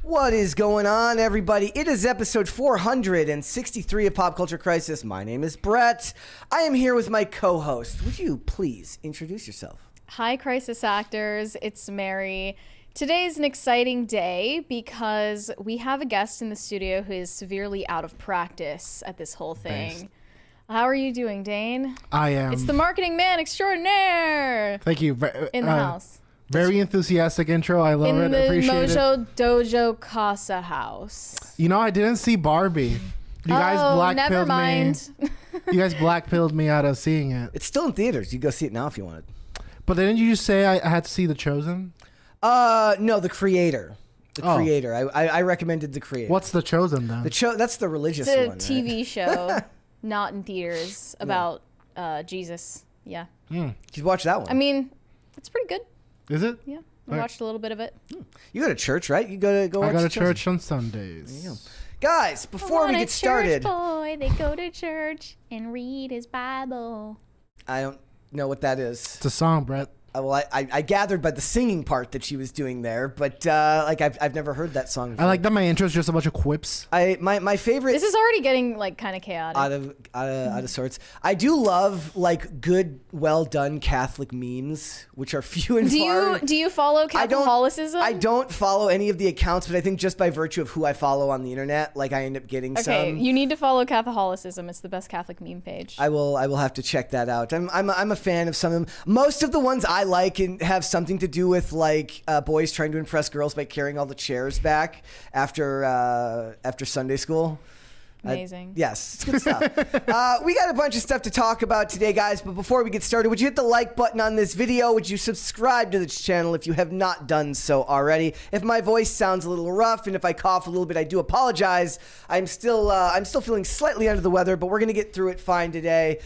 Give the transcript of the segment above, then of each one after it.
What is going on, everybody? It is episode 463 of Pop Culture Crisis. My name is Brett. I am here with my co-host. Would you please introduce yourself? Hi, Crisis Actors. It's Mary. Today is an exciting day because we have a guest in the studio who is severely out of practice at this whole thing. Thanks. How are you doing, Dane? I am. It's the marketing man extraordinaire. Thank you. In the house. Very enthusiastic intro. I love it. In the Appreciate Mojo Dojo Casa house. You know, I didn't see Barbie. You guys never blackpilled mind. me. You guys blackpilled me out of seeing it. It's still in theaters. You can go see it now if you wanted. But didn't you just say I had to see The Chosen? No, The Creator. Oh. Creator. I recommended The Creator. What's The Chosen then? That's the religious It's a one. TV show, not in theaters, about Jesus. Yeah. You should watch that one. I mean, it's pretty good. Is it? Yeah. I watched a little bit of it. You go to church, right? You go I watch go to The Chosen. church on Sundays. There you go. Guys, before we get started, boy, they go to church and read his Bible. I don't know what that is. It's a song, Brett. Well, I gathered by the singing part that she was doing there, but I've never heard that song before. I like that my intro is just a bunch of quips. My favorite. This is already getting like kind of chaotic. Out of sorts. I do love like good, well done Catholic memes, which are few and far. Do you follow Catholicism? I don't follow any of the accounts, but I think just by virtue of who I follow on the internet, like I end up getting some. Okay, you need to follow Catholicism. It's the best Catholic meme page. I will have to check that out. I'm a fan of some of them. Most of the ones I like and have something to do with like boys trying to impress girls by carrying all the chairs back after Sunday school. Amazing. Yes, it's good stuff. We got a bunch of stuff to talk about today, guys, but before we get started, would you hit the like button on this video? Would you subscribe to this channel if you have not done so already? If my voice sounds a little rough and if I cough a little bit, I do apologize. I'm still feeling slightly under the weather, but we're going to get through it fine today.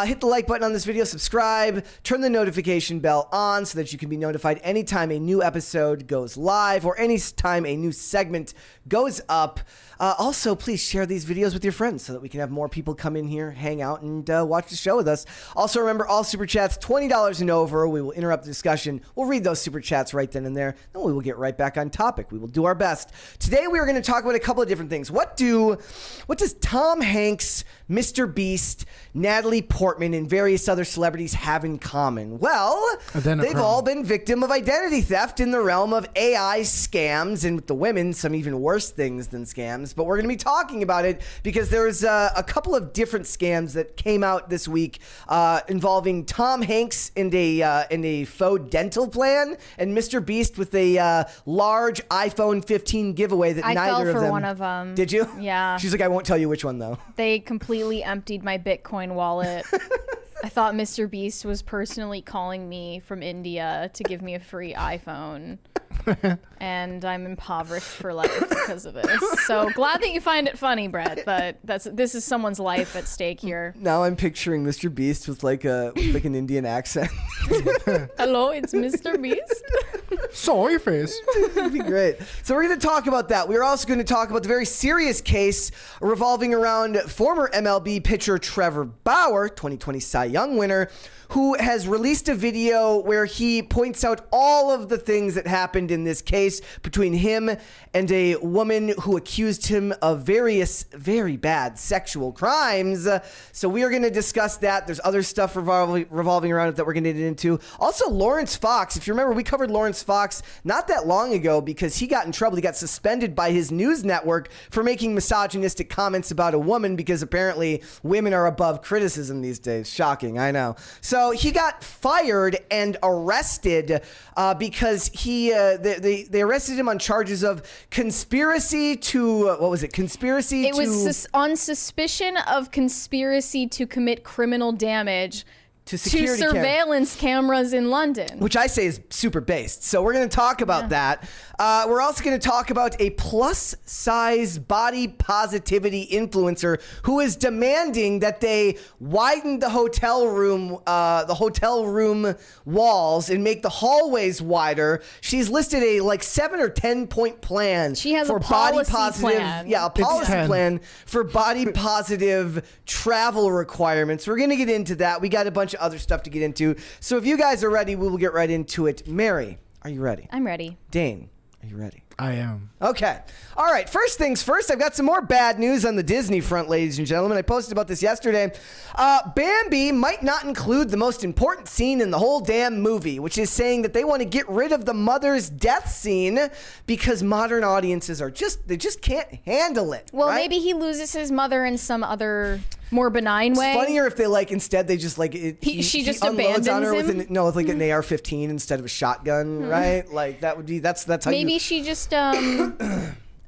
Hit the like button on this video, subscribe, turn the notification bell on so that you can be notified anytime a new episode goes live or anytime a new segment goes up. Also, please share these videos with your friends so that we can have more people come in here, hang out, and watch the show with us. Also, remember, all Super Chats, $20 and over. We will interrupt the discussion. We'll read those Super Chats right then and there. Then we will get right back on topic. We will do our best. Today, we are going to talk about a couple of different things. What does Tom Hanks, Mr. Beast, Natalie Portman, and various other celebrities have in common? Well, they've all been victim of identity theft in the realm of AI scams, and with the women, some even worse things than scams. But we're going to be talking about it because there's a couple of different scams that came out this week involving Tom Hanks in a faux dental plan and Mr. Beast with a large iPhone 15 giveaway that neither of them. I fell for one of them. Did you? Yeah. She's like, I won't tell you which one though. They completely emptied my Bitcoin wallet. I thought Mr. Beast was personally calling me from India to give me a free iPhone. And I'm impoverished for life because of this. So glad that you find it funny, Brett, but this is someone's life at stake here. Now I'm picturing Mr. Beast with like an Indian accent. Hello, it's Mr. Beast. Sorry face. It'd be great. So we're going to talk about that. We're also going to talk about the very serious case revolving around former MLB pitcher Trevor Bauer, 2020 Cy Young winner, who has released a video where he points out all of the things that happened in this case between him and a woman who accused him of various very bad sexual crimes. So we are going to discuss that. There's other stuff revolving around it that we're going to get into. Also, Laurence Fox. If you remember, we covered Laurence Fox not that long ago because he got in trouble. He got suspended by his news network for making misogynistic comments about a woman because apparently women are above criticism these days. Shocking, I know. So he got fired and arrested because they arrested him on charges of conspiracy to what was it? Conspiracy. It was on suspicion of conspiracy to commit criminal damage to surveillance cameras in London. Which I say is super based. So we're going to talk about that. We're also going to talk about a plus-size body positivity influencer who is demanding that they widen the hotel room walls and make the hallways wider. She's listed a like 7 or 10 point plan. She has for a policy body positive plan. Yeah, a policy plan for body positive travel requirements. We're going to get into that. We got a bunch of other stuff to get into. So if you guys are ready, we will get right into it. Mary, are you ready? I'm ready. Dane, Are you ready? I am. Okay. All right. First things first, I've got some more bad news on the Disney front, ladies and gentlemen. I posted about this yesterday. Bambi might not include the most important scene in the whole damn movie, which is saying that they want to get rid of the mother's death scene because modern audiences they just can't handle it. Well, right? maybe he loses his mother in some other more benign way. It's funnier if they instead they just she just unloads on her abandons with him? with an AR-15 instead of a shotgun, right? Like that's how Maybe she just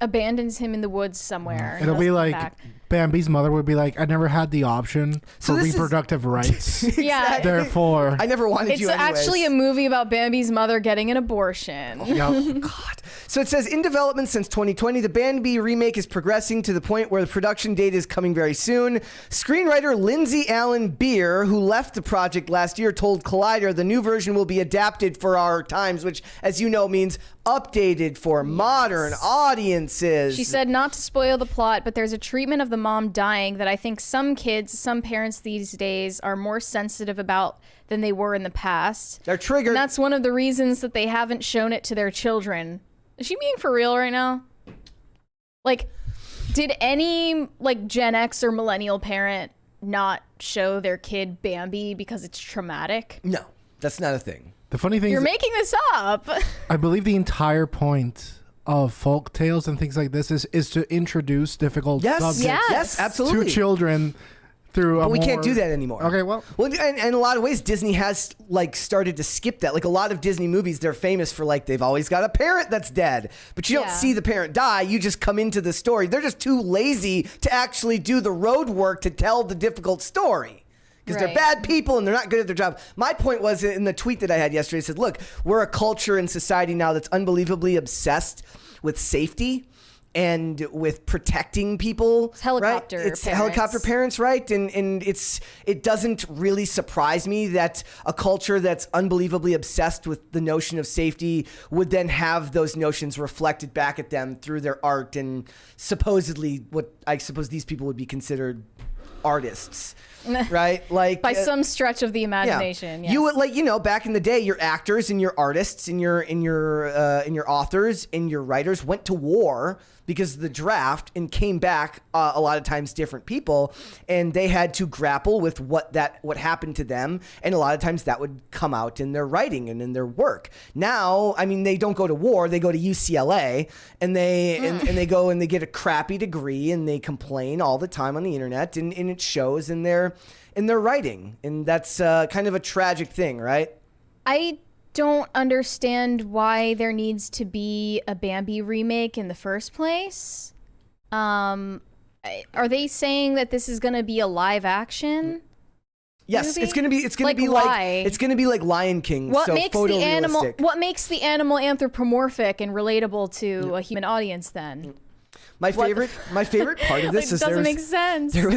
abandons him in the woods somewhere. It'll be like back. Bambi's mother would be like, I never had the option for this is- reproductive rights. Yeah. Therefore, I never wanted It's you anyways. actually a movie about Bambi's mother getting an abortion. Yep. God. So it says, in development since 2020, the Bambi remake is progressing to the point where the production date is coming very soon. Screenwriter Lindsay Allen Beer, who left the project last year, told Collider the new version will be adapted for our times, which, as you know, means updated for modern audiences. She said not to spoil the plot, but there's a treatment of the mom dying that I think some parents these days are more sensitive about than they were in the past. They're triggered. And that's one of the reasons that they haven't shown it to their children. Is she being for real right now? Like, did any Gen X or millennial parent not show their kid Bambi because it's traumatic? No, that's not a thing. The funny thing You're is, making this up. I believe the entire point of folk tales and things like this is to introduce difficult subjects Yes, absolutely. to children through But we can't do that anymore. Okay, well, and in a lot of ways, Disney has started to skip that. Like a lot of Disney movies, they're famous for they've always got a parent that's dead, but you don't see the parent die. You just come into the story. They're just too lazy to actually do the road work to tell the difficult story. Because they're bad people and they're not good at their job. My point was in the tweet that I had yesterday, I said, look, we're a culture in society now that's unbelievably obsessed with safety and with protecting people. It's helicopter right? It's parents. helicopter parents, right? And it doesn't really surprise me that a culture that's unbelievably obsessed with the notion of safety would then have those notions reflected back at them through their art and supposedly what I suppose these people would be considered artists. Right, by some stretch of the imagination. Yeah. Yes. You would back in the day, your actors and your artists and your authors and your writers went to war because of the draft and came back a lot of times different people, and they had to grapple with what happened to them, and a lot of times that would come out in their writing and in their work. Now, I mean, they don't go to war; they go to UCLA and they go and they get a crappy degree and they complain all the time on the internet, and it shows in their writing, and that's kind of a tragic thing, right? I don't understand why there needs to be a Bambi remake in the first place. Are they saying that this is going to be a live action? Yes, movie? it's gonna be like Lion King. What so makes the animal? photorealistic. What makes the animal anthropomorphic and relatable to a human audience? Then My favorite part of this is doesn't make sense. There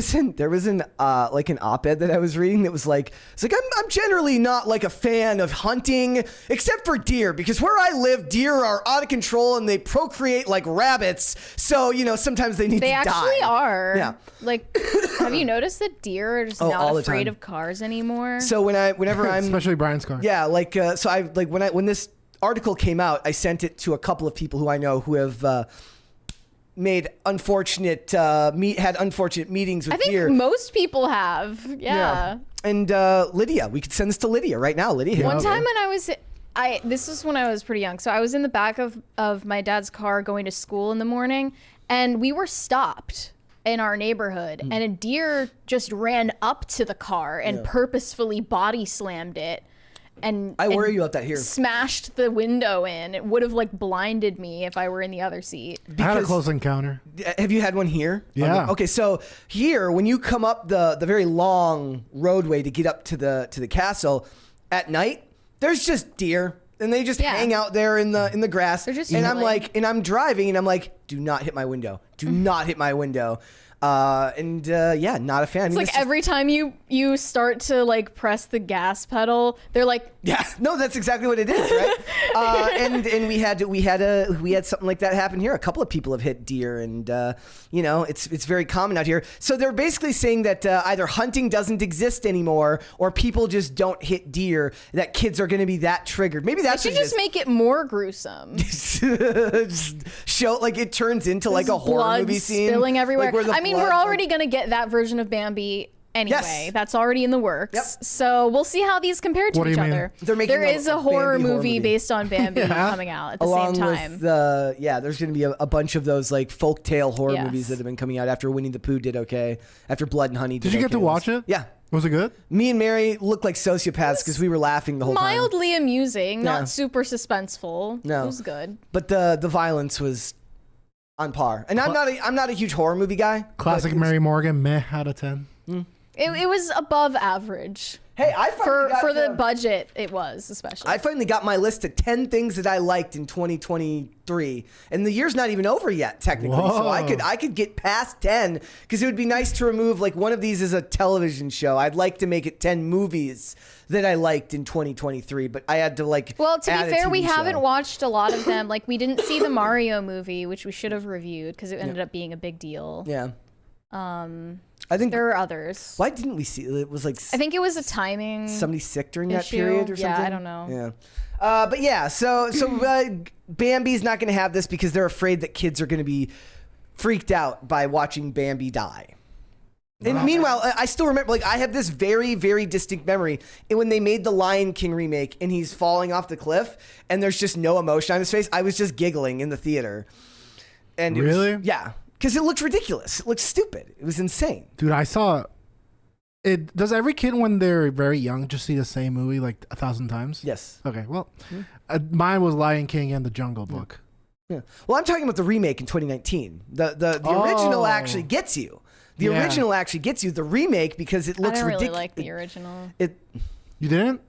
was an op-ed that I was reading that was I'm generally not a fan of hunting except for deer, because where I live, deer are out of control and they procreate like rabbits. So sometimes they need to die. They actually are. Yeah. Have you noticed that deer are just all not the afraid time. of cars anymore? So whenever I'm especially Brian's car. yeah, when this article came out, I sent it to a couple of people who I know who have had unfortunate meetings with I think deer. most people have. Yeah. And Lydia, we could send this to Lydia right now. Lydia, One time when this was when I was pretty young. So I was in the back of my dad's car going to school in the morning, and we were stopped in our neighborhood, and a deer just ran up to the car and purposefully body slammed it. And I worry you about that here. Smashed the window in. It would have blinded me if I were in the other seat. I had a close encounter. Have you had one here? Yeah. Okay, so here, when you come up the very long roadway to get up to the castle at night, there's just deer, and they just hang out there in the grass. They're just and I'm chilling. and I'm driving, and I'm like, do not hit my window. Do not hit my window. Yeah, not a fan. It's like every time you start to like press the gas pedal, they're like, yeah, no, that's exactly what it is, right? And we had something like that happen here. A couple of people have hit deer, and it's very common out here. So they're basically saying that either hunting doesn't exist anymore, or people just don't hit deer. That kids are going to be that triggered. Maybe that's should just make it more gruesome. Show like it turns into like a horror blood movie scene, spilling everywhere. Like, I mean, we're already going to get that version of Bambi anyway. Yes. That's already in the works. Yep. So we'll see how these compare to What do each you mean? other. There is a horror movie based on Bambi coming out at the Along same time. with there's going to be a bunch of those like folktale horror Yes. movies that have been coming out after Winnie the Pooh did okay, after Blood and Honey did Did you get to watch it? Yeah. Was it good? Me and Mary looked like sociopaths because we were laughing the whole time. Mildly amusing, Yeah. not super suspenseful. No. It was good. But the violence was on par. And I'm not a huge horror movie guy. Classic Mary Morgan, meh out of 10. It was above average. Hey, I finally got For the budget, it was especially. I finally got my list of 10 things that I liked in 2023, and the year's not even over yet technically. So Whoa. I could get past 10 because it would be nice to remove like one of these is a television show. I'd like to make it 10 movies that I liked in 2023, but I had to like. Well, to be add a fair, we TV haven't show. watched a lot of them. Like we didn't see the Mario movie, which we should have reviewed because it ended up being a big deal. Yeah. I think There are others. why didn't we see it? Was like I think it was a timing. somebody sick during that issue. period or something. Yeah, I don't know. Yeah. But yeah, so Bambi's not going to have this because they're afraid that kids are going to be freaked out by watching Bambi die. And meanwhile, I still remember, like, I have this very, very distinct memory when they made the Lion King remake and he's falling off the cliff and there's just no emotion on his face. I was just giggling in the theater. And it was- Really? yeah. Because it looked ridiculous. It looked stupid. It was insane. Dude, I saw it. Does every kid when they're very young just see the same movie like 1,000 times? Yes. Okay, well, mine was Lion King and The Jungle Book. Yeah. Well, I'm talking about the remake in 2019. The original actually gets you. The original actually gets you. The remake, because it looks I don't really ridiculous. like the original. You didn't?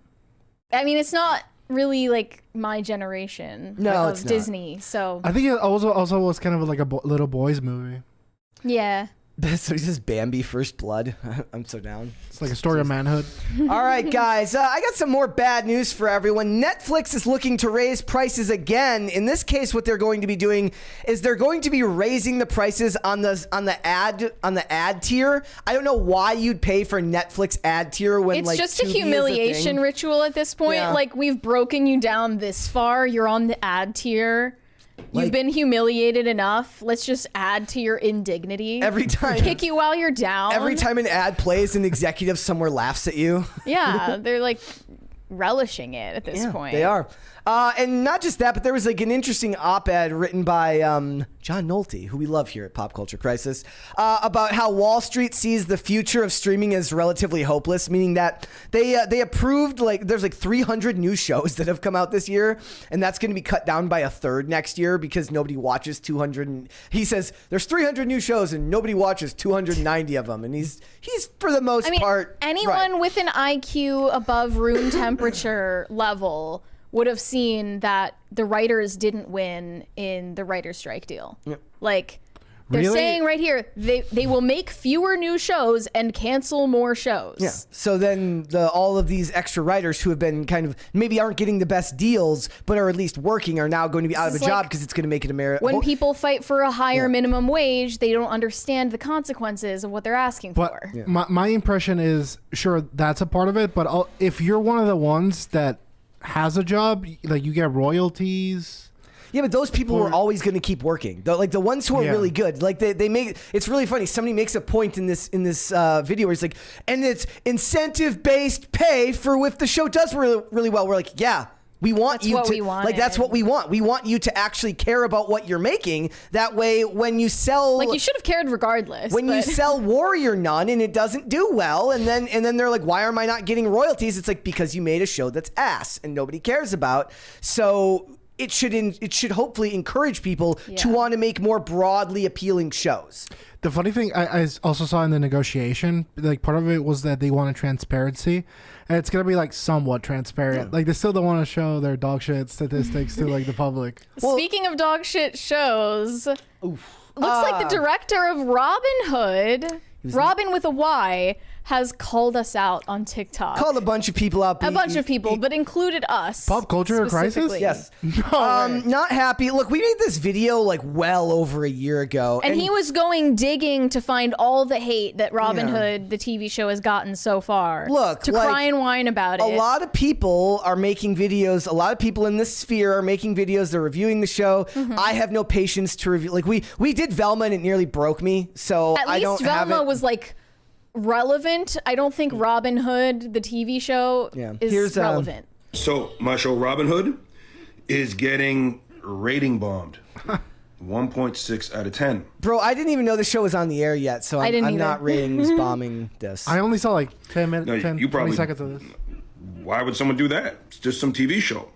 I mean, it's not really like my generation of it's not. Disney. So I think it also was kind of like a little boy's movie. yeah. So he says Bambi First Blood. I'm so down. It's like a story of manhood. All right, guys. I got some more bad news for everyone. Netflix is looking to raise prices again. In this case, what they're going to be doing is they're going to be raising the prices on the ad tier. I don't know why you'd pay for Netflix ad tier when It's like just a Tubi is humiliation thing. ritual at this point. Yeah. Like, we've broken you down this far. You're on the ad tier. Like- You've been humiliated enough. Let's just add to your indignity. Every time. Kick you while you're down. Every time an ad plays, an executive somewhere laughs at you. Yeah, they're like relishing it at this point. They are. And not just that, but there was like an interesting op-ed written by John Nolte, who we love here at Pop Culture Crisis, about how Wall Street sees the future of streaming as relatively hopeless, meaning that they approved like there's like 300 new shows that have come out this year, and that's going to be cut down by a third next year because nobody watches 200. He says there's 300 new shows and nobody watches 290 of them, and he's for the most part anyone right. with an IQ above room temperature level would have seen that the writers didn't win in the writer's strike deal. Yep. Like, they're Really? saying right here, they will make fewer new shows and cancel more shows. Yeah. So then all of these extra writers who have been kind of maybe aren't getting the best deals, but are at least working, are now going to be out of a is job like because it's going to make it America. When people fight for a higher minimum wage, they don't understand the consequences of what they're asking But for. my impression is, sure, that's a part of it. But if you're one of the ones that has a job, like you get royalties. Yeah, but those people are always going to keep working. Like the ones who are really good, like they make. It's really funny. Somebody makes a point in this video where it's like, and it's incentive based pay for if the show does really, really well. We're like, yeah. We want That's you what to we like. That's what we want. We want you to actually care about what you're making. That way, when you sell, Like, you should have cared regardless. when you but- sell Warrior Nun and it doesn't do well, and then they're like, why am I not getting royalties? It's like, because you made a show that's ass and nobody cares about. So it should hopefully encourage people to want to make more broadly appealing shows. The funny thing I also saw in the negotiation, like part of it was that they wanted transparency, and it's gonna be like somewhat transparent. Like they still don't want to show their dog shit statistics to like the public. Speaking of dog shit shows, looks like the director of Robin Hood, Robyn with a Y, has called us out on TikTok. Called a bunch of people out. A bunch of people, but included us. Pop culture crisis? specifically. Yes. No. Not happy. Look, we made this video like well over a year ago. And he was going digging to find all the hate that Robin Yeah. Hood, the TV show, has gotten so far. Look, to like, cry and whine about it. A lot of people are making videos. A lot of people in this sphere are making videos. They're reviewing the show. I have no patience to review. Like we did Velma and it nearly broke me. So At I least don't have Velma it. was like relevant. I don't think Robin Hood, the TV show, is Here's, relevant. So my show Robin Hood is getting rating bombed. 1.6 out of 10. Bro, I didn't even know the show was on the air yet, so I didn't I'm either. not ratings bombing this. I only saw like 10 minutes, No, 10, you 20 probably- seconds of this. Why would someone do that? It's just some TV show.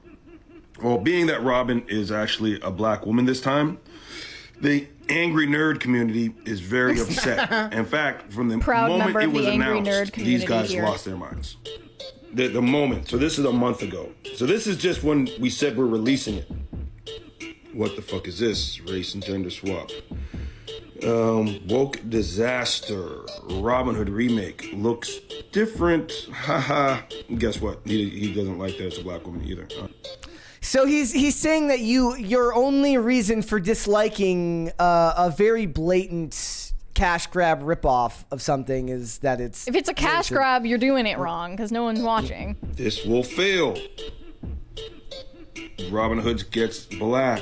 Well, being that Robin is actually a black woman this time, the angry nerd community is very upset. In fact, from the Proud member moment it of was the angry announced, nerd community these guys here. lost their minds. The moment. So this is a month ago. So this is just when we said we're releasing it. What the fuck is this? Race and gender swap. Woke disaster. Robin Hood remake looks different. Haha. Guess what? He doesn't like that as a black woman either. So he's saying that your only reason for disliking a very blatant cash grab ripoff of something is that it's If it's a cash grab, you're doing it wrong because no one's watching. This will fail. Robin Hood gets black.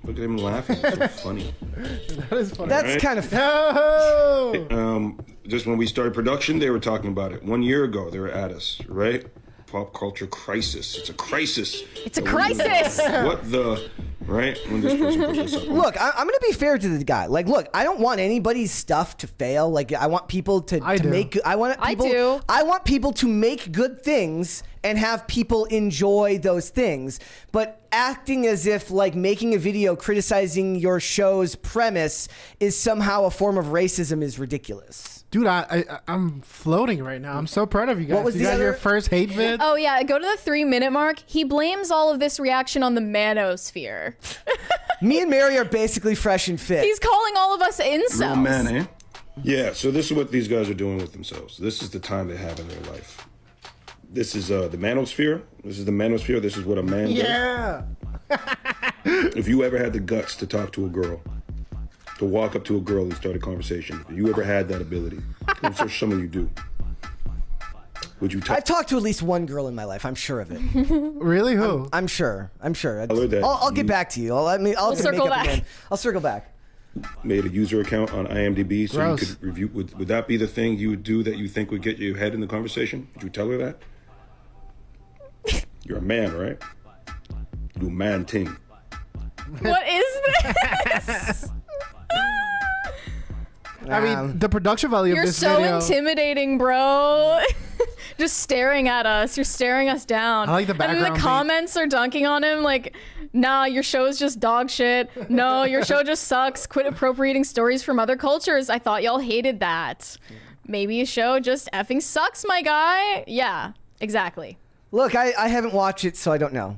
Look at him laughing. It's so funny. That is funny. That's Right. kind of No! Just when we started production, they were talking about it. 1 year ago, they were at us, right? Pop culture crisis. It's a crisis. It's a crisis. What the, right? When this person put this up. Look, I'm going to be fair to the guy. Like, look, I don't want anybody's stuff to fail. Like, I want people to do. make. I want people. do. I want people to make good things and have people enjoy those things. But acting as if like making a video criticizing your show's premise is somehow a form of racism is ridiculous. Dude, I'm floating right now. I'm so proud of you guys. What was you the got your other- first hate vid? Oh yeah, go to the 3-minute mark. He blames all of this reaction on the manosphere. Me and Mary are basically fresh and fit. He's calling all of us incels. Real man, eh? Yeah, so this is what these guys are doing with themselves. This is the time they have in their life. This is the manosphere. This is the manosphere. This is what a man does. Yeah. If you ever had the guts to talk to a girl, to walk up to a girl and start a conversation, if you ever had that ability, I'm sure some of you do, would you talk? I've talked to at least one girl in my life. I'm sure of it. Really? Who? I'm sure. Tell her that I'll get you- back to you. I'll circle back. I'll circle back. Made a user account on IMDb so Gross. you could review. Would that be the thing you would do that you think would get you ahead in the conversation? Would you tell her that? You're a man, right? You do man thing. What is this? I mean, the production value You're of this so video. intimidating, bro. Just staring at us. You're staring us down. I like the And then background the beat. comments are dunking on him like, nah, your show's just dog shit. No, your show just sucks. Quit appropriating stories from other cultures. I thought y'all hated that. Maybe your show just effing sucks, my guy. Yeah, exactly. Look, I haven't watched it, so I don't know.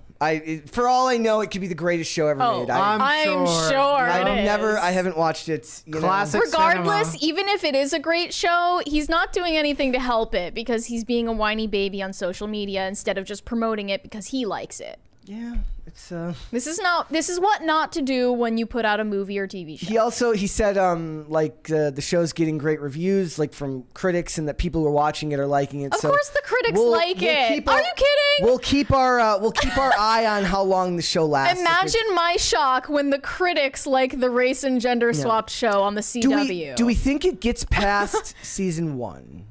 For all I know, it could be the greatest show ever Oh, made. I'm sure it is. I haven't watched it. You know. Classic. Regardless, cinema. even if it is a great show, he's not doing anything to help it because he's being a whiny baby on social media instead of just promoting it because he likes it. Yeah, it's This is what not to do when you put out a movie or TV show. He said the show's getting great reviews like from critics and that people who are watching it are liking it. Of course the critics like it. Are you kidding? We'll keep our eye on how long the show lasts. Imagine my shock when the critics like the race and gender swapped show on the CW. Do we think it gets past season 1?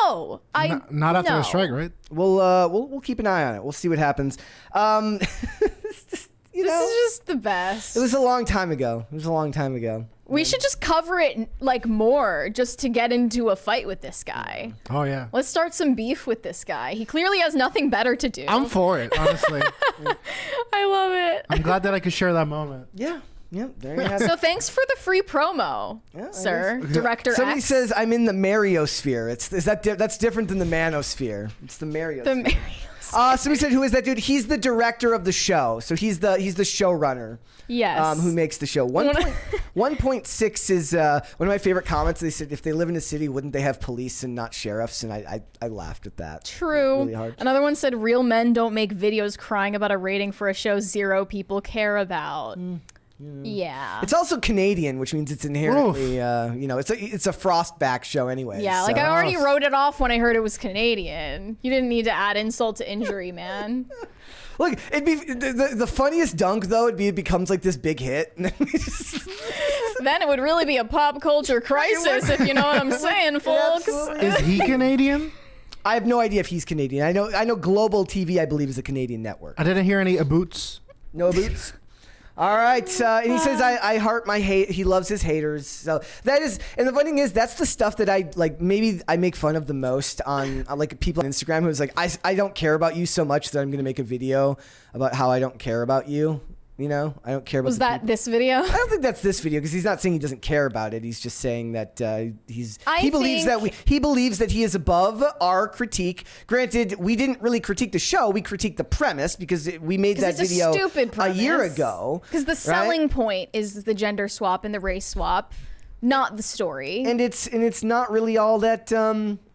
No, Not after no. the strike, right? We'll keep an eye on it. We'll see what happens. It's just, This is just the best. it was a long time ago. We should just cover it like more just to get into a fight with this guy. Oh yeah. Let's start some beef with this guy. He clearly has nothing better to do. I'm for it, honestly. I love it. I'm glad that I could share that moment. Yeah. Yeah, there you have it. So thanks for the free promo, sir. Director Somebody X. says I'm in the Mariosphere. That's different than the Manosphere. It's the Mariosphere. Somebody said, who is that dude? He's the director of the show. So he's the showrunner. Yes. Who makes the show. 1.6 is one of my favorite comments. They said, if they live in a city, wouldn't they have police and not sheriffs? And I laughed at that. True. Really hard. Another one said, real men don't make videos crying about a rating for a show 0 people care about. Yeah. It's also Canadian, which means it's inherently, it's a Frostback show anyway. Yeah, like I already wrote it off when I heard it was Canadian. You didn't need to add insult to injury, man. Look, it'd be the funniest dunk though. It becomes like this big hit, and then Then it would really be a pop culture crisis, if you know what I'm saying, folks. Is he Canadian? I have no idea if he's Canadian. I know Global TV, I believe, is a Canadian network. I didn't hear any boots. No boots. All right, and he says I heart my hate. He loves his haters. So that is, and the funny thing is, that's the stuff that I like. Maybe I make fun of the most on like people on Instagram who's like, I don't care about you so much that I'm gonna make a video about how I don't care about you. You know, I don't care about. Was that this video? I don't think that's this video because he's not saying he doesn't care about it. He's just saying that he believes that he is above our critique. Granted, we didn't really critique the show; we critiqued the premise because we made that video a year ago. Because the selling point is the gender swap and the race swap, not the story. And it's not really all that.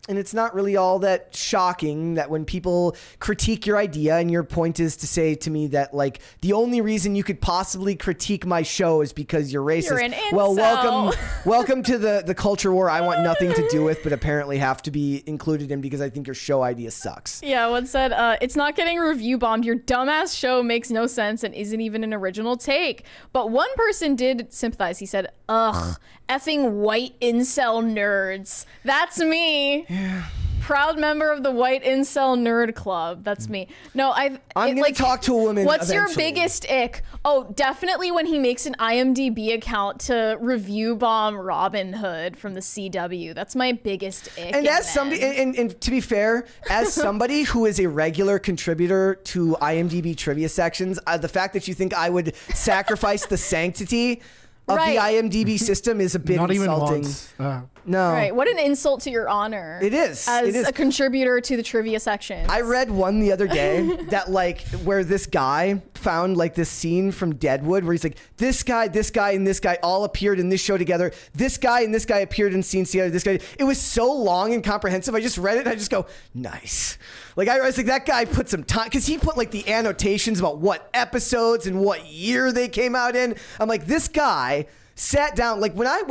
And it's not really all that shocking that when people critique your idea and your point is to say to me that like the only reason you could possibly critique my show is because you're racist. You're an incel. Well, welcome to the culture war I want nothing to do with, but apparently have to be included in because I think your show idea sucks. Yeah, one said, it's not getting review bombed. Your dumbass show makes no sense and isn't even an original take. But one person did sympathize. He said, ugh, effing white incel nerds. That's me. Yeah. Proud member of the white incel nerd club. That's me. No, I'm gonna talk to a woman. What's eventually. your biggest ick? Oh, definitely when he makes an IMDb account to review bomb Robin Hood from the CW. That's my biggest ick. And as somebody, and to be fair, as somebody who is a regular contributor to IMDb trivia sections, the fact that you think I would sacrifice the sanctity of the IMDb system is a bit Not insulting. Even once. No. Right. What an insult to your honor. It is. As a contributor to the trivia section. I read one the other day that like where this guy found like this scene from Deadwood where he's like, this guy, and this guy all appeared in this show together. This guy and this guy appeared in scenes together. This guy. It was so long and comprehensive. I just read it and I just go, nice. Like I was like, that guy put some time because he put like the annotations about what episodes and what year they came out in. I'm like, this guy sat down. Like when I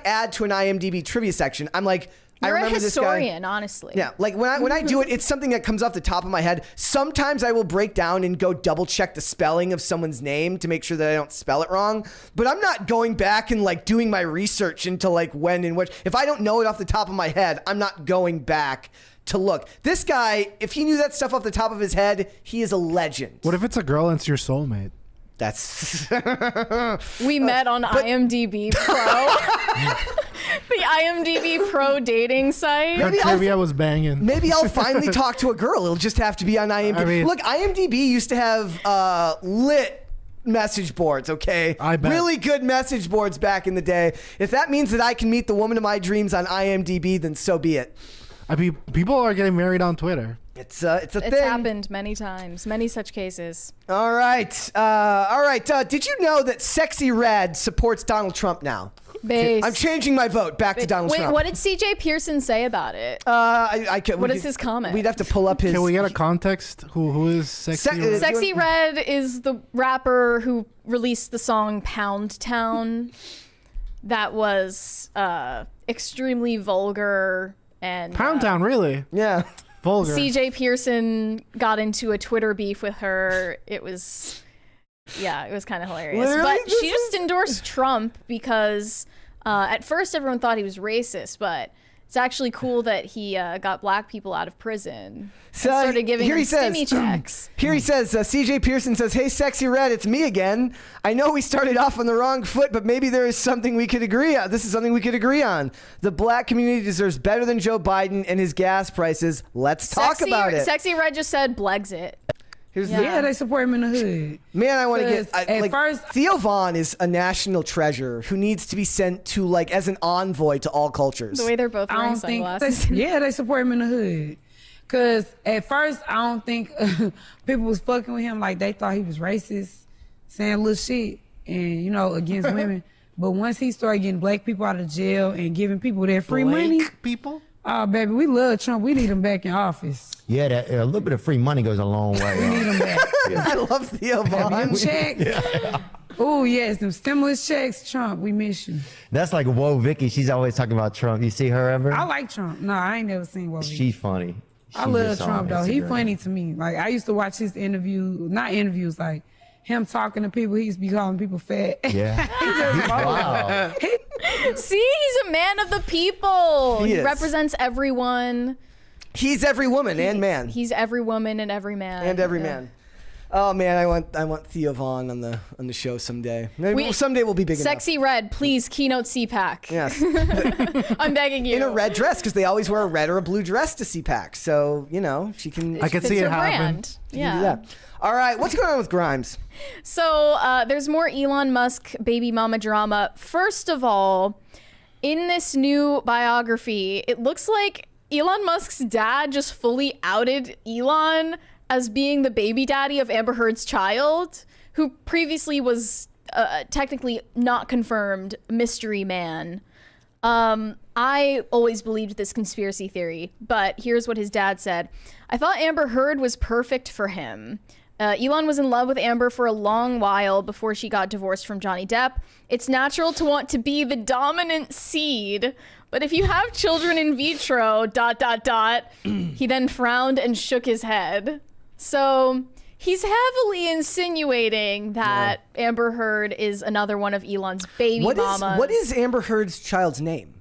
add to an IMDb trivia section, I'm like, You're I remember a historian, this guy. honestly. Yeah, like when I do it, it's something that comes off the top of my head. Sometimes I will break down and go double check the spelling of someone's name to make sure that I don't spell it wrong. But I'm not going back and like doing my research into like when and which. If I don't know it off the top of my head, I'm not going back to look. This guy, if he knew that stuff off the top of his head, he is a legend. What if it's a girl and it's your soulmate? That's we met on IMDb Pro. The IMDb Pro dating site. Her trivia was banging. Maybe I'll finally talk to a girl. It'll just have to be on IMDb. I mean, look, IMDb used to have lit message boards, okay? I bet. Really good message boards back in the day. If that means that I can meet the woman of my dreams on IMDb, then so be it. I mean, people are getting married on Twitter. It's a thing. It's happened many times, many such cases. All right. Did you know that Sexyy Red supports Donald Trump now? Base. I'm changing my vote back to Donald Trump. Wait, what did CJ Pearson say about it? What is his comment? We'd have to pull up his. Can we get a context? Who is Sexyy Red? Sexyy Red is the rapper who released the song Pound Town. That was extremely vulgar and Pound Town, really? Yeah. Vulgar. CJ Pearson got into a Twitter beef with her. It was kind of hilarious. Literally? But she just endorsed Trump because at first everyone thought he was racist, but it's actually cool that he got black people out of prison. So, And started giving here them he says- stimmy checks. Here he says, CJ Pearson says, "Hey, Sexy Red, it's me again. I know we started off on the wrong foot, but maybe there is something we could agree on. This is something we could agree on. The black community deserves better than Joe Biden and his gas prices. Let's talk about it." Sexy Red just said Blexit. Here's Yeah. Yeah, they support him in the hood. Man, I want to 'Cause get at like first- Theo Vaughn is a national treasure who needs to be sent to like as an envoy to all cultures. The way they're both I wearing don't think. sunglasses. They support him in the hood. Cause at first I don't think people was fucking with him like they thought he was racist, saying little shit and against women. But once he started getting black people out of jail and giving people their free money, people. oh baby, we love Trump. We need him back in office. Yeah, that, a little bit of free money goes a long way. We need him back. I love Theo Them Vaughn. checks. Oh yes, them stimulus checks. Trump, we miss you. That's like Whoa Vicky. She's always talking about Trump. You see her ever? I like Trump. No, I ain't never seen what. She's funny. I She's love just on Trump though. He Instagram. funny to me. Like I used to watch his not interviews, like him talking to people. He used to be calling people fat. Yeah. He just Wow. See, he's a man of the people. He He is. represents everyone. He's every woman and man He's every woman and every man. and every Yeah. man. Oh man, I want Theo Vaughn on the show someday. Maybe someday we'll be big enough. Sexy Red, please keynote CPAC. Yes, I'm begging you. in a red dress because they always wear a red or a blue dress to CPAC. So she can. I can It's see her it happen. brand. she can Yeah. do that. All right, what's going on with Grimes? So there's more Elon Musk baby mama drama. First of all, in this new biography, it looks like Elon Musk's dad just fully outed Elon as being the baby daddy of Amber Heard's child, who previously was technically not confirmed mystery man. I always believed this conspiracy theory, but here's what his dad said. "I thought Amber Heard was perfect for him. Elon was in love with Amber for a long while before she got divorced from Johnny Depp. It's natural to want to be the dominant seed, but if you have children in vitro, ... He then frowned and shook his head. So he's heavily insinuating that Amber Heard is another one of Elon's baby mamas. What is Amber Heard's child's name?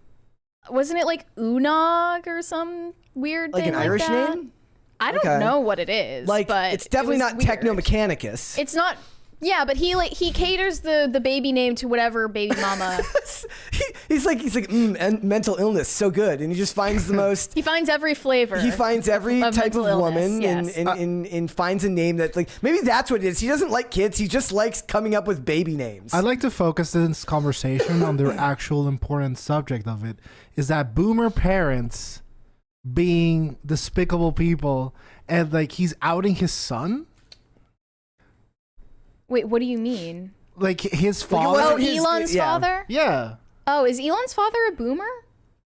Wasn't it like Unog or some weird Like thing an like Irish that? name? I don't Okay. know what it is. Like but it's definitely it was not weird. Technomechanicus. It's not. Yeah, but he caters the baby name to whatever baby mama. he's like and mental illness so good, and he just finds the most. He finds every flavor. He finds every of type of mental woman illness, yes. and finds a name that's like maybe that's what it is. He doesn't like kids. He just likes coming up with baby names. I'd like to focus this conversation on the actual important subject of it, is that boomer parents being despicable people, and like he's outing his son. Wait, what do you mean? Like his Like, it father. wasn't Oh, his- Elon's yeah. father? Yeah. Oh, is Elon's father a boomer?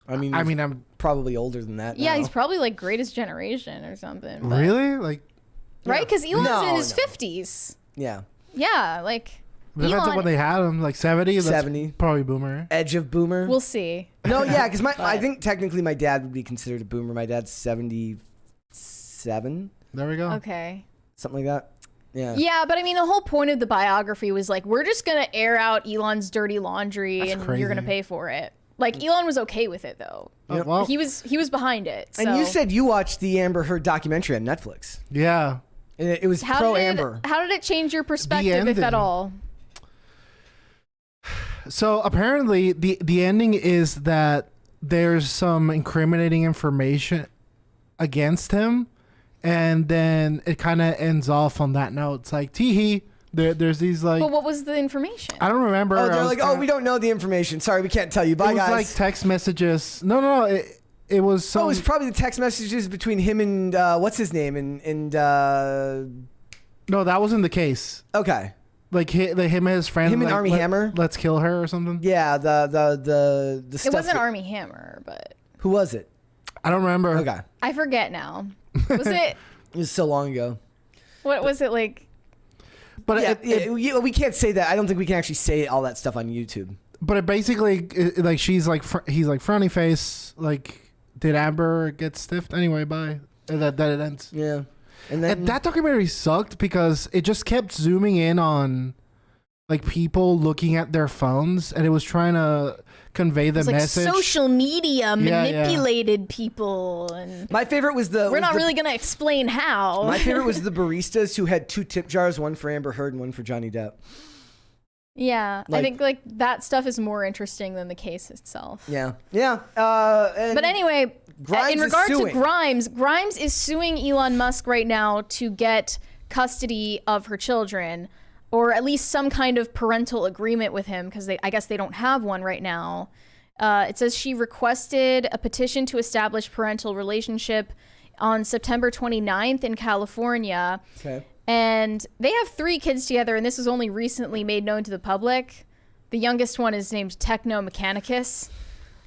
I mean, I'm probably older than that. Yeah, now. he's probably like greatest generation or something. but- really like. Right? Because Elon's No, in his no. 50s. Yeah. Yeah, like Depends on Elon. when they had him, like 70. That's 70. probably boomer. Edge of boomer. We'll see. No, yeah, because I think technically my dad would be considered a boomer. My dad's 77, There we go. Okay. something like that. Yeah. Yeah, but I mean, the whole point of the biography was like, we're just going to air out Elon's dirty laundry That's and crazy. you're going to pay for it. Like, Elon was okay with it, though. Oh, well, He was behind it. So. And you said you watched the Amber Heard documentary on Netflix. yeah. And it was pro Amber. How did it change your perspective, if at ending. all? So apparently, the ending is that there's some incriminating information against him, and then it kind of ends off on that note. It's like, teehee. There's these like But what was the information? I don't remember. Oh, I they're was like, kinda- oh, we don't know the information. Sorry, we can't tell you. Bye, It was guys. like text messages. No. It was Oh, some. it was probably the text messages between him and what's his name and no, that wasn't the case. okay, Like him and his friend. Him and like, Armie Hammer? Let's kill her or something. yeah, the It stuff. wasn't that- Armie Hammer, but Who was it? I don't remember. Okay, I forget now. Was it? it was so long ago. What was it like? But We can't say that. I don't think we can actually say all that stuff on YouTube. But it basically, like, she's like, he's like frowny face. Like, did Amber get stiffed? Anyway, bye. And that it ends. Yeah, and then And that documentary sucked because it just kept zooming in on like people looking at their phones, and it was trying to convey the It's like message. social media Yeah, manipulated people, and My favorite was the. we're not really gonna explain how. My favorite was the baristas who had 2 tip jars, one for Amber Heard and one for Johnny Depp. Yeah, Like- I think like that stuff is more interesting than the case itself. Yeah. Yeah. But anyway, Grimes in is regard to suing. Grimes is suing Elon Musk right now to get custody of her children, or at least some kind of parental agreement with him, because I guess they don't have one right now. It says she requested a petition to establish parental relationship on September 29th in California. Okay. And they have 3 kids together, and this was only recently made known to the public. The youngest one is named Techno Mechanicus,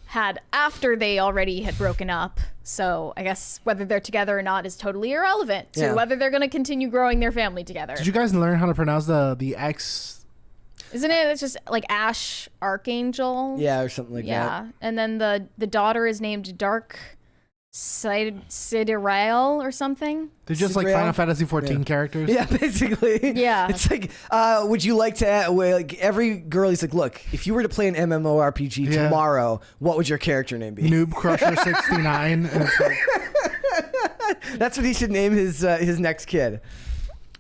had after they already had broken up. So I guess whether they're together or not is totally irrelevant to Yeah. whether they're going to continue growing their family together. Did you guys learn how to pronounce the X? Isn't it? It's just like Ash Archangel. Yeah, or something like that. Yeah. And then the daughter is named Dark Sidereal or something. They're just like Superreal? Final Fantasy 14 characters. Yeah, basically. Yeah. It's like, would you like to add, like every girl, he's like, look, if you were to play an MMORPG Yeah. tomorrow, what would your character name be? Noob Crusher 69. And it's like, That's what he should name his next kid.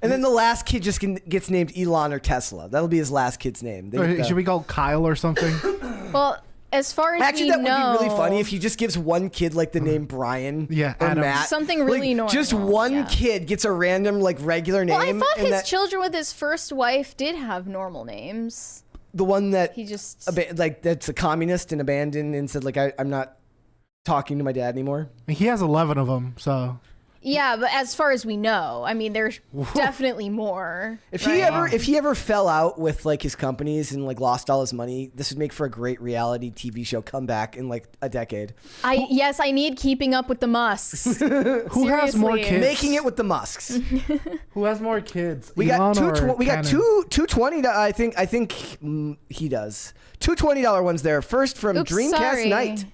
And then the last kid just gets named Elon or Tesla. That'll be his last kid's name. They or get it the- should be called Kyle or something. Well, as far as Actually, we that know, would be really funny if he just gives one kid like the name Brian Yeah, or Adam. Matt. Something really like, Just normal, one yeah. kid gets a random like regular name. Well, I thought and his that- children with his first wife did have normal names. the one that He just like that's a communist and abandoned and said like I'm not talking to my dad anymore. He has 11 of them, so yeah, but as far as we know, I mean, there's definitely more. If right? he ever fell out with like his companies and like lost all his money, this would make for a great reality TV show comeback in like a decade. I need Keeping Up with the Musks. who has more Seriously. kids? Making it with the Musks. Who has more kids? We got Elon two. or We got Cannon? two $20. I think he does. Two $20 ones there. First from Oops, Dreamcast sorry. Night.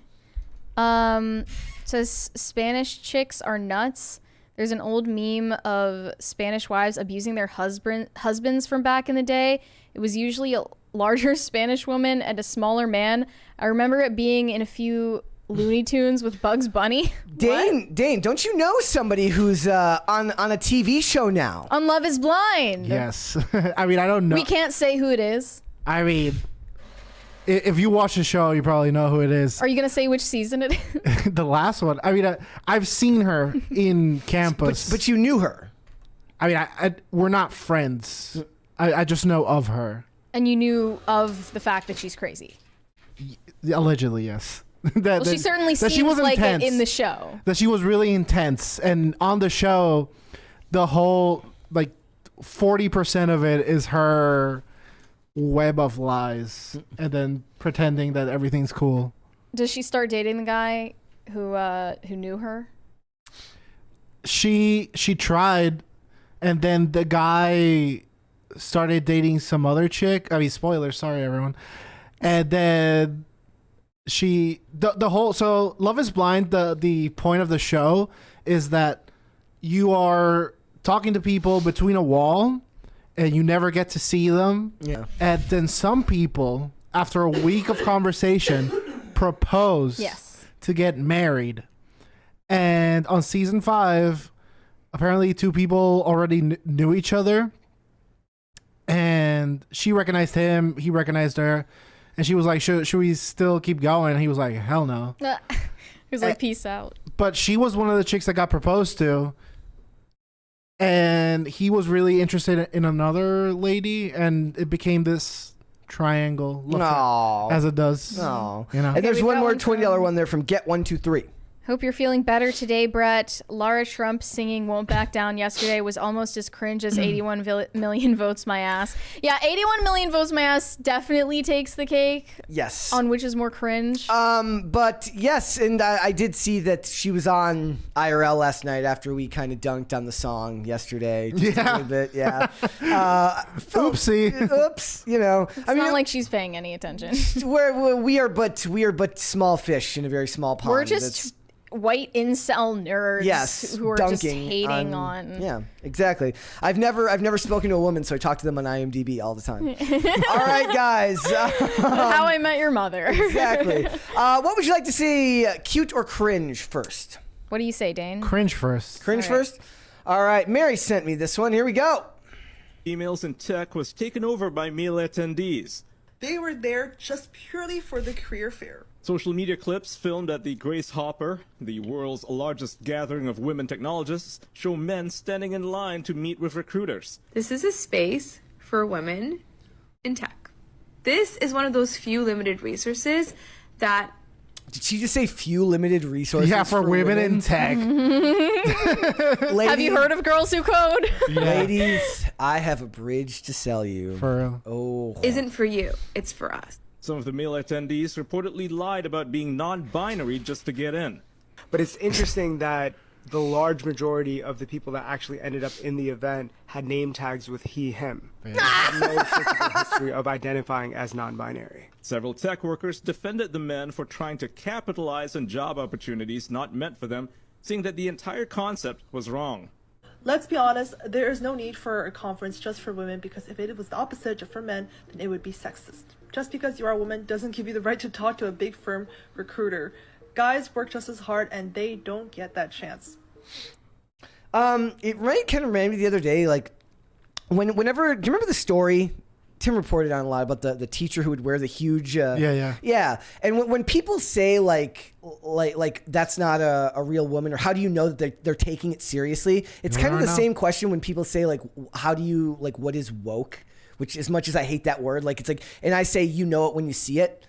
Says Spanish chicks are nuts. There's an old meme of Spanish wives abusing their husbands from back in the day. It was usually a larger Spanish woman and a smaller man. I remember it being in a few Looney Tunes with Bugs Bunny. Dane, don't you know somebody who's on a TV show now? On Love is Blind. Yes. I mean, I don't know. We can't say who it is. I mean, if you watch the show, you probably know who it is. Are you going to say which season it is? The last one. I mean, I've seen her in campus. But you knew her. I mean, we're not friends. I just know of her. And you knew of the fact that she's crazy. Allegedly, yes. Well, she certainly that seems was like it intense. in the show. That she was really intense. And on the show, the whole, like, 40% of it is her web of lies and then pretending that everything's cool. Does she start dating the guy who knew her? She tried, and then the guy started dating some other chick. I mean, spoilers, sorry everyone. And then the whole, so Love is Blind, the point of the show is that you are talking to people between a wall and you never get to see them. Yeah. And then some people, after a week of conversation, propose to get married. And on season 5, apparently 2 people already knew each other. And she recognized him, he recognized her. And she was like, should we still keep going? And he was like, hell no. He was like, peace out. But she was one of the chicks that got proposed to. And he was really interested in another lady. And it became this triangle. No. As it does. No. You know? And there's we've one got more one from- $20 one there from Get123. Hope you're feeling better today, Brett. Lara Trump singing Won't Back Down yesterday was almost as cringe as 81 million votes my ass. Yeah, 81 million votes my ass definitely takes the cake Yes. on which is more cringe. But yes, and I did see that she was on IRL last night after we kind of dunked on the song yesterday. Just a Yeah. little bit, yeah. Oopsie. Oops, you know. It's not like she's paying any attention. we are but small fish in a very small pond. We're just white incel nerds who are just dunking hating on. Yeah, exactly. I've never spoken to a woman, so I talk to them on IMDb all the time. All right, guys. How I Met Your Mother. Exactly. What would you like to see, cute or cringe first? What do you say, Dane? Cringe first. Cringe All right. first? All right, Mary sent me this one. Here we go. Emails in tech was taken over by male attendees. They were there just purely for the career fair. Social media clips filmed at the Grace Hopper, the world's largest gathering of women technologists, show men standing in line to meet with recruiters. This is a space for women in tech. This is one of those few limited resources that... Did she just say few limited resources? Yeah, for women in tech. Ladies, Have you heard of Girls Who Code? Ladies, I have a bridge to sell you. For real. Oh. isn't for you, it's for us. Some of the male attendees reportedly lied about being non-binary just to get in. But it's interesting that the large majority of the people that actually ended up in the event had name tags with he, him. Had no typical history of identifying as non-binary. Several tech workers defended the men for trying to capitalize on job opportunities not meant for them, saying that the entire concept was wrong. Let's be honest, there is no need for a conference just for women, because if it was the opposite, just for men, then it would be sexist. Just because you are a woman doesn't give you the right to talk to a big firm recruiter. Guys work just as hard and they don't get that chance. It kind of reminded me the other day, like whenever, do you remember the story? Tim reported on a lot about the teacher who would wear the huge yeah. And when people say like that's not a real woman, or how do you know that they're taking it seriously? It's kind of the same question when people say like, how do you, like, what is woke? Which, as much as I hate that word, like, it's like, and I say you know it when you see it.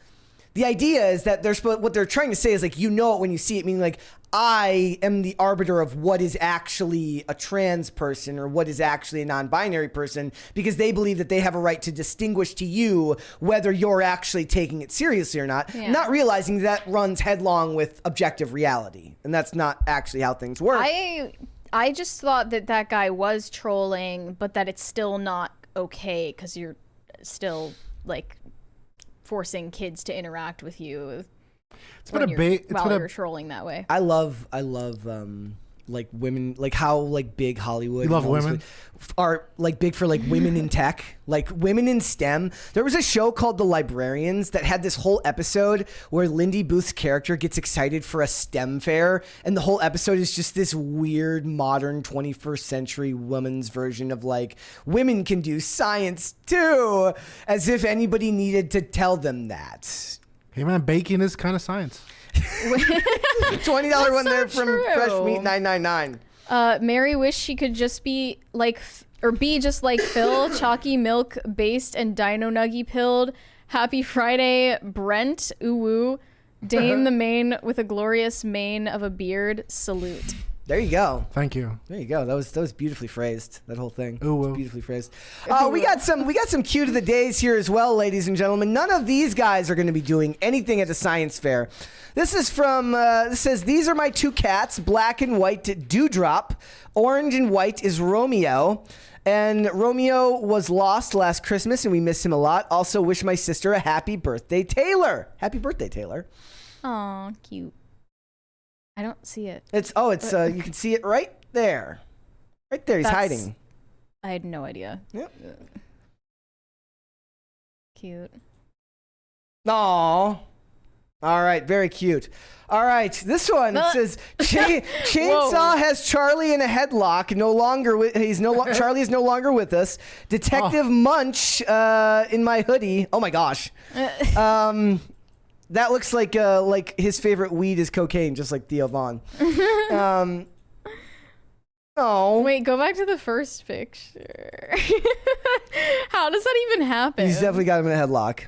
The idea is that what they're trying to say is like, you know it when you see it, meaning like, I am the arbiter of what is actually a trans person or what is actually a non-binary person, because they believe that they have a right to distinguish to you whether you're actually taking it seriously or not, not realizing that runs headlong with objective reality. And that's not actually how things work. I just thought that guy was trolling, but that it's still not okay because you're still like forcing kids to interact with you. It's been a big while you're trolling that way. I love like women, like how like big Hollywood. You love women? Are like big for like women in tech, like women in STEM. There was a show called The Librarians that had this whole episode where Lindy Booth's character gets excited for a STEM fair, and the whole episode is just this weird modern 21st century woman's version of like, women can do science too, as if anybody needed to tell them that. Hey man, baking is kind of science. $20 one there from Fresh Meat 999. Mary wished she could just be like, or be just like Phil, chalky milk based and dino nuggy pilled. Happy Friday, Brent. Ooh woo. Dane the Main with a glorious mane of a beard. Salute. There you go. Thank you. There you go. That was beautifully phrased. That whole thing. Ooh, was beautifully phrased. We got some cute of the days here as well, ladies and gentlemen. None of these guys are going to be doing anything at the science fair. This is from. This says, these are my two cats, black and white Dewdrop. Orange and white is Romeo. And Romeo was lost last Christmas, and we miss him a lot. Also, wish my sister a happy birthday, Taylor. Happy birthday, Taylor. Aw, cute. I don't see it. It's you can see it right there. Right there, he's hiding. I had no idea. Yep. Cute. Aww. All right, very cute. All right, this one says Chainsaw has Charlie in a headlock. Charlie is no longer with us. Detective Munch in my hoodie. Oh my gosh. That looks like his favorite weed is cocaine, just like Theo Vaughn. Oh. Wait, go back to the first picture. How does that even happen? He's definitely got him in a headlock.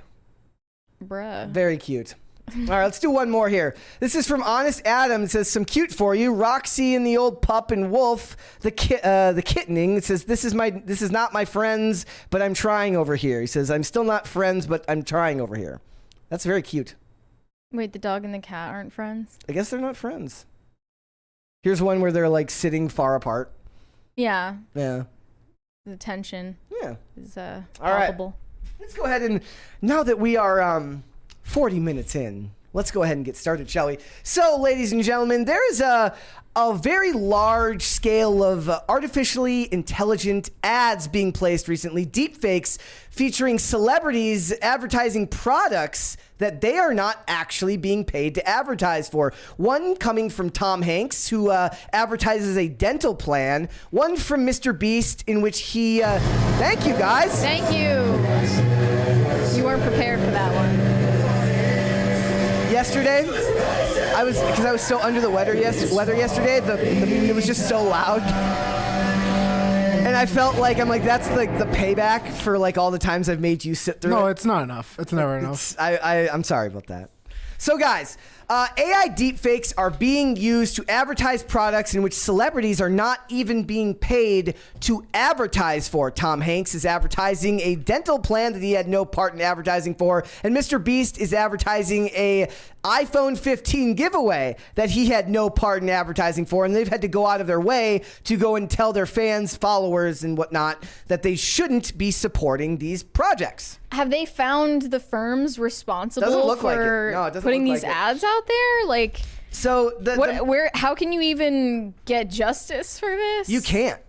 Bruh. Very cute. All right, let's do one more here. This is from Honest Adam. It says, some cute for you. Roxy and the old pup and wolf, the kittening. It says, this is not my friends, but I'm trying over here. He says, I'm still not friends, but I'm trying over here. That's very cute. Wait, the dog and the cat aren't friends? I guess they're not friends. Here's one where they're like sitting far apart. Yeah. Yeah. The tension. Yeah. Is All right. palpable. Let's go ahead and, now that we are 40 minutes in, Let's go ahead and get started, shall we? So, ladies and gentlemen, there is a very large scale of artificially intelligent ads being placed recently, deepfakes featuring celebrities advertising products that they are not actually being paid to advertise for. One coming from Tom Hanks, who advertises a dental plan. One from Mr. Beast, in which he... thank you, guys. Thank you. You weren't prepared for that one. Yesterday, because I was so under the weather yesterday, it was just so loud. And I felt like, I'm like, that's like the payback for like all the times I've made you sit through it. No, it's not enough. It's never enough. I'm sorry about that. So guys, AI deepfakes are being used to advertise products in which celebrities are not even being paid to advertise for. Tom Hanks is advertising a dental plan that he had no part in advertising for, and Mr. Beast is advertising a iPhone 15 giveaway that he had no part in advertising for, and they've had to go out of their way to go and tell their fans, followers, and whatnot that they shouldn't be supporting these projects. Have they found the firms responsible for putting these ads out there? Like, so how can you even get justice for this? You can't.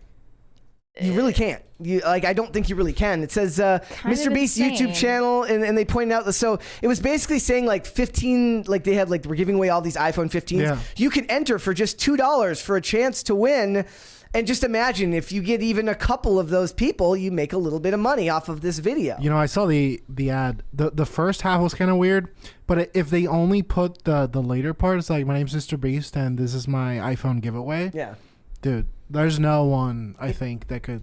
You really can't. I don't think you really can. It says Mr. Beast's YouTube channel, and they pointed out so it was basically saying like 15, like they had like we're giving away all these iPhone 15s. Yeah. You can enter for just $2 for a chance to win. And just imagine if you get even a couple of those people, you make a little bit of money off of this video. You know, I saw the ad. The first half was kind of weird, but if they only put the later parts, like my name's Mr. Beast and this is my iPhone giveaway. Yeah. Dude, there's no one I think that could.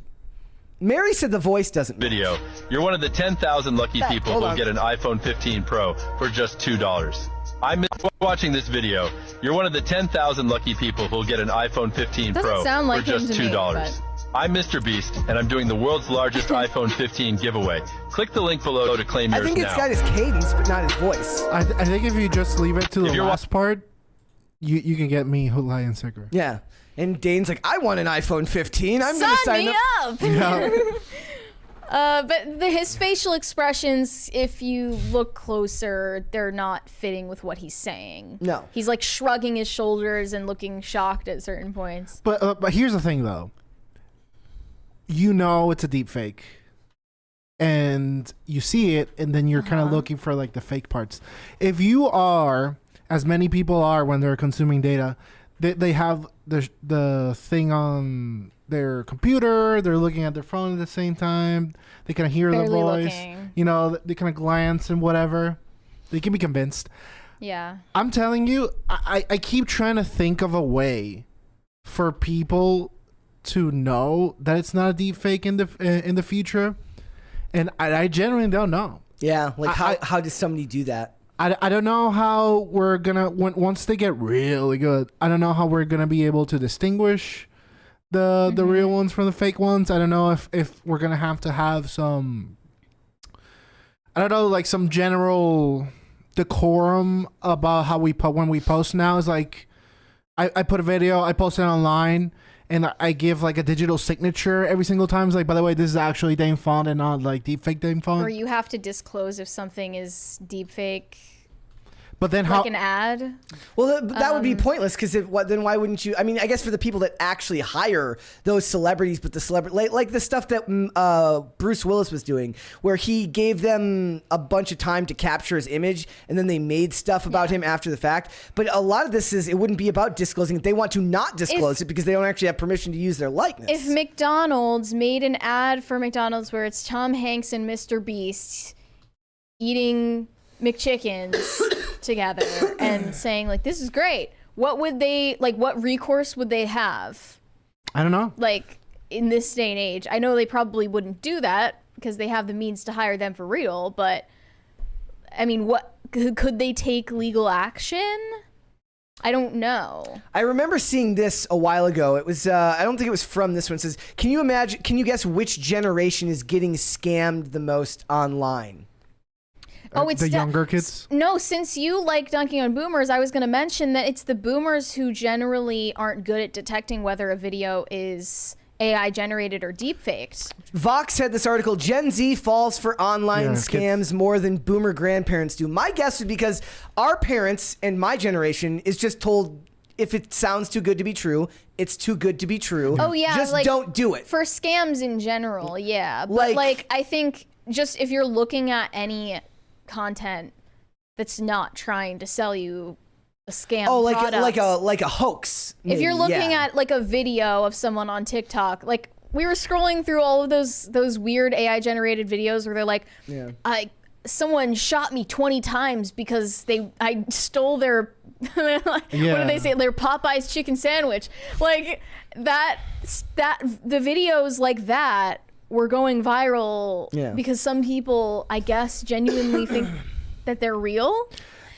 Mary said the voice doesn't. Video. You're one of the 10,000 lucky people who'll get an iPhone 15 Pro for just $2. I'm watching this video. You're one of the 10,000 lucky people who'll get an iPhone 15 Pro like for just $2. I'm Mr. Beast, and I'm doing the world's largest iPhone 15 giveaway. Click the link below to claim yours now. I think it's got his cadence, but not his voice. I think if you just leave it to the last part, you can get me Hulai and Sigrid. Yeah. And Dane's like, I want an iPhone 15. I'm going to sign me up. But his facial expressions, if you look closer, they're not fitting with what he's saying. No. He's like shrugging his shoulders and looking shocked at certain points. But here's the thing, though. You know it's a deep fake. And you see it, and then you're kind of looking for like the fake parts. If you are, as many people are when they're consuming data, they have the thing on their computer, they're looking at their phone at the same time, they can hear the voice, looking. you know, they kind of glance and whatever. They can be convinced. Yeah. I'm telling you, I keep trying to think of a way for people to know that it's not a deep fake in the future, and I genuinely don't know. Yeah, like how does somebody do that? I don't know how we're gonna once they get really good. I don't know how we're gonna be able to distinguish the real ones from the fake ones. I don't know if we're gonna have to have some, I don't know, like some general decorum about how we when we post now. Is like I put a video, I post it online, and I give like a digital signature every single time. It's like, by the way, this is actually Dane font and not like deepfake Dane font. Or you have to disclose if something is deepfake. But then like an ad? Well, that would be pointless because then why wouldn't you? I mean, I guess for the people that actually hire those celebrities, but the celebrity like the stuff that Bruce Willis was doing, where he gave them a bunch of time to capture his image, and then they made stuff about him after the fact. But a lot of this it wouldn't be about disclosing it. They want to not disclose it because they don't actually have permission to use their likeness. If McDonald's made an ad for McDonald's where it's Tom Hanks and Mr. Beast eating McChickens together and saying like, this is great, what would they like, what recourse would they have? I don't know. Like in this day and age, I know they probably wouldn't do that because they have the means to hire them for real, but I mean, what could they take legal action? I don't know. I remember seeing this a while ago. It was I don't think it was from this one. It says, can you guess which generation is getting scammed the most online? Oh, it's the younger kids? No, since you like dunking on boomers, I was going to mention that it's the boomers who generally aren't good at detecting whether a video is AI generated or deep faked. Vox had this article, Gen Z falls for online scams more than boomer grandparents do. My guess is because our parents and my generation is just told if it sounds too good to be true, it's too good to be true. Oh yeah, just like, don't do it. For scams in general, yeah. But like I think just if you're looking at any content that's not trying to sell you a scam product, like a hoax. Maybe. If you're looking at like a video of someone on TikTok, like we were scrolling through all of those weird AI generated videos where they're like, someone shot me 20 times because I stole their what do they say, their Popeye's chicken sandwich. Like that the videos like that were going viral because some people, I guess, genuinely think that they're real.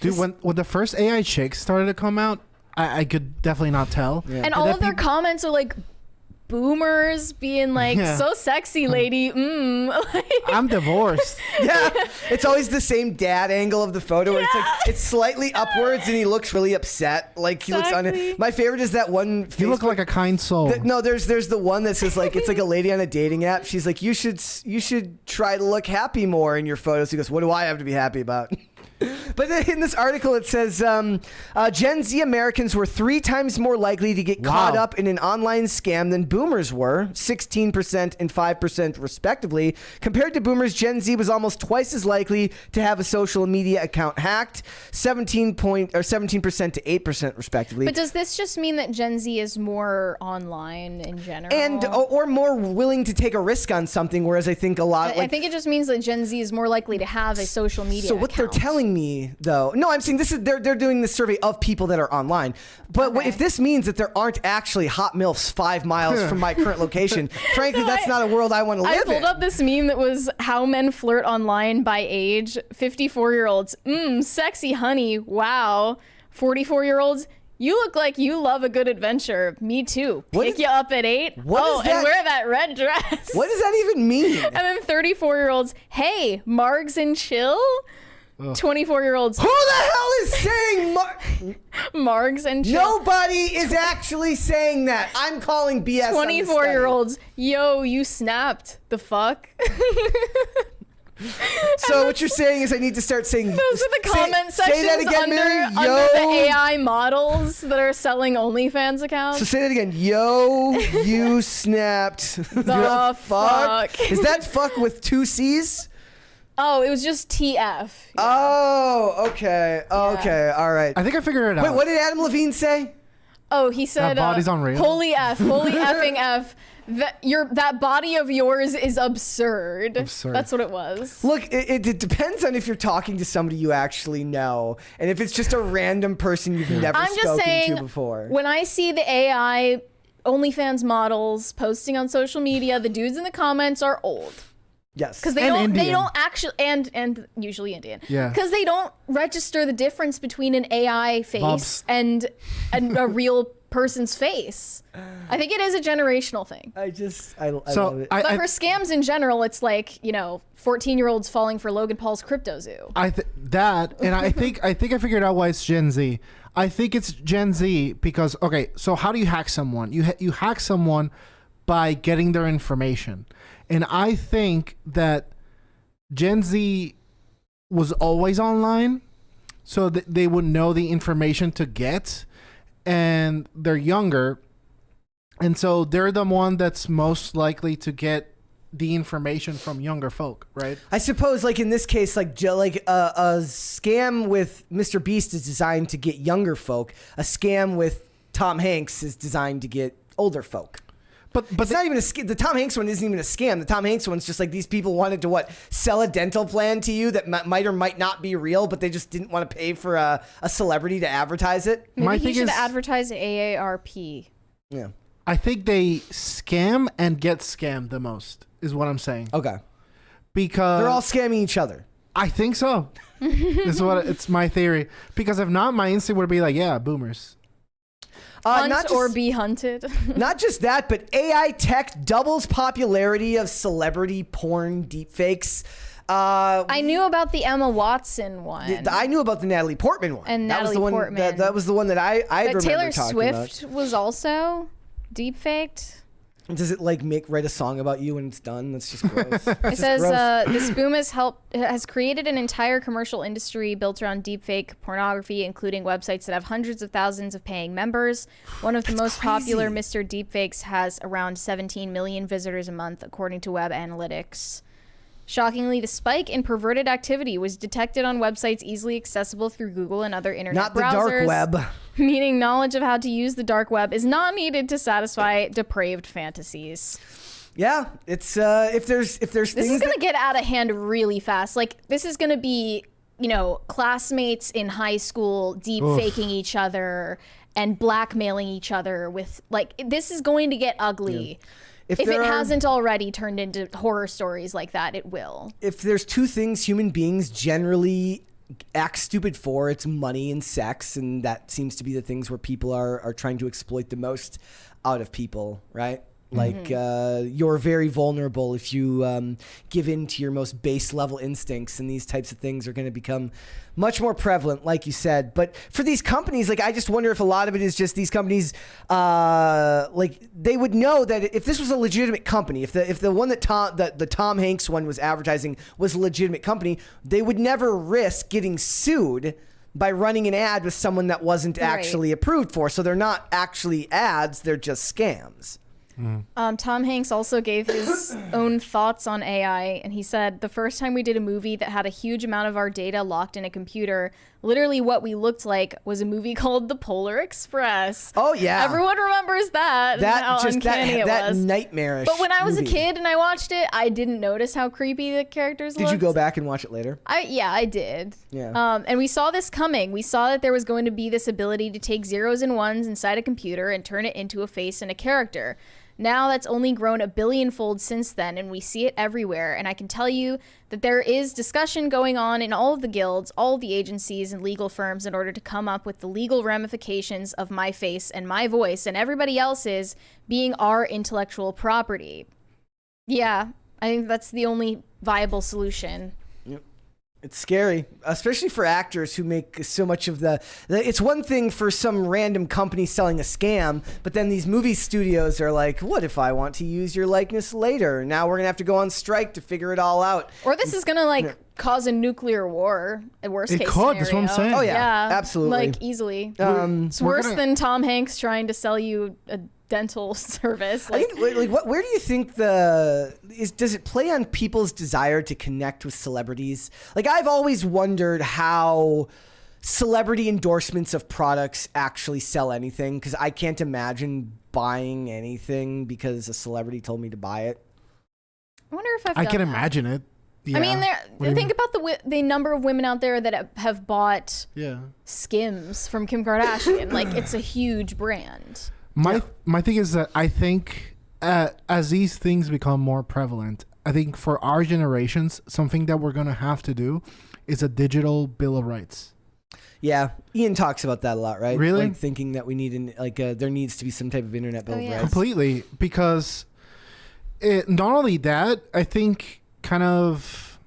Dude, when the first AI chicks started to come out, I could definitely not tell. Yeah. And all of their comments are like boomers being like, so sexy, lady. I'm divorced. Yeah, it's always the same dad angle of the photo. Where it's like it's slightly upwards, and he looks really upset. Like he looks on. My favorite is that one. You look like a kind soul. No, there's the one that says like it's like a lady on a dating app. She's like, you should try to look happy more in your photos. He goes, what do I have to be happy about? But in this article, it says Gen Z Americans were 3 times more likely to get caught up in an online scam than boomers were, 16% and 5% respectively. Compared to boomers, Gen Z was almost twice as likely to have a social media account hacked, 17% to 8% respectively. But does this just mean that Gen Z is more online in general? And or more willing to take a risk on something, whereas I think a lot... I think it just means that Gen Z is more likely to have a social media account. They're telling me, though, no, I'm saying this is they're doing this survey of people that are online. But if this means that there aren't actually hot MILFs 5 miles from my current location, frankly, that's not a world I want to live in. I pulled up this meme that was how men flirt online by age. 54-year-olds, sexy honey, wow. 44-year-olds, you look like you love a good adventure. Me too. Pick you up at 8. And wear that red dress. What does that even mean? And then 34-year-olds, hey, Margs and chill. 24-year-olds. Who the hell is saying Margs and chill? Nobody is actually saying that. I'm calling BS. 24-year-olds. Yo, you snapped. The fuck? So what you're saying is I need to start saying... Those are the comment sections say that again, Mary. under the AI models that are selling OnlyFans accounts. So say that again. Yo, you snapped. The fuck? Is that fuck with 2 C's? Oh, it was just TF. Yeah. Oh, okay. Okay, all right. I think I figured it out. Wait, what did Adam Levine say? Oh, he said, that body's unreal. Holy F, holy effing F. That body of yours is absurd. That's what it was. Look, it depends on if you're talking to somebody you actually know, and if it's just a random person you've never spoken to before. When I see the AI OnlyFans models posting on social media, the dudes in the comments are old. Yes, because they don't actually and usually Indian. Yeah, because they don't register the difference between an AI face and a real person's face. I think it is a generational thing. I love it. But for scams in general, it's like 14-year-olds falling for Logan Paul's crypto zoo. I think I figured out why it's Gen Z. I think it's Gen Z because so how do you hack someone? You hack someone by getting their information. And I think that Gen Z was always online, so that they would know the information to get, and they're younger, and so they're the one that's most likely to get the information from younger folk, right? I suppose, like in this case, like a scam with Mr. Beast is designed to get younger folk. A scam with Tom Hanks is designed to get older folk. But it's not even a scam. The Tom Hanks one isn't even a scam. The Tom Hanks one's just like these people wanted to sell a dental plan to you that might or might not be real, but they just didn't want to pay for a celebrity to advertise it. Maybe he should advertise AARP. Yeah. I think they scam and get scammed the most is what I'm saying. Okay. Because they're all scamming each other. I think so. It's my theory. Because if not, my instinct would be like, yeah, boomers. Or be hunted. Not just that, but AI tech doubles popularity of celebrity porn deepfakes. I knew about the Emma Watson one. I knew about the Natalie Portman one. And Natalie Portman. That was the one that I remember Taylor talking Swift about. was also deepfaked. Does it like write a song about you when it's done? That's just gross. It says this boom has created an entire commercial industry built around deepfake pornography, including websites that have hundreds of thousands of paying members. One of the most popular Mr. Deepfakes has around 17 million visitors a month, according to Web Analytics. Shockingly, the spike in perverted activity was detected on websites easily accessible through Google and other internet browsers. Not the dark web. Meaning knowledge of how to use the dark web is not needed to satisfy depraved fantasies. Yeah, it's if there's This is gonna get out of hand really fast. Like, this is gonna be, classmates in high school deep faking each other and blackmailing each other with, this is going to get ugly. Yeah. If it hasn't already turned into horror stories like that, it will. If there's two things human beings generally act stupid for, it's money and sex, and that seems to be the things where people are trying to exploit the most out of people, right? Like, you're very vulnerable if you give in to your most base level instincts, and these types of things are going to become much more prevalent, like you said. But for these companies, I just wonder if a lot of it is just these companies, they would know that if this was a legitimate company, if the one that the Tom Hanks one was advertising was a legitimate company, they would never risk getting sued by running an ad with someone that wasn't actually approved for. So they're not actually ads, they're just scams. Tom Hanks also gave his own thoughts on AI, and he said, the first time we did a movie that had a huge amount of our data locked in a computer, literally what we looked like was a movie called The Polar Express. Oh, yeah. Everyone remembers that. That nightmarish But when I was movie. a kid and I watched it, I didn't notice how creepy the characters looked. Did you go back and watch it later? I did. Yeah. And we saw this coming. We saw that there was going to be this ability to take zeros and ones inside a computer and turn it into a face and a character. Now that's only grown a billionfold since then, and we see it everywhere. And I can tell you that there is discussion going on in all of the guilds, all of the agencies and legal firms in order to come up with the legal ramifications of my face and my voice and everybody else's being our intellectual property. Yeah, I think that's the only viable solution. Yep. It's scary, especially for actors who make so much of it's one thing for some random company selling a scam, but then these movie studios are like, what if I want to use your likeness later? Now we're going to have to go on strike to figure it all out. Or this is going to cause a nuclear war, a worst case scenario. That's what I'm saying. Oh yeah, absolutely. Easily. It's worse than Tom Hanks trying to sell you a dental service. I think, where do you think does it play on people's desire to connect with celebrities? I've always wondered how celebrity endorsements of products actually sell anything, because I can't imagine buying anything because a celebrity told me to buy it. I wonder if I can imagine it. Yeah. I mean, think about the number of women out there that have bought Skims from Kim Kardashian. It's a huge brand. My thing is that I think as these things become more prevalent, I think for our generations, something that we're going to have to do is a digital bill of rights. Yeah, Ian talks about that a lot, right? Really? Thinking that we need there needs to be some type of internet bill of rights. Completely, because not only that, I think kind of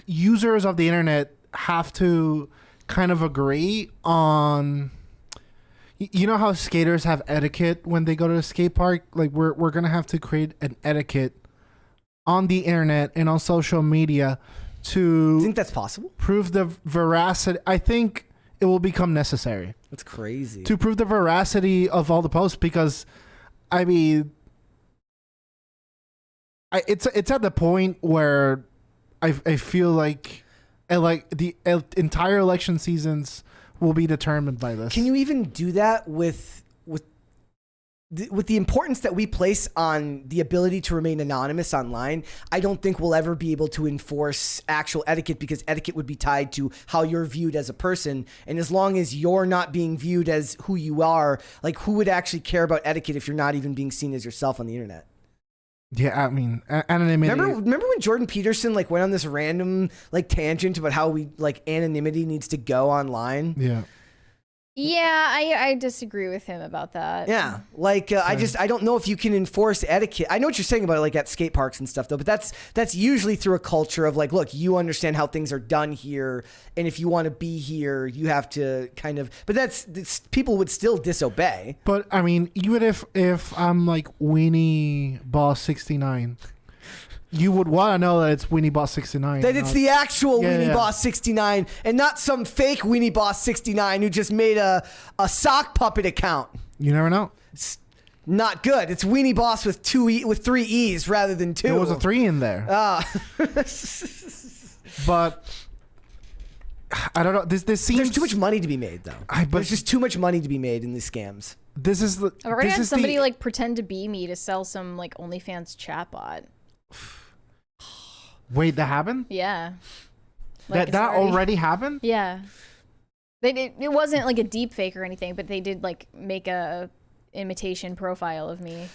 users of the internet have to kind of agree on. You know how skaters have etiquette when they go to a skate park? We're going to have to create an etiquette on the internet and on social media to... You think that's possible? Prove the veracity. I think it will become necessary. That's crazy. To prove the veracity of all the posts, because, I mean... It's at the point where I feel like the entire election seasons will be determined by this. Can you even do that with the importance that we place on the ability to remain anonymous online? I don't think we'll ever be able to enforce actual etiquette, because etiquette would be tied to how you're viewed as a person. And as long as you're not being viewed as who you are, who would actually care about etiquette if you're not even being seen as yourself on the internet? Yeah, I mean, anonymity. Remember when Jordan Peterson went on this random tangent about how anonymity needs to go online? Yeah. Yeah, I disagree with him about that. Yeah, like I don't know if you can enforce etiquette. I know what you're saying about it, like at skate parks and stuff, though. But that's usually through a culture of like, look, you understand how things are done here, and if you want to be here, you have to kind of. But that's people would still disobey. But I mean, even if I'm like Weenie Boss 69. You would want to know that it's Weenie Boss 69. That it's the actual Weenie Boss 69 and not some fake Weenie Boss 69 who just made a sock puppet account. You never know. It's not good. It's Weenie Boss with 3 E's rather than 2. There was a 3 in there. But I don't know. This seems... There's too much money to be made, though. There's just too much money to be made in these scams. This is the... I've already had somebody like pretend to be me to sell some like OnlyFans chatbot. Wait, that happened? Yeah. Like, that already happened? Yeah. It wasn't like a deep fake or anything, but they did like make a imitation profile of me.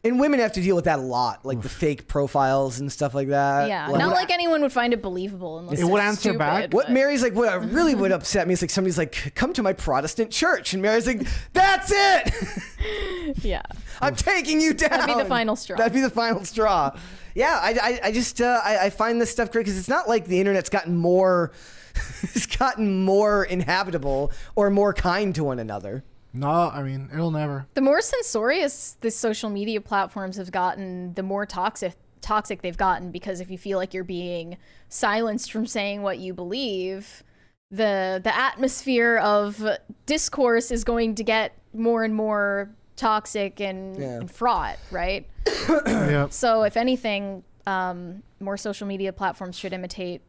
And women have to deal with that a lot, like the fake profiles and stuff like that. Yeah, not like anyone would find it believable unless it would answer back. What Mary's like, what really would upset me is like somebody's like, come to my Protestant church, and Mary's like, that's it. Yeah, I'm taking you down. That'd be the final straw. That'd be the final straw. Yeah, I just I find this stuff great because it's not like the internet's gotten more, it's gotten more inhabitable or more kind to one another. No, I mean, it'll never. The more censorious the social media platforms have gotten, the more toxic they've gotten, because if you feel like you're being silenced from saying what you believe, the atmosphere of discourse is going to get more and more toxic and fraught, right? Yeah. So if anything, more social media platforms should imitate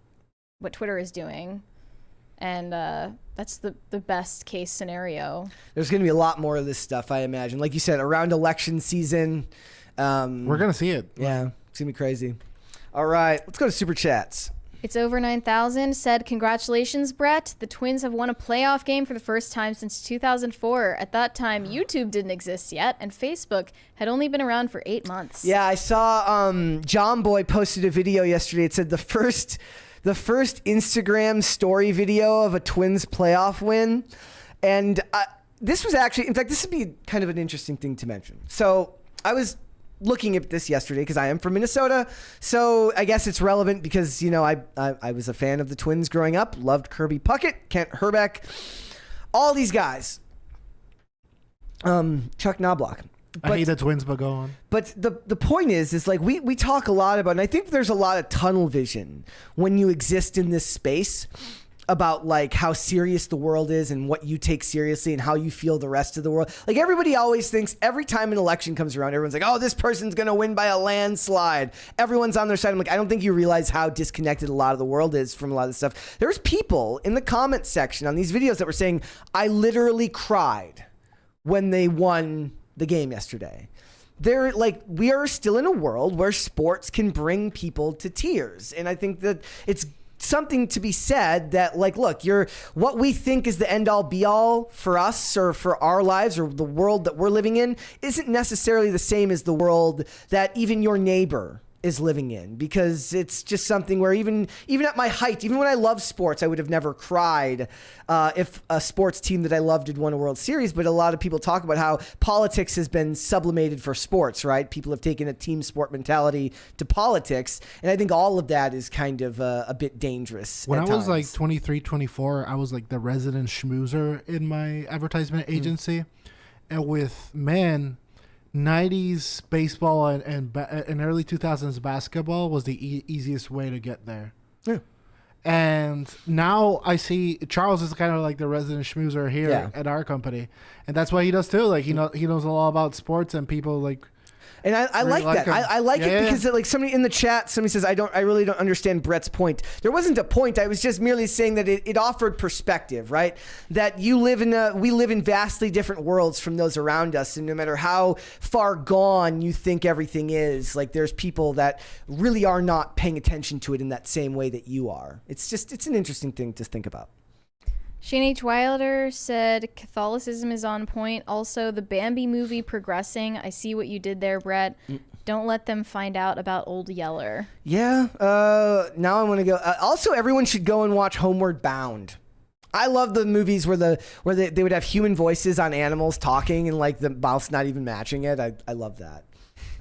what Twitter is doing. And that's the best case scenario. There's going to be a lot more of this stuff, I imagine. Like you said, around election season. We're going to see it. Yeah, it's going to be crazy. All right, let's go to Super Chats. It's over 9,000. Said, congratulations, Brett. The Twins have won a playoff game for the first time since 2004. At that time, YouTube didn't exist yet, and Facebook had only been around for 8 months. Yeah, I saw John Boy posted a video yesterday. It said the first Instagram story video of a Twins playoff win. And this was actually, in fact, this would be kind of an interesting thing to mention. So I was looking at this yesterday because I am from Minnesota. So I guess it's relevant because, you know, I was a fan of the Twins growing up, loved Kirby Puckett, Kent Herbeck, all these guys. Chuck Knobloch. I hate the Twins, but go on. But the point is like we talk a lot about, and I think there's a lot of tunnel vision when you exist in this space about like how serious the world is and what you take seriously and how you feel the rest of the world. Like everybody always thinks every time an election comes around, everyone's like, oh, this person's going to win by a landslide. Everyone's on their side. I'm like, I don't think you realize how disconnected a lot of the world is from a lot of this stuff. There's people in the comment section on these videos that were saying, I literally cried when they won the game yesterday. They're like, we are still in a world where sports can bring people to tears. And I think that it's something to be said that like, look, what we think is the end all be all for us or for our lives or the world that we're living in isn't necessarily the same as the world that even your neighbor is living in, because it's just something where even at my height, even when I love sports, I would have never cried if a sports team that I loved had won a World Series. But a lot of people talk about how politics has been sublimated for sports, right? People have taken a team sport mentality to politics. And I think all of that is kind of a bit dangerous. When I was like 23, 24, I was like the resident schmoozer in my advertisement agency. And with men, 90s baseball and early 2000s basketball was the easiest way to get there. Yeah. And now I see Charles is kind of like the resident schmoozer here at our company. And that's what he does too. Like he knows a lot about sports, and people like. And I really like that. I like it because like somebody in the chat, somebody says, I really don't understand Brett's point. There wasn't a point. I was just merely saying that it offered perspective, right? That we live in vastly different worlds from those around us. And no matter how far gone you think everything is, like there's people that really are not paying attention to it in that same way that you are. It's an interesting thing to think about. Shane H. Wilder said, Catholicism is on point. Also, the Bambi movie progressing. I see what you did there, Brett. Don't let them find out about Old Yeller. Yeah. Now I want to go. Also, everyone should go and watch Homeward Bound. I love the movies where they would have human voices on animals talking and like the mouth's not even matching it. I love that.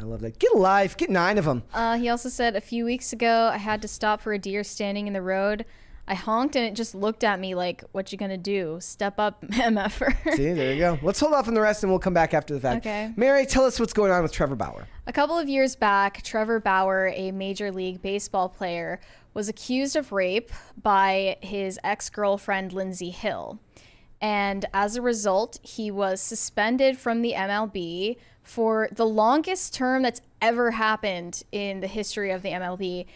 I love that. Get a life. Get 9 of them. He also said, a few weeks ago, I had to stop for a deer standing in the road. I honked and it just looked at me like, what you gonna do? Step up, MFer. See, there you go. Let's hold off on the rest and we'll come back after the fact. Okay. Mary, tell us what's going on with Trevor Bauer. A couple of years back, Trevor Bauer, a Major League Baseball player, was accused of rape by his ex-girlfriend, Lindsey Hill. And as a result, he was suspended from the MLB for the longest term that's ever happened in the history of the MLB.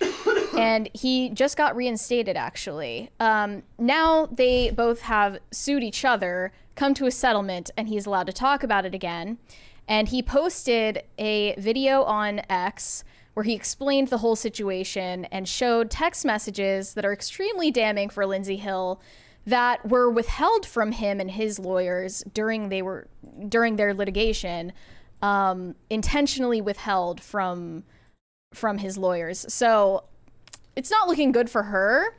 And he just got reinstated, actually. Now they both have sued each other, come to a settlement, and he's allowed to talk about it again. And he posted a video on X where he explained the whole situation and showed text messages that are extremely damning for Lindsey Hill that were withheld from him and his lawyers during their litigation, intentionally withheld from his lawyers. So it's not looking good for her.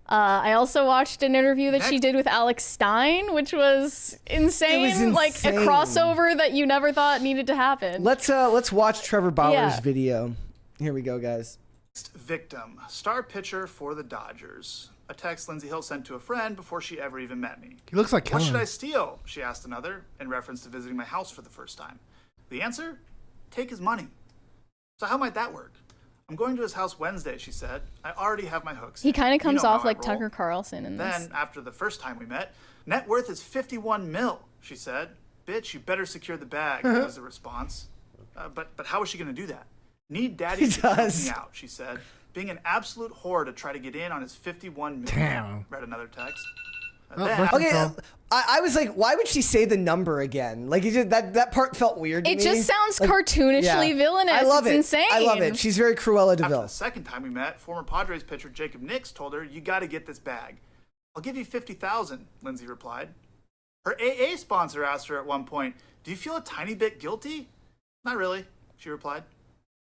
I also watched an interview that she did with Alex Stein, which was insane. It was insane. Like a crossover that you never thought needed to happen. Let's watch Trevor Bauer's video. Here we go, guys. Victim, star pitcher for the Dodgers. A text Lindsey Hill sent to a friend before she ever even met me. He looks like What Kellen. should I steal? She asked another, in reference to visiting my house for the first time. The answer? Take his money. So how might that work? I'm going to his house Wednesday, she said. I already have my hooks. He kind of comes off like Tucker Tucker Carlson in this. Then, after the first time we met, net worth is 51 mil, she said. Bitch, you better secure the bag, was the response. But how is she going to do that? Need daddy to help me out, she said. Being an absolute whore to try to get in on his 51 mil. Damn. Read another text. Okay, I was like, why would she say the number again? Like, that part felt weird to It me. just sounds Like, cartoonishly villainous. I love it's it. insane. I love it. She's very Cruella After DeVille. the second time we met, former Padres pitcher Jacob Nix told her, you got to get this bag. I'll give you $50,000, Lindsey replied. Her AA sponsor asked her at one point, do you feel a tiny bit guilty? Not really, she replied.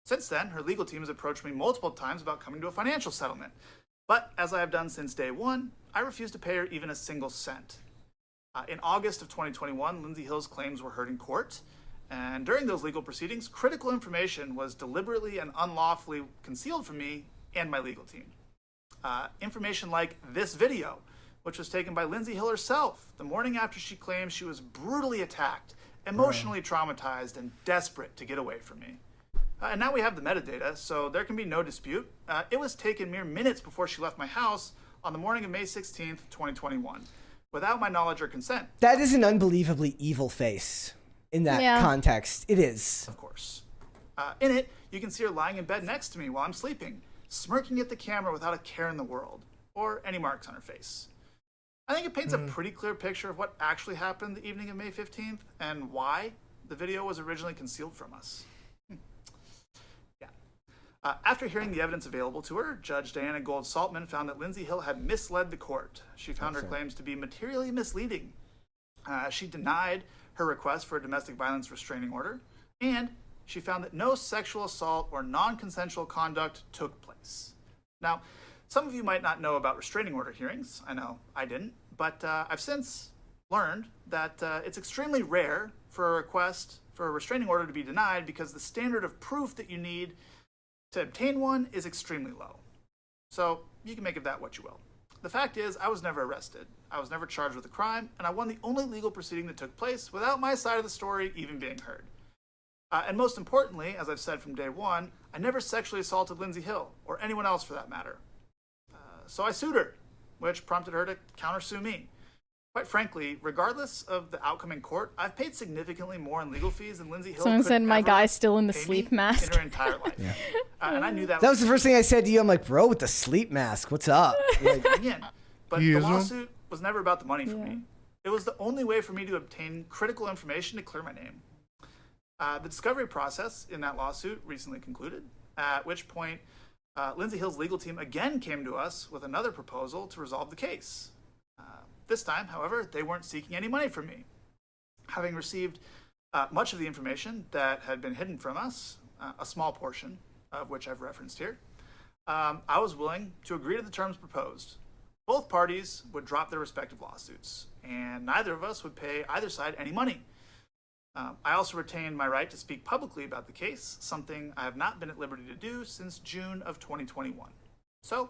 Since then, her legal team has approached me multiple times about coming to a financial settlement. But as I have done since day one, I refuse to pay her even a single cent. In August of 2021, Lindsey Hill's claims were heard in court. And during those legal proceedings, critical information was deliberately and unlawfully concealed from me and my legal team. Information like this video, which was taken by Lindsey Hill herself the morning after she claimed she was brutally attacked, emotionally traumatized, and desperate to get away from me. And now we have the metadata, so there can be no dispute. It was taken mere minutes before she left my house on the morning of May 16th, 2021, without my knowledge or consent. That is an unbelievably evil face in that context. It is. Of course. In it, you can see her lying in bed next to me while I'm sleeping, smirking at the camera without a care in the world, or any marks on her face. I think it paints a pretty clear picture of what actually happened the evening of May 15th and why the video was originally concealed from us. After hearing the evidence available to her, Judge Diana Gold-Saltman found that Lindsey Hill had misled the court. She found her claims to be materially misleading. She denied her request for a domestic violence restraining order, and she found that no sexual assault or non-consensual conduct took place. Now, some of you might not know about restraining order hearings. I know I didn't, but I've since learned that it's extremely rare for a request for a restraining order to be denied because the standard of proof that you need to obtain one is extremely low. So you can make of that what you will. The fact is, I was never arrested. I was never charged with a crime, and I won the only legal proceeding that took place without my side of the story even being heard. And most importantly, as I've said from day one, I never sexually assaulted Lindsey Hill, or anyone else for that matter. So I sued her, which prompted her to countersue me. Quite frankly, regardless of the outcome in court, I've paid significantly more in legal fees than Lindsey Hill Someone could said my ever guy's still in the pay sleep me mask. in her entire life. And I knew that That was the first thing I said to you. I'm like, bro, with the sleep mask, what's up? Like, again. But You the use them? lawsuit was never about the money for me. It was the only way for me to obtain critical information to clear my name. The discovery process in that lawsuit recently concluded, at which point Lindsey Hill's legal team again came to us with another proposal to resolve the case. This time, however, they weren't seeking any money from me. Having received much of the information that had been hidden from us, a small portion of which I've referenced here, I was willing to agree to the terms proposed. Both parties would drop their respective lawsuits, and neither of us would pay either side any money. I also retained my right to speak publicly about the case, something I have not been at liberty to do since June of 2021. So,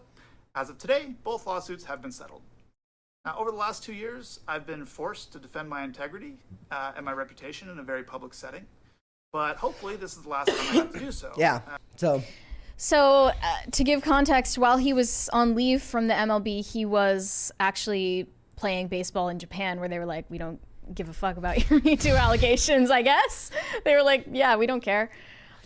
as of today, both lawsuits have been settled. Now, over the last 2 years, I've been forced to defend my integrity and my reputation in a very public setting, but hopefully this is the last time I have to do so. Yeah, So to give context, while he was on leave from the MLB, he was actually playing baseball in Japan, where they were like, we don't give a fuck about your Me Too allegations, I guess. They were like, yeah, we don't care.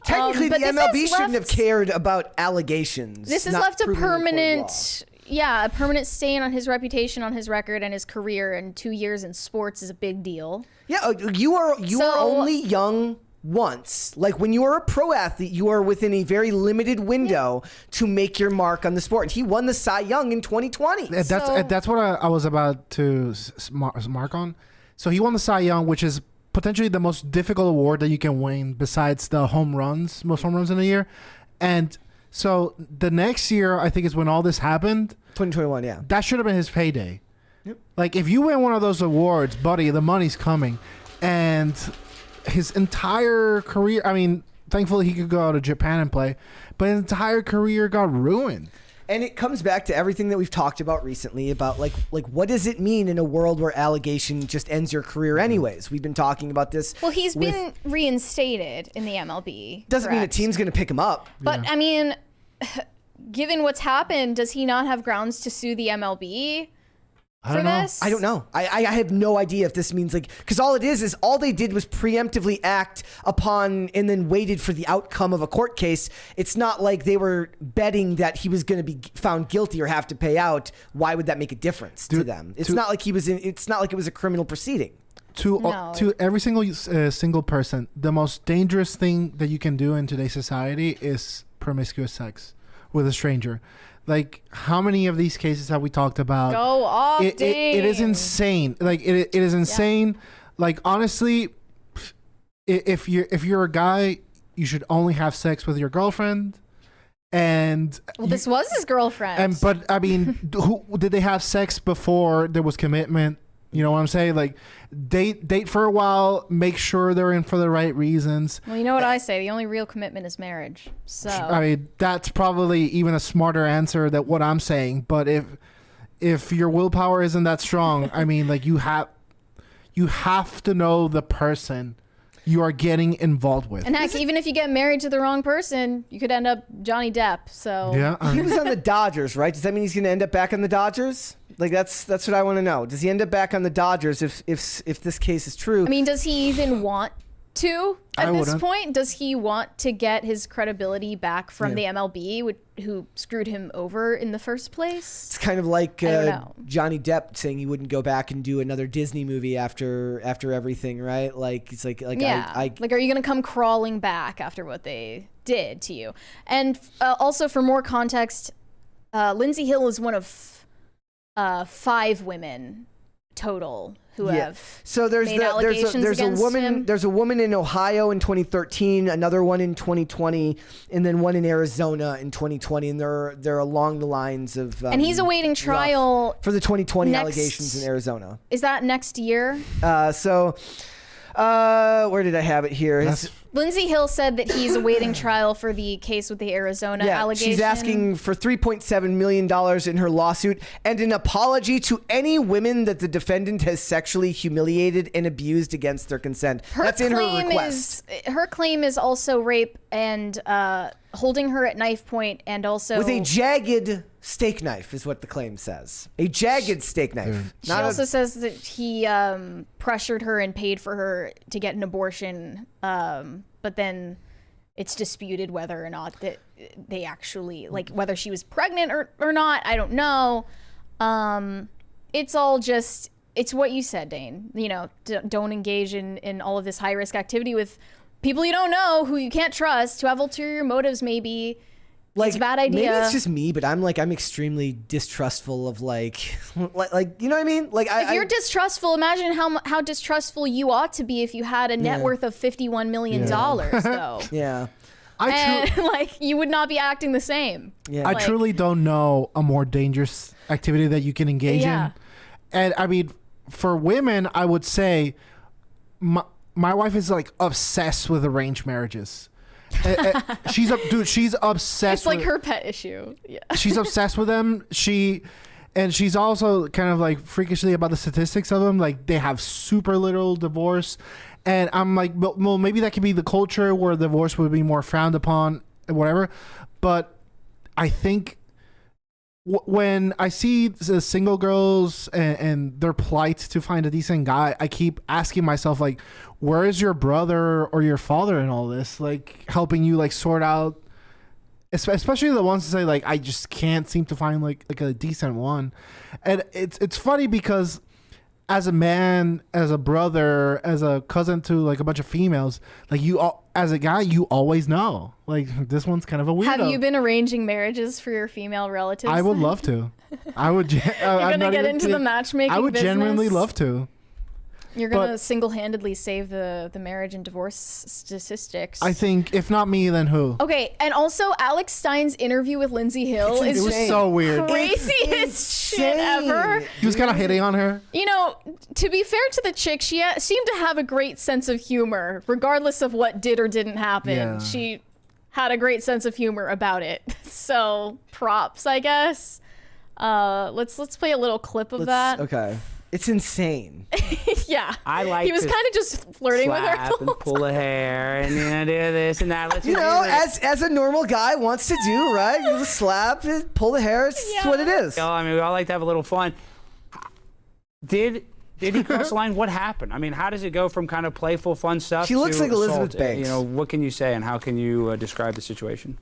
Technically, but the this MLB has shouldn't have left- cared about allegations. This has not left a proven in a court of law. permanent, a permanent stain on his reputation, on his record, and his career. And 2 years in sports is a big deal. Yeah, you are only young once. Like when you are a pro athlete, you are within a very limited window to make your mark on the sport. And he won the Cy Young in 2020. That's what I was about to mark on. So he won the Cy Young, which is potentially the most difficult award that you can win besides the home runs, most home runs in a year. And so the next year, I think is when all this happened. 2021, yeah. That should have been his payday. Yep. Like if you win one of those awards, buddy, the money's coming. And his entire career, I mean, thankfully he could go out to Japan and play, but his entire career got ruined. And it comes back to everything that we've talked about recently about like what does it mean in a world where allegation just ends your career anyways? We've been talking about this. Well, he's been reinstated in the MLB. Doesn't mean a team's going to pick him up. But I mean, given what's happened, does he not have grounds to sue the MLB? I don't know. I have no idea if this means because all it is all they did was preemptively act upon and then waited for the outcome of a court case. It's not like they were betting that he was going to be found guilty or have to pay out. Why would that make a difference to them? It's not like it's not like it was a criminal proceeding. To every single person, the most dangerous thing that you can do in today's society is promiscuous sex with a stranger. Like, how many of these cases have we talked about? Go off, it is insane. Like, it is insane. Yeah. Like, honestly, if you're a guy, you should only have sex with your girlfriend. And this was his girlfriend. But I mean, who did they have sex before there was commitment? You know what I'm saying? Like, date for a while, make sure they're in for the right reasons. Well, you know what I say? The only real commitment is marriage. So I mean, that's probably even a smarter answer than what I'm saying. But if your willpower isn't that strong, I mean, like you have to know the person you are getting involved with. And heck, even if you get married to the wrong person, you could end up Johnny Depp. So yeah, he was on the Dodgers, right? Does that mean he's going to end up back on the Dodgers? Like that's what I want to know. Does he end up back on the Dodgers if this case is true? I mean, does he even want to at this point? Does he want to get his credibility back from the MLB, who screwed him over in the first place? It's kind of like Johnny Depp saying he wouldn't go back and do another Disney movie after everything, right? Like it's like yeah. Like, are you going to come crawling back after what they did to you? And also, for more context, Lindsay Hill is one of 5 women total who have made allegations against him. There's a woman in Ohio in 2013, another one in 2020, and then one in Arizona in 2020, and they're along the lines of. And he's awaiting trial for the 2020 allegations in Arizona. Is that next year? Where did I have it here? Lindsay Hill said that he's awaiting trial for the case with the Arizona allegation. She's asking for $3.7 million in her lawsuit and an apology to any women that the defendant has sexually humiliated and abused against their consent. That's in her request. Her claim is also rape and holding her at knife point and also... with a jagged steak knife is what the claim says. A jagged steak knife. She also says that he pressured her and paid for her to get an abortion, but then it's disputed whether or not that they actually, like, whether she was pregnant or not. I don't know. It's all just, it's what you said, Dane. You know, don't engage in all of this high-risk activity with people you don't know, who you can't trust, who have ulterior motives maybe. Like, it's a bad idea. Maybe it's just me, but I'm extremely distrustful of like you know what I mean? Like, if you're distrustful, imagine how distrustful you ought to be if you had a net worth of $51 million, though. Yeah. and like you would not be acting the same. Yeah. I Like- truly don't know a more dangerous activity that you can engage in. And I mean, for women, I would say my wife is like obsessed with arranged marriages. She's obsessed. It's like with, her pet issue. Yeah. She's obsessed with them. She's also kind of like freakishly about the statistics of them. Like they have super little divorce. And I'm like, well, maybe that could be the culture where divorce would be more frowned upon, whatever. But I think when I see the single girls and their plight to find a decent guy, I keep asking myself, like, where is your brother or your father in all this? Like, helping you, like, sort out, especially the ones that say, like, I just can't seem to find, like a decent one. And it's funny because as a man, as a brother, as a cousin to, like, a bunch of females, like, as a guy, you always know. Like, this one's kind of a weirdo. Have you been arranging marriages for your female relatives? I would love to. I would. You're gonna get into the matchmaking I would business? genuinely love to. You're gonna single-handedly save the marriage and divorce statistics. I think if not me, then who? Okay, and also Alex Stein's interview with Lindsay Hill It was so weird. Craziest shit ever. He was kind of hitting on her. You know, to be fair to the chick, she seemed to have a great sense of humor, regardless of what did or didn't happen. Yeah. She had a great sense of humor about it. So props, I guess. Let's play a little clip of that. Okay. It's insane. Yeah. I like he was to kind of just flirting with her. slap and pull a hair and do this and that. Let's You just know, do this. as a normal guy wants to do, right? You just slap, pull the hair. It's what it is. You know, I mean, we all like to have a little fun. Did he cross the line? What happened? I mean, how does it go from kind of playful, fun stuff She looks to like Elizabeth assault? Banks. You know, what can you say and how can you describe the situation?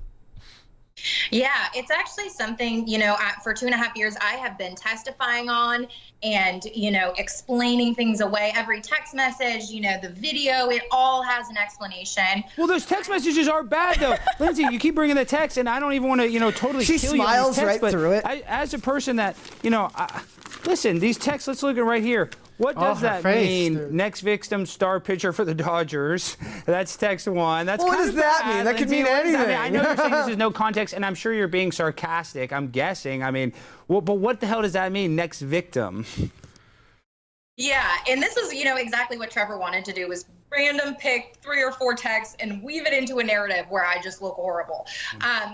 Yeah, it's actually something, you know, for 2.5 years, I have been testifying on and, you know, explaining things away. Every text message, you know, the video, it all has an explanation. Well, those text messages are bad, though. Lindsay, you keep bringing the text, and I don't even want to, you know, totally She kill you on these smiles texts, right but through it. As a person that, you know, listen, these texts, let's look at right here. What does her that face, mean? dude. Next victim star pitcher for the Dodgers. That's text one. That's What kind does of that bad, mean? That could Lindsay. mean What does that anything. I know you're saying this is no context, and I'm sure you're being sarcastic. I'm guessing. I mean, well, but what the hell does that mean? Next victim. Yeah, and this is, you know, exactly what Trevor wanted to do was random pick 3 or 4 texts and weave it into a narrative where I just look horrible.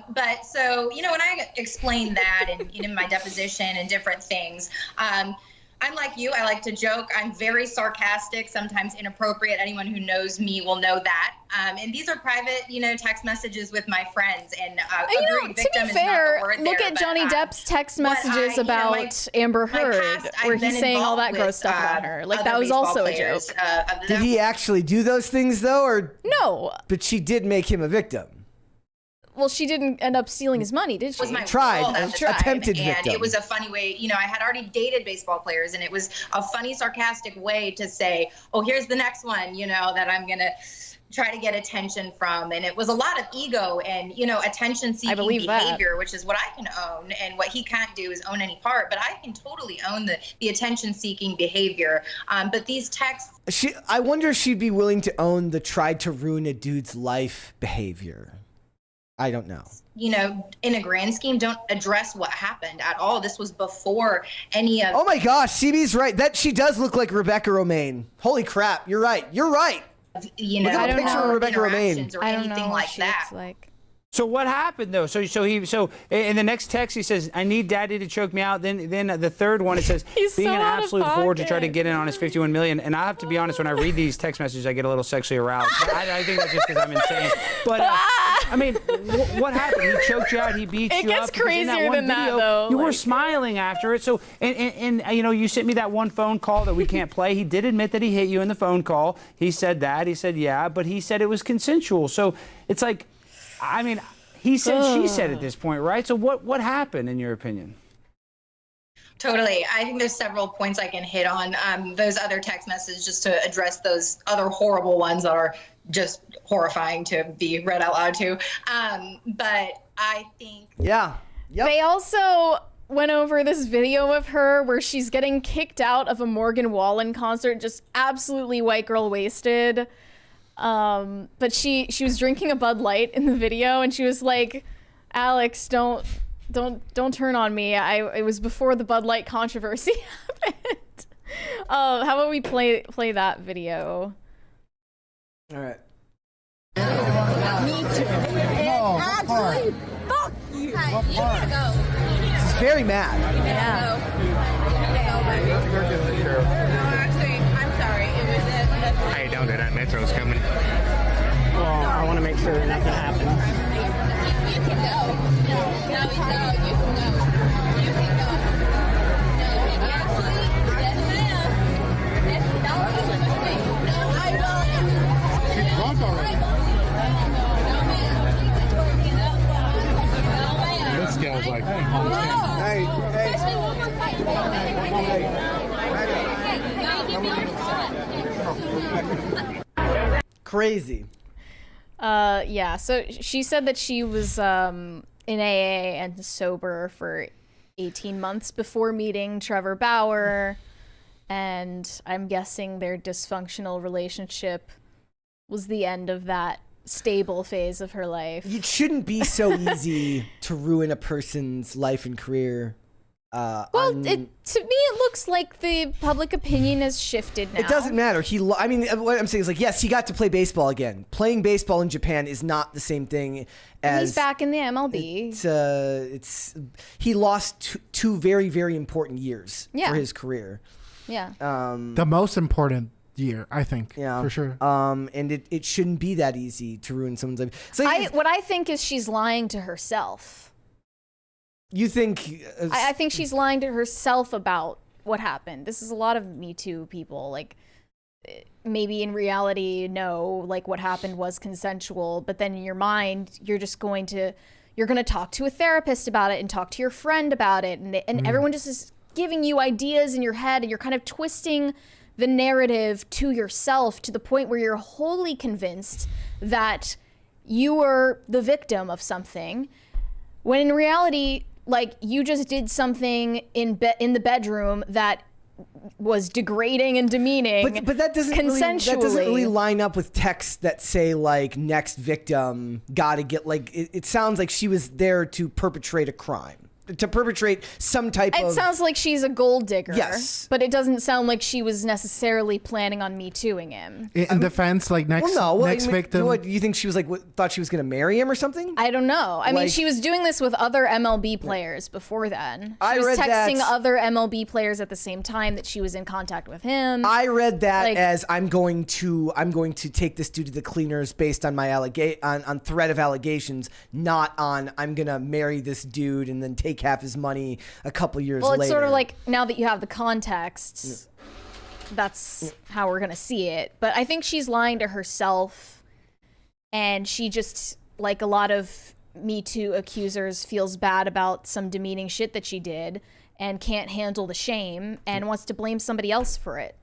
But so, you know, when I explained that and in my deposition and different things, I'm like you. I like to joke. I'm very sarcastic, sometimes inappropriate. Anyone who knows me will know that. And these are private, you know, text messages with my friends. And You know, agreed to victim be is not fair, the word look there, at but, Johnny Depp's text messages my- about Amber my Heard, past, I've where been he's saying all that involved gross with, stuff about her. Like, other that was baseball also a players, joke. Did he actually do those things, though? Or No. But she did make him a victim. Well, she didn't end up stealing his money, did she? Was my Tried. role at the time, Attempted and victim. it was a funny way. You know, I had already dated baseball players, and it was a funny, sarcastic way to say, "Oh, here's the next one," you know, that I'm gonna try to get attention from. And it was a lot of ego and, you know, attention-seeking believe that. behavior, which is what I can own, and what he can't do is own any part. But I can totally own the attention-seeking behavior. But these texts. I wonder if she'd be willing to own the tried to ruin a dude's life behavior. I don't know. You know, in a grand scheme, don't address what happened at all. This was before any of. Oh my gosh, CB's right. That she does look like Rebecca Romaine. Holy crap, you're right. You're right. You know, Look at a picture of Rebecca Romaine. interactions or anything like that. So what happened though? So in the next text he says, "I need Daddy to choke me out." Then the third one it says, He's "Being so an out of absolute whore to try to pocket. get in on his 51 million." And I have to be honest, when I read these text messages, I get a little sexually aroused. I think that's just because I'm insane. But I mean, what happened? He choked you out. He beat It you up. gets Because in crazier one than that, video, though, You were like- smiling after it. So and you know, you sent me that one phone call that we can't play. He did admit that he hit you in the phone call. He said that. He said yeah, but he said it was consensual. So it's like, I mean. He said, she said at this point, right? So what happened in your opinion? Totally. I think there's several points I can hit on. Those other text messages, just to address those other horrible ones that are just horrifying to be read out loud to. But I think. Yeah. Yep. They also went over this video of her where she's getting kicked out of a Morgan Wallen concert, just absolutely white girl wasted. But she was drinking a Bud Light in the video, and she was like, Alex, don't turn on me. It was before the Bud Light controversy happened. How about we play that video? All right. Me too. No, Actually, fuck you. You gotta go. She's very mad. Yeah. Actually, I'm sorry. It was Hey, don't do that. Metro's coming. Well, I want to make sure that nothing happens. You can go. No, you can go. You can go. No, actually, yes, ma'am. Yes, don't come with me. No, I won't. She's drunk already. This guy's like, Crazy. Yeah, so she said that she was in AA and sober for 18 months before meeting Trevor Bauer, and I'm guessing their dysfunctional relationship was the end of that stable phase of her life. It shouldn't be so easy to ruin a person's life and career. To me, it looks like the public opinion has shifted now. It doesn't matter. I mean, what I'm saying is like, yes, he got to play baseball again. Playing baseball in Japan is not the same thing as. And he's back in the MLB. He lost two very, very important years Yeah. for his career. Yeah. The most important year, I think. Yeah, for sure. And it shouldn't be that easy to ruin someone's life. So what I think is she's lying to herself. You think? I think she's lying to herself about what happened. This is a lot of Me Too people. Like, maybe in reality, no, like what happened was consensual, but then in your mind, you're going to talk to a therapist about it and talk to your friend about it, and everyone just is giving you ideas in your head, and you're kind of twisting the narrative to yourself to the point where you're wholly convinced that you were the victim of something, when in reality, like, you just did something in the bedroom that was degrading and demeaning. But that doesn't really line up with texts that say like next victim gotta get like it sounds like she was there to perpetrate a crime. To perpetrate some type of... It sounds like she's a gold digger. Yes. But it doesn't sound like she was necessarily planning on Me Tooing him. In defense, like next victim. What, you think she was like, thought she was going to marry him or something? I don't know. I mean, she was doing this with other MLB players before then. I She was read texting that- other MLB players at the same time that she was in contact with him. I read that as I'm going to take this dude to the cleaners based on my on threat of allegations, not on I'm gonna marry this dude and then take half his money a couple years later. Well, it's sort of like, now that you have the context, that's how we're gonna see it. But I think she's lying to herself, and she just, like a lot of Me Too accusers, feels bad about some demeaning shit that she did and can't handle the shame and wants to blame somebody else for it.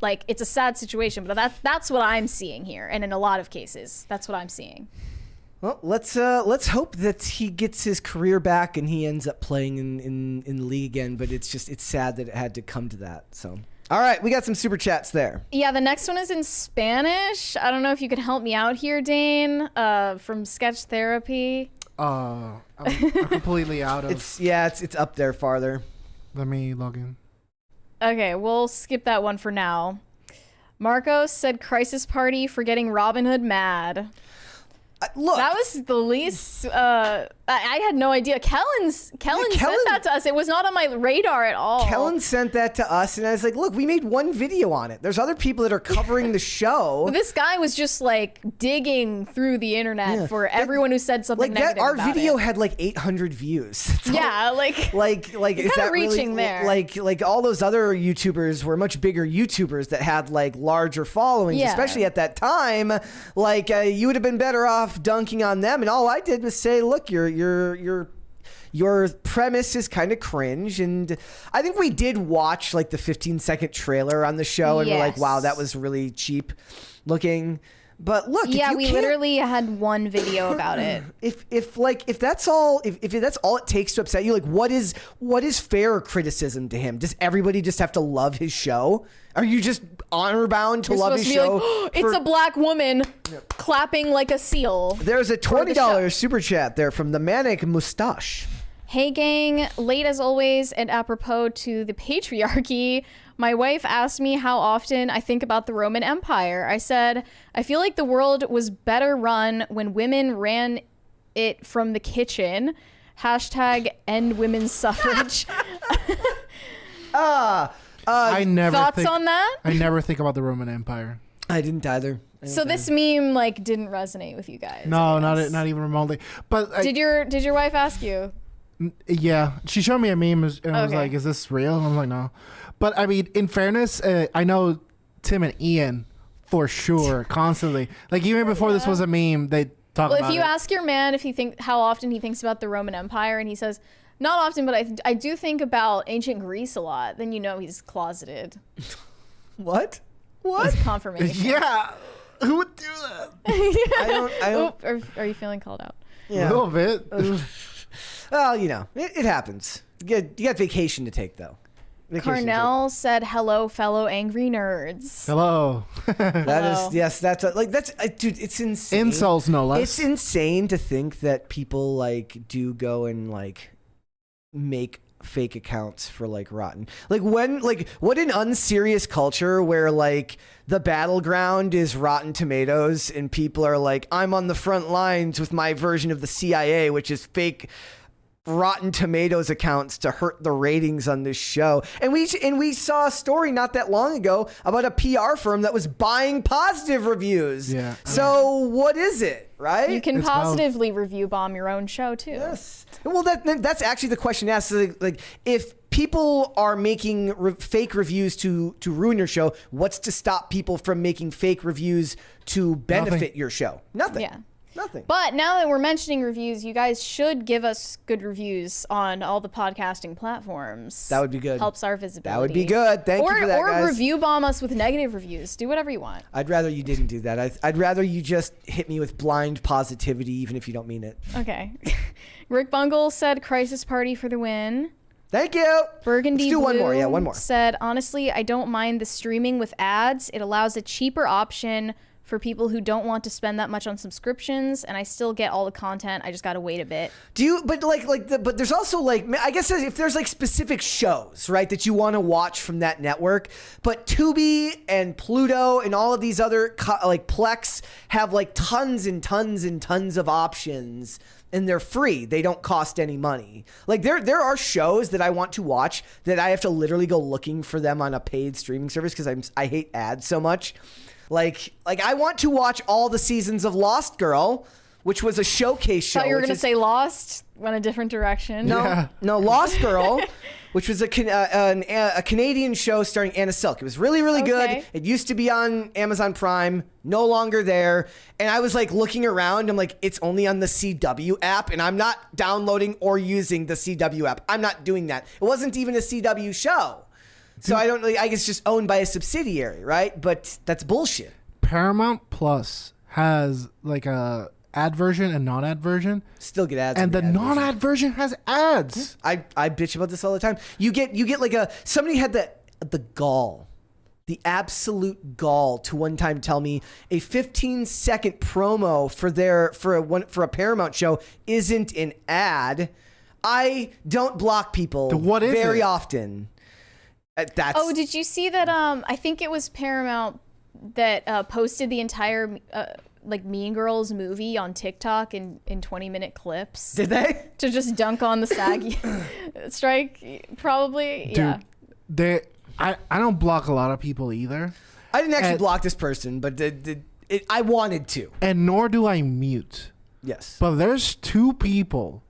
Like, it's a sad situation, but that's what I'm seeing here, and in a lot of cases, that's what I'm seeing. Well, let's hope that he gets his career back and he ends up playing in the league again. But it's sad that it had to come to that. So, all right, we got some super chats there. Yeah, the next one is in Spanish. I don't know if you could help me out here, Dane, from Sketch Therapy. I'm completely out of. It's up there farther. Let me log in. Okay, we'll skip that one for now. Marcos said crisis party for getting Robin Hood mad. Look, that was the least. I had no idea. Kellen sent that to us. It was not on my radar at all. Kellen sent that to us, and I was like, "Look, we made one video on it. There's other people that are covering the show." This guy was just like digging through the internet for everyone who said something negative our about video it. had like 800 views. That's Yeah, like is that reaching really, there? Like all those other YouTubers were much bigger YouTubers that had like larger followings, Yeah. especially at that time. Like you would have been better off dunking on them, and all I did was say, "Look, your premise is kind of cringe," and I think we did watch like the 15-second trailer on the show, and we're like, Yes. "Wow, that was really cheap looking." But look, yeah, if we literally had one video about it. If that's all it takes to upset you, like what is fair criticism to him? Does everybody just have to love his show? Are you just honor bound to love his show? Like, it's a black woman clapping like a seal. There's a $20 super chat there from the Manic Mustache. Hey gang, late as always, and apropos to the patriarchy, my wife asked me how often I think about the Roman Empire. I said, I feel like the world was better run when women ran it from the kitchen. Hashtag end women's suffrage. I never thoughts on that? I never think about the Roman Empire. I didn't either. So this meme like didn't resonate with you guys? No, not even remotely. But did your wife ask you? Yeah, she showed me a meme and I was Okay. like, "Is this real?" And I'm like, "No." But I mean, in fairness, I know Tim and Ian for sure constantly. Like even before this was a meme, they talk Well, about if you it. ask your man if he how often he thinks about the Roman Empire, and he says not often, but I do think about ancient Greece a lot, then you know he's closeted. What? That's confirmation. Yeah, who would do that? I don't. Oop, are you feeling called out? Yeah. A little bit. Well, you know, it happens. You got vacation to take though. Vacation to Carnell said, "Hello, fellow angry nerds." Hello. That is, yes, that's dude, it's insane. Insults, no less. It's insane to think that people like do go and like make fake accounts for like Rotten. Like what an unserious culture where like the battleground is Rotten Tomatoes and people are like, I'm on the front lines with my version of the CIA, which is fake Rotten Tomatoes accounts to hurt the ratings on this show. And we saw a story not that long ago about a PR firm that was buying positive reviews. Yeah. So what is it, right? You can It's positively review bomb your own show too. Yes. Well, that's actually the question asked. Like if people are making fake reviews to ruin your show, what's to stop people from making fake reviews to benefit your show? Nothing. Yeah. Nothing. But now that we're mentioning reviews, you guys should give us good reviews on all the podcasting platforms. That would be good. Helps our visibility. That would be good. Thank you for that, guys. Or review bomb us with negative reviews. Do whatever you want. I'd rather you didn't do that. I'd rather you just hit me with blind positivity, even if you don't mean it. Okay. Rick Bungle said, "Crisis party for the win." Thank you. Burgundy Let's do one more. Blue Yeah, one more. said, "Honestly, I don't mind the streaming with ads. It allows a cheaper option for people who don't want to spend that much on subscriptions, and I still get all the content. I just gotta wait a bit." Do you? But but there's also like, I guess if there's like specific shows, right, that you want to watch from that network. But Tubi and Pluto and all of these other like Plex have like tons and tons and tons of options. And they're free. They don't cost any money. Like there are shows that I want to watch that I have to literally go looking for them on a paid streaming service because I hate ads so much. Like I want to watch all the seasons of Lost Girl, which was a showcase show. Thought you were gonna say Lost, went a different direction. No, Lost Girl, which was a Canadian show starring Anna Silk. It was really, really good. It used to be on Amazon Prime, no longer there. And I was like looking around. I'm like, it's only on the CW app, and I'm not downloading or using the CW app. I'm not doing that. It wasn't even a CW show. So I don't really, I guess it's just owned by a subsidiary, right? But that's bullshit. Paramount Plus has like a ad version and non-ad version. Still get ads. And the non-ad version has ads. I bitch about this all the time. You get like somebody had the gall, the absolute gall to one time tell me a 15-second promo for a Paramount show isn't an ad. I don't block people very often. Oh, did you see that? I think it was Paramount that posted the entire like Mean Girls movie on TikTok in 20-minute clips. Did they? To just dunk on the SAG strike, probably. Dude, yeah. I don't block a lot of people either. I didn't actually block this person, but I wanted to. And nor do I mute. Yes. But there's two people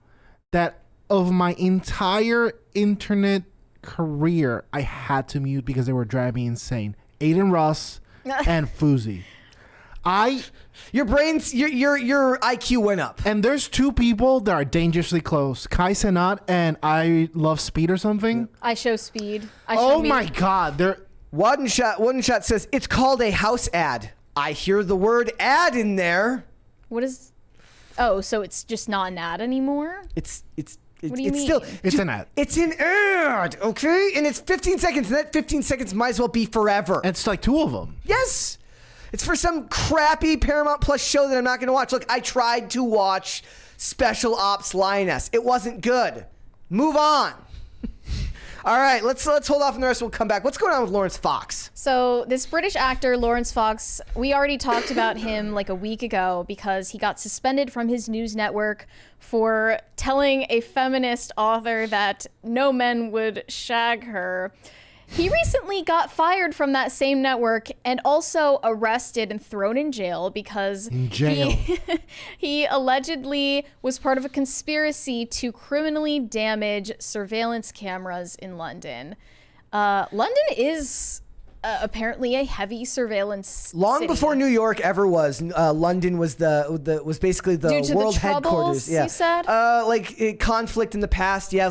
that of my entire internet career I had to mute because they were driving me insane. Aiden Ross and Fuzi. Your IQ went up. And there's two people that are dangerously close. Kai Cenat and I Love Speed or something. I Show Speed. Oh my God. One shot says it's called a house ad. I hear the word ad in there. What is? Oh, so it's just not an ad anymore? It's What do you mean? still It's an ad. It's an ad, okay? And it's 15 seconds, and that 15 seconds might as well be forever. It's like 2 of them. Yes. It's for some crappy Paramount Plus show that I'm not going to watch. Look, I tried to watch Special Ops Lioness. It wasn't good. Move on. All right, let's hold off on the rest. We'll come back. What's going on with Laurence Fox? So this British actor, Laurence Fox, we already talked about him like a week ago because he got suspended from his news network for telling a feminist author that no men would shag her. He recently got fired from that same network and also arrested and thrown in jail because he allegedly was part of a conspiracy to criminally damage surveillance cameras in London. London is apparently a heavy surveillance Long city. before New York ever was, London was was basically the Due to world the troubles, headquarters. Yeah, you said? Conflict in the past. Yeah,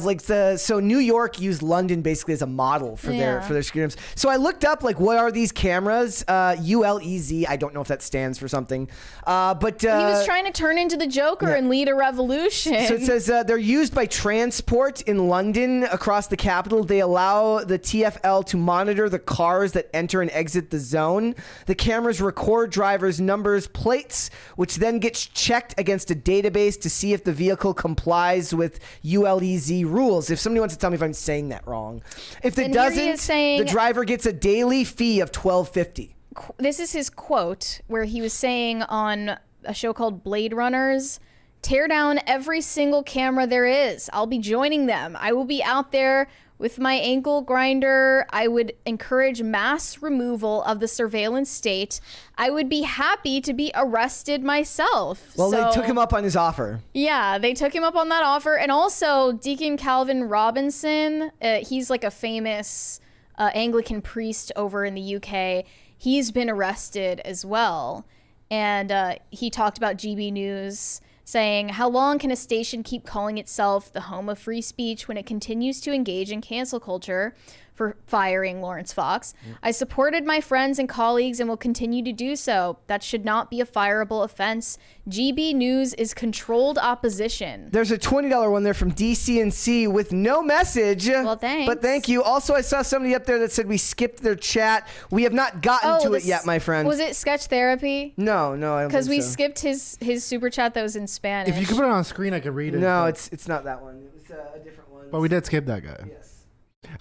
so New York used London basically as a model for their screens. So I looked up what are these cameras? ULEZ. I don't know if that stands for something. But he was trying to turn into the Joker and lead a revolution. So it says they're used by transport in London across the capital. They allow the TfL to monitor the cars that enter and exit the zone. The cameras record drivers' numbers, plates, which then gets checked against a database to see if the vehicle complies with ULEZ rules. If somebody wants to tell me if I'm saying that wrong. If it doesn't, the driver gets a daily fee of $12.50. This is his quote where he was saying on a show called Blade Runners, "Tear down every single camera there is. I'll be joining them. I will be out there with my ankle grinder. I would encourage mass removal of the surveillance state. I would be happy to be arrested myself." Well, they took him up on his offer. Yeah, they took him up on that offer. And also Deacon Calvin Robinson, he's like a famous Anglican priest over in the UK. He's been arrested as well. And he talked about GB News, saying, "How long can a station keep calling itself the home of free speech when it continues to engage in cancel culture?" For firing Laurence Fox. "I supported my friends and colleagues and will continue to do so. That should not be a fireable offense. GB News is controlled opposition." There's a $20 one there from DCNC with no message. Well, thanks. But thank you. Also, I saw somebody up there that said we skipped their chat. We have not gotten to it yet, my friend. Was it Sketch Therapy? No, I don't think Because we so. skipped his super chat that was in Spanish. If you could put it on screen, I could read it. No, but- it's not that one. It was a different one. But we did skip that guy. Yes.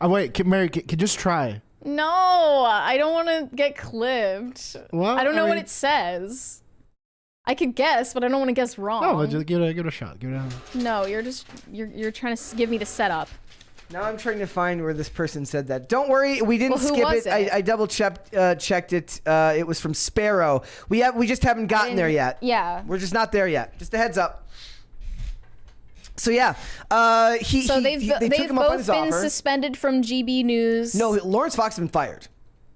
Oh, wait, Mary, can just try. No, I don't want to get clipped. Well, I don't know I what mean- it says. I could guess, but I don't want to guess wrong. No, but just give it a shot. Give it a... No, you're trying to give me the setup. Now I'm trying to find where this person said that. Don't worry, we didn't Well, who skip was it. I double checked it. It was from Sparrow. We just haven't gotten there yet. Yeah. We're just not there yet. Just a heads up. So yeah, they took him up on both his been offer. suspended from GB News. No, Laurence Fox has been fired.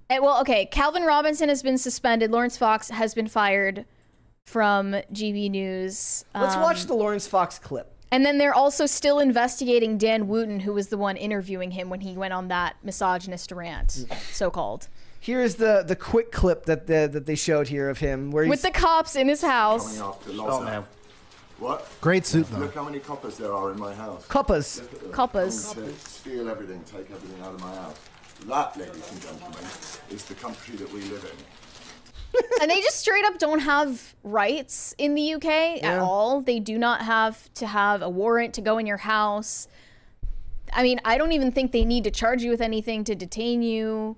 Well, okay, Calvin Robinson has been suspended. Laurence Fox has been fired from GB News. Let's watch the Laurence Fox clip. And then they're also still investigating Dan Wooten, who was the one interviewing him when he went on that misogynist rant, so-called. Here is the quick clip that they showed here of him, where he's With the cops in his house. What? Great suit, though. Look how many coppers there are in my house. Coppers. Look at them. Coppers. Coming to steal everything, take everything out of my house. That, ladies and gentlemen, is the country that we live in. And they just straight up don't have rights in the UK at all. They do not have to have a warrant to go in your house. I mean, I don't even think they need to charge you with anything to detain you.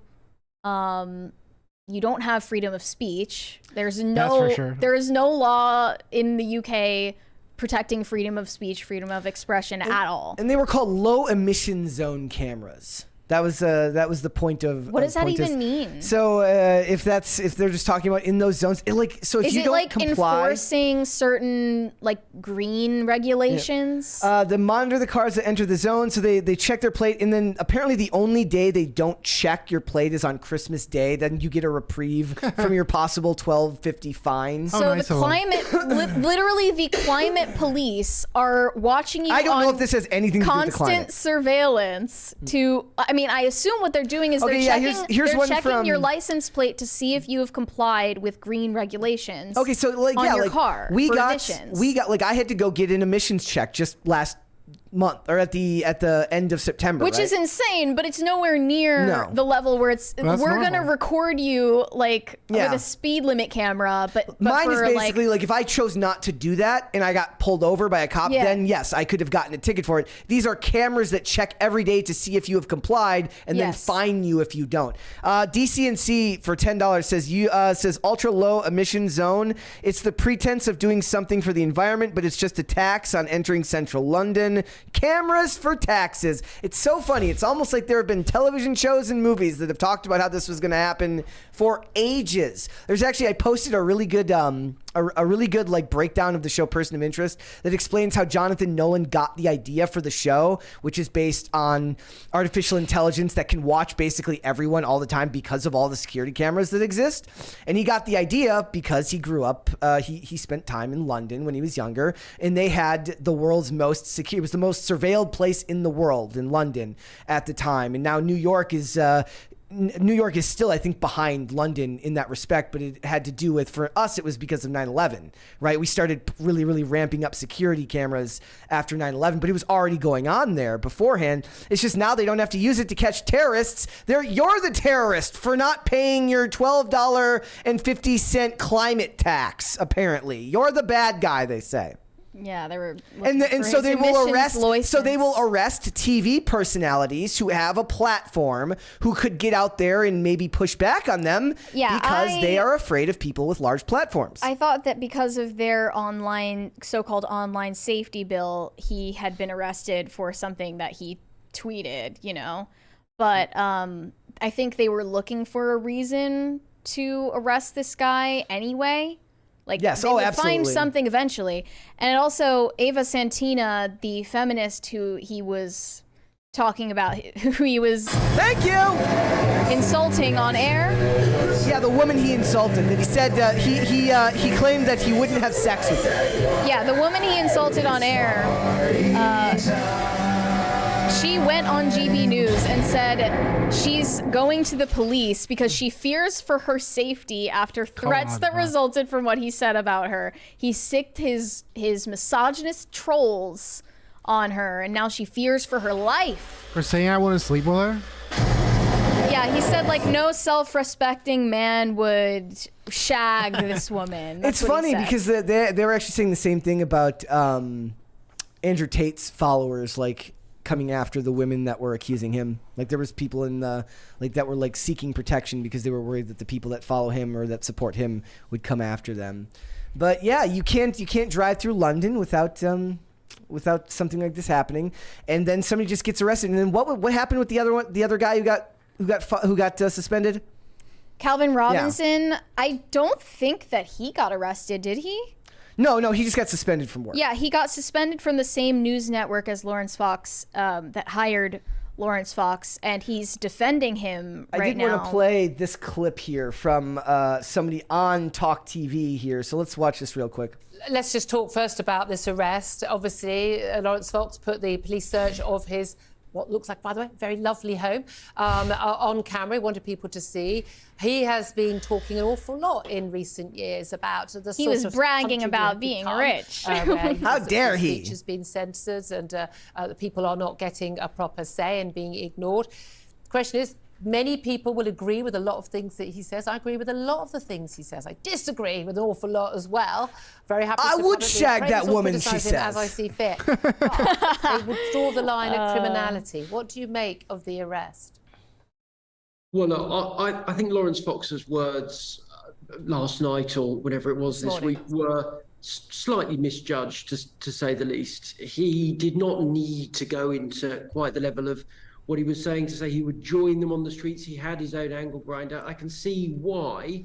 You don't have freedom of speech. There's no, That's for sure. There is no law in the UK protecting freedom of speech, freedom of expression at all. And they were called low emission zone cameras. That was the point of. What does that even mean? So if they're just talking about in those zones, if Is you it don't like comply, enforcing certain like green regulations? they monitor the cars that enter the zone, so they check their plate, and then apparently the only day they don't check your plate is on Christmas Day. Then you get a reprieve from your possible $12.50 fine. So the climate, literally the climate police are watching you. I don't know on if this has anything to do with the climate. Constant surveillance to. I mean, I assume what they're doing is Okay, they're yeah, checking, here's they're one checking from- your license plate to see if you have complied with green regulations. Okay, so like on yeah, your like car we for got emissions. like I had to go get an emissions check just last month or at the end of September, Which right? is insane, but it's nowhere near No. the level where it's That's we're gonna normal. record you like Yeah. with a speed limit camera, but Mine for, is basically like if I chose not to do that and I got pulled over by a cop, Yeah. then yes, I could have gotten a ticket for it. These are cameras that check every day to see if you have complied and then Yes. fine you if you don't. DCNC for $10 says ultra low emission zone. It's the pretense of doing something for the environment, but it's just a tax on entering central London. Cameras for taxes. It's so funny. It's almost like there have been television shows and movies that have talked about how this was going to happen for ages. There's actually, I posted a really good a really good like breakdown of the show Person of Interest that explains how Jonathan Nolan got the idea for the show, which is based on artificial intelligence that can watch basically everyone all the time because of all the security cameras that exist. And he got the idea because he grew up, he spent time in London when he was younger, and they had the world's most secure, it was the most surveilled place in the world in London at the time. And now New York is still, I think, behind London in that respect, but it had to do with, for us, it was because of 9/11, right? We started really, really ramping up security cameras after 9/11, but it was already going on there beforehand. It's just now they don't have to use it to catch terrorists. You're the terrorist for not paying your $12.50 climate tax, apparently. You're the bad guy, they say. Yeah, they were. And so they will arrest. So they will arrest TV personalities who have a platform who could get out there and maybe push back on them because they are afraid of people with large platforms. I thought that because of their so-called online safety bill, he had been arrested for something that he tweeted, But I think they were looking for a reason to arrest this guy anyway. Like, yes, they would absolutely. find something eventually. And also, Ava Santina, the feminist who he was talking about, who he was insulting on air. Yeah, the woman he insulted. That he said he claimed that he wouldn't have sex with her. Yeah, the woman he insulted on air. She went on GB News and said she's going to the police because she fears for her safety after threats that resulted from what he said about her. He sicked his misogynist trolls on her, and now she fears for her life. For saying I want to sleep with her? Yeah, he said like no self-respecting man would shag this woman. That's It's what he funny said. because they were actually saying the same thing about Andrew Tate's followers, like coming after the women that were accusing him. Like there was people in the that were like seeking protection because they were worried that the people that follow him or that support him would come after them. But yeah, you can't drive through London without something like this happening, and then somebody just gets arrested. And then what happened with the other guy who got suspended? Calvin Robinson, I don't think that he got arrested, did he? No, he just got suspended from work. Yeah, he got suspended from the same news network as Laurence Fox, that hired Laurence Fox, and he's defending him right now. I did want to play this clip here from somebody on Talk TV here, so let's watch this real quick. Let's just talk first about this arrest. Obviously, Laurence Fox put the police search of his, what looks like, by the way, very lovely home, on camera. He wanted people to see. He has been talking an awful lot in recent years about the He sort was of bragging country about we being have rich. become, How dare his he? speech has been censored and the people are not getting a proper say and being ignored. The question is, many people will agree with a lot of things that he says. I agree with a lot of the things he says. I disagree with an awful lot as well. Very happy I to would publicly shag that praise or woman, she criticise him as says. I see fit. But they would draw the line at criminality. What do you make of the arrest? Well, no, I think Laurence Fox's words last night or whatever it was this week were slightly misjudged, to say the least. He did not need to go into quite the level of what he was saying to say he would join them on the streets. He had his own angle grinder. I can see why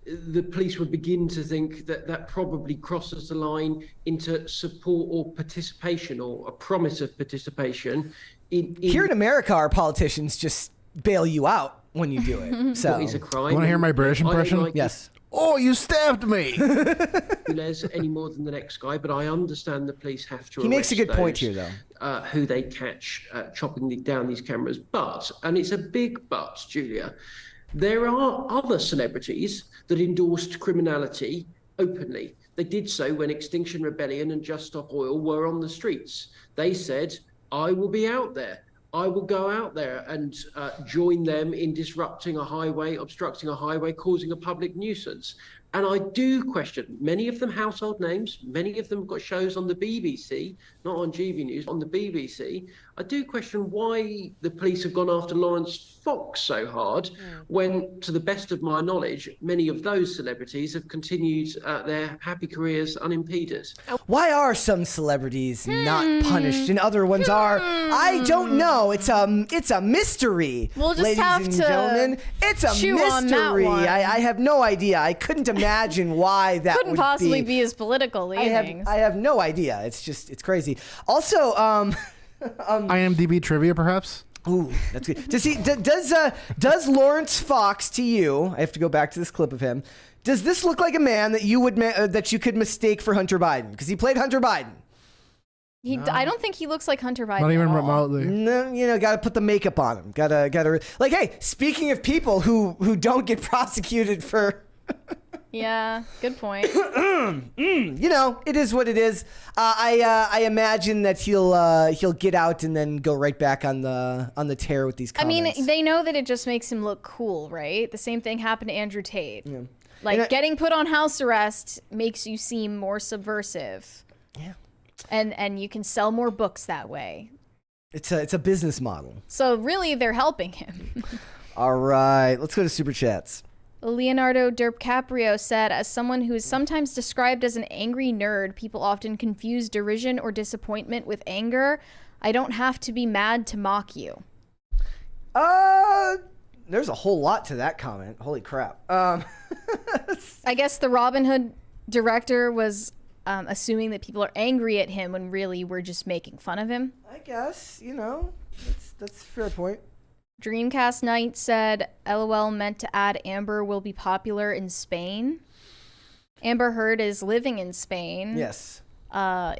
the police would begin to think that that probably crosses the line into support or participation or a promise of participation. Here in America, our politicians just bail you out when you do it. So What is a crime? Want to hear my British impression? Yes. Oh, you stabbed me. Les any more than the next guy, but I understand the police have to. He makes a good point those, here, though. Who they catch chopping down these cameras, but, and it's a big but, Julia, there are other celebrities that endorsed criminality openly. They did so when Extinction Rebellion and Just Stop Oil were on the streets. They said, I will be out there. I will go out there and join them in disrupting a highway, obstructing a highway, causing a public nuisance. And I do question, many of them household names, many of them have got shows on the BBC, not on GB News, on the BBC. I do question why the police have gone after Laurence Fox so hard when, to the best of my knowledge, many of those celebrities have continued their happy careers unimpeded. Why are some celebrities not punished and other ones are? I don't know. It's a mystery. We'll just ladies have and to gentlemen. It's a chew on that mystery. one. I have no idea. I couldn't imagine why that Couldn't would possibly be his political leanings. I have no idea. It's crazy. Also, IMDb trivia, perhaps. Ooh, that's good. Does Laurence Fox to you? I have to go back to this clip of him. Does this look like a man that you would that you could mistake for Hunter Biden? Because he played Hunter Biden. I don't think he looks like Hunter Biden. Not even at all. remotely. No, got to put the makeup on him. Gotta like, hey, speaking of people who don't get prosecuted for. Yeah, good point. It is what it is. I imagine that he'll get out and then go right back on the tear with these comments. I mean, they know that it just makes him look cool, right? The same thing happened to Andrew Tate. Yeah. Like, getting put on house arrest makes you seem more subversive. Yeah. And you can sell more books that way. It's a business model. So really, they're helping him. All right, let's go to Super Chats. Leonardo DiCaprio said, as someone who is sometimes described as an angry nerd, people often confuse derision or disappointment with anger. I don't have to be mad to mock you. There's a whole lot to that comment. Holy crap. I guess the Robin Hood director was assuming that people are angry at him when really we're just making fun of him. I guess, that's a fair point. Dreamcast Knight said, LOL meant to add Amber will be popular in Spain. Amber Heard is living in Spain. Yes.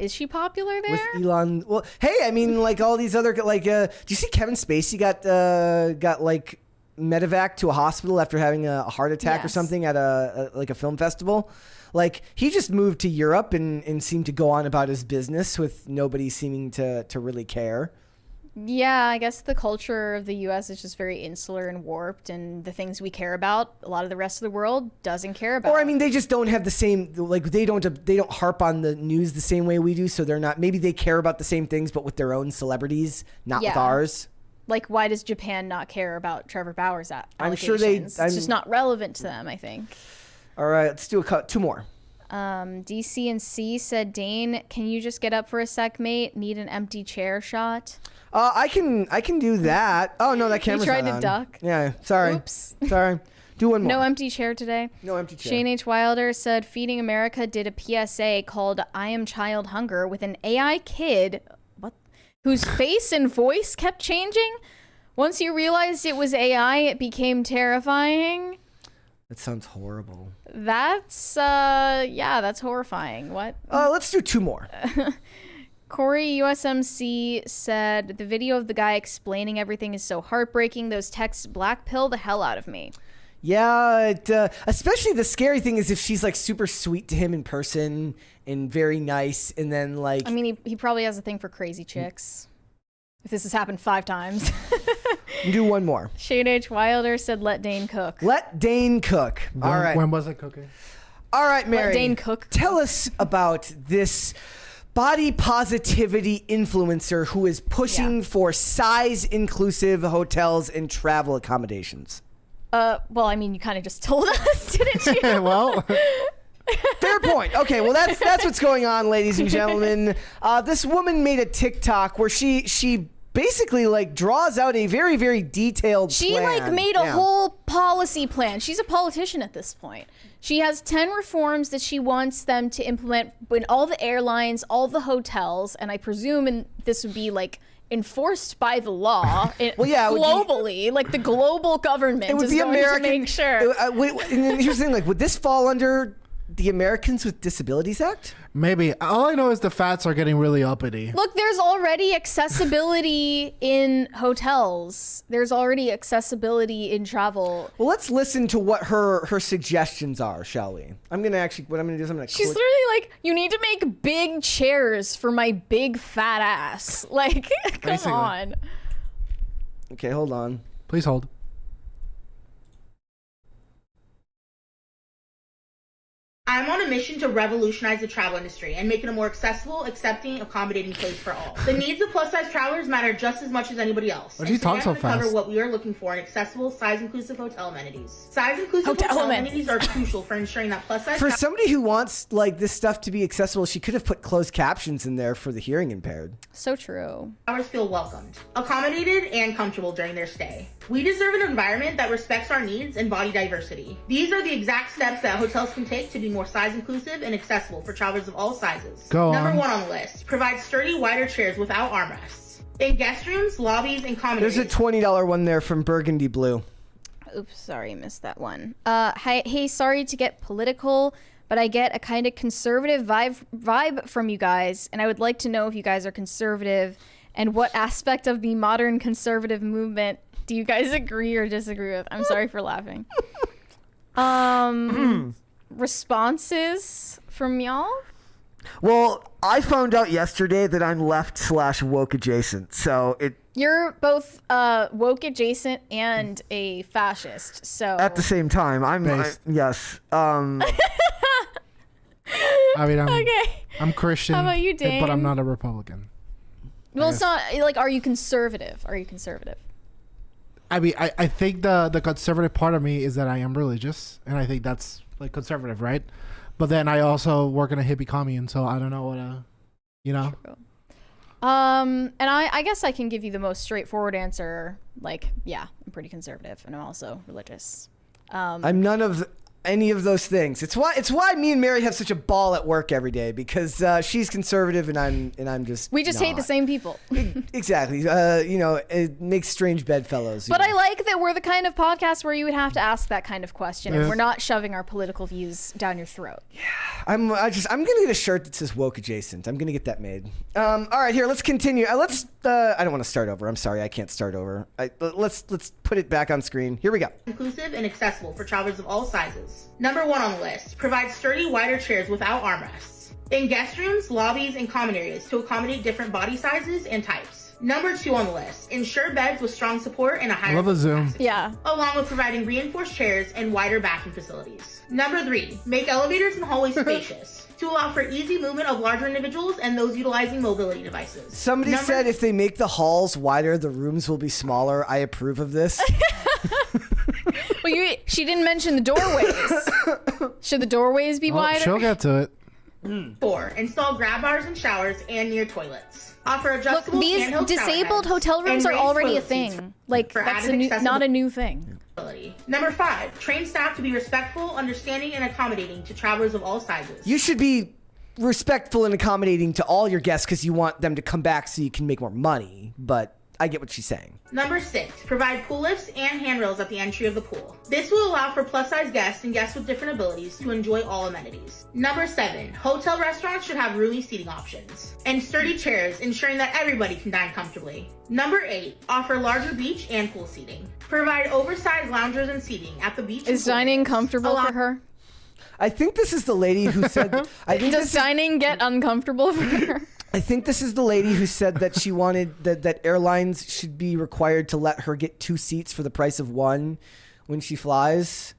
Is she popular there? With Elon. Well, hey, I mean, like all these other, like, do you see Kevin Spacey got like medevac to a hospital after having a heart attack or something at a film festival? Like, he just moved to Europe and seemed to go on about his business with nobody seeming to really care. Yeah, I guess the culture of the U.S. is just very insular and warped, and the things we care about, a lot of the rest of the world doesn't care about. Or I mean, they just don't have the same, like, they don't harp on the news the same way we do, so they're not, maybe they care about the same things, but with their own celebrities, not with ours. Like, why does Japan not care about Trevor Bauer's allegations? I'm sure they... It's just not relevant to them, I think. All right, let's do two more. DC and C said, Dane, can you just get up for a sec, mate? Need an empty chair shot? I can do that. Oh no, that camera's You tried not to on. duck? Yeah, sorry. Oops. Sorry. Do one more. No empty chair today? No empty chair. Shane H. Wilder said, Feeding America did a PSA called I Am Child Hunger with an AI kid whose face and voice kept changing. Once you realized it was AI, it became terrifying. That sounds horrible. That's, that's horrifying. What? Let's do two more. Corey USMC said, the video of the guy explaining everything is so heartbreaking. Those texts black pill the hell out of me. Yeah, especially the scary thing is if she's like super sweet to him in person and very nice, and then like... I mean, he probably has a thing for crazy chicks. If this has happened 5 times. Do one more. Shane H. Wilder said, let Dane cook. Let Dane cook. All right. When was it cooking? All right, Mary. Let Dane cook. Tell us about this body positivity influencer who is pushing for size-inclusive hotels and travel accommodations. Well, I mean, you kind of just told us, didn't you? Well... Fair point. Okay, well that's what's going on, ladies and gentlemen. This woman made a TikTok where she basically like draws out a very, very detailed plan. She like made a whole policy plan. She's a politician at this point. She has 10 reforms that she wants them to implement in all the airlines, all the hotels, and I presume this would be like enforced by the law. Well, yeah, it would be- globally, like the global government It would is be going American. to make sure. And then here's the thing: like, would this fall under the Americans with Disabilities Act? Maybe. All I know is the fats are getting really uppity. Look, there's already accessibility in hotels. There's already accessibility in travel. Well, let's listen to what her suggestions are, shall we? What I'm gonna do is I'm gonna. She's literally like, you need to make big chairs for my big fat ass. Like, come Basically. on. Okay, hold on. Please hold. I'm on a mission to revolutionize the travel industry and make it a more accessible, accepting, accommodating place for all. The needs of plus-size travelers matter just as much as anybody else. Why do you And talk today so I'm gonna cover fast? what we are looking for in accessible, size-inclusive hotel amenities. Size-inclusive hotel amenities are crucial for ensuring that plus-size For somebody who wants like this stuff to be accessible, she could have put closed captions in there for the hearing impaired. So true. travelers feel welcomed, accommodated, and comfortable during their stay. We deserve an environment that respects our needs and body diversity. These are the exact steps that hotels can take to be more size-inclusive and accessible for travelers of all sizes. Number 1 on the list, provide sturdy, wider chairs without armrests. In guest rooms, lobbies, and common There's a areas. $20 one there from Burgundy Blue. Oops, sorry, missed that one. Hey, sorry to get political, but I get a kind of conservative vibe from you guys, and I would like to know if you guys are conservative and what aspect of the modern conservative movement do you guys agree or disagree with? I'm sorry for laughing. Responses from y'all? Well, I found out yesterday that I'm left/woke adjacent, so it You're both woke adjacent and a fascist, so at the same time. Yes. I mean, Okay. I'm Christian, How about you, but I'm Dane? not a Republican. Well, it's not like, are you conservative? Are you conservative? I mean, I think the conservative part of me is that I am religious, and I think that's like conservative, right? But then I also work in a hippie commune, so I don't know what you know. True. And I guess I can give you the most straightforward answer. Like, yeah, I'm pretty conservative, and I'm also religious. I'm none of any of those things. It's why me and Mary have such a ball at work every day, because she's conservative and I'm just We just hate the not. same people. Exactly. It makes strange bedfellows. But I like that we're the kind of podcast where you would have to ask that kind of question, and Yeah. we're not shoving our political views down your throat. I'm gonna get a shirt that says woke adjacent. I'm gonna get that made. All right, here, let's continue. I don't want to start over. I'm sorry, I can't start over. Let's put it back on screen. Here we go. Inclusive and accessible for travelers of all sizes. Number 1 on the list, provide sturdy, wider chairs without armrests. In guest rooms, lobbies, and common areas to accommodate different body sizes and types. Number 2 on the list, ensure beds with strong support and a higher I love the Zoom. Yeah. along with providing reinforced chairs and wider bathroom facilities. Number 3, make elevators and hallways spacious to allow for easy movement of larger individuals and those utilizing mobility devices. Somebody said if they make the halls wider, the rooms will be smaller. I approve of this. Well, she didn't mention the doorways. Should the doorways be wider? She'll get to it. 4, install grab bars in showers and near toilets. Offer Look, adjustable these handheld shower disabled heads hotel rooms and are raised already a toilet seats thing. Like, for that's added not a new thing. accessibility. Number 5, train staff to be respectful, understanding, and accommodating to travelers of all sizes. You should be respectful and accommodating to all your guests because you want them to come back so you can make more money. But I get what she's saying. Number 6, provide pool lifts and handrails at the entry of the pool. This will allow for plus-size guests and guests with different abilities to enjoy all amenities. Number 7, hotel restaurants should have roomy seating options and sturdy chairs, ensuring that everybody can dine comfortably. Number 8, offer larger beach and pool seating. Provide oversized loungers and seating at the beach. Is dining comfortable for her? I think this is the lady who said. Does dining get uncomfortable for her? I think this is the lady who said that she wanted that airlines should be required to let her get 2 seats for the price of 1 when she flies.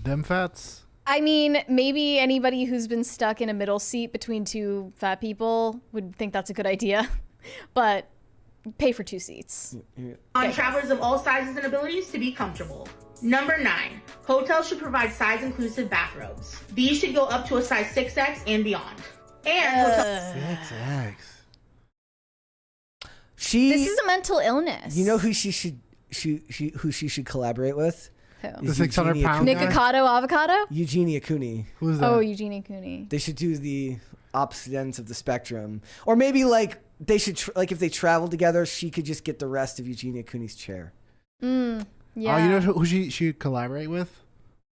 Them fats. I mean, maybe anybody who's been stuck in a middle seat between 2 fat people would think that's a good idea. But pay for 2 seats. On travelers of all sizes and abilities to be comfortable. Number 9, hotels should provide size-inclusive bathrobes. These should go up to a size 6X and beyond. And This is a mental illness. You know who she should collaborate with? Who? Is The 600-pound guy? Nikocado Avocado? Eugenia Cooney. Who's Oh, Eugenia Cooney. They should do the opposite ends of the spectrum, or maybe like they should like if they travel together, she could just get the rest of Eugenia Cooney's chair. Yeah. Oh, you know who she would collaborate with?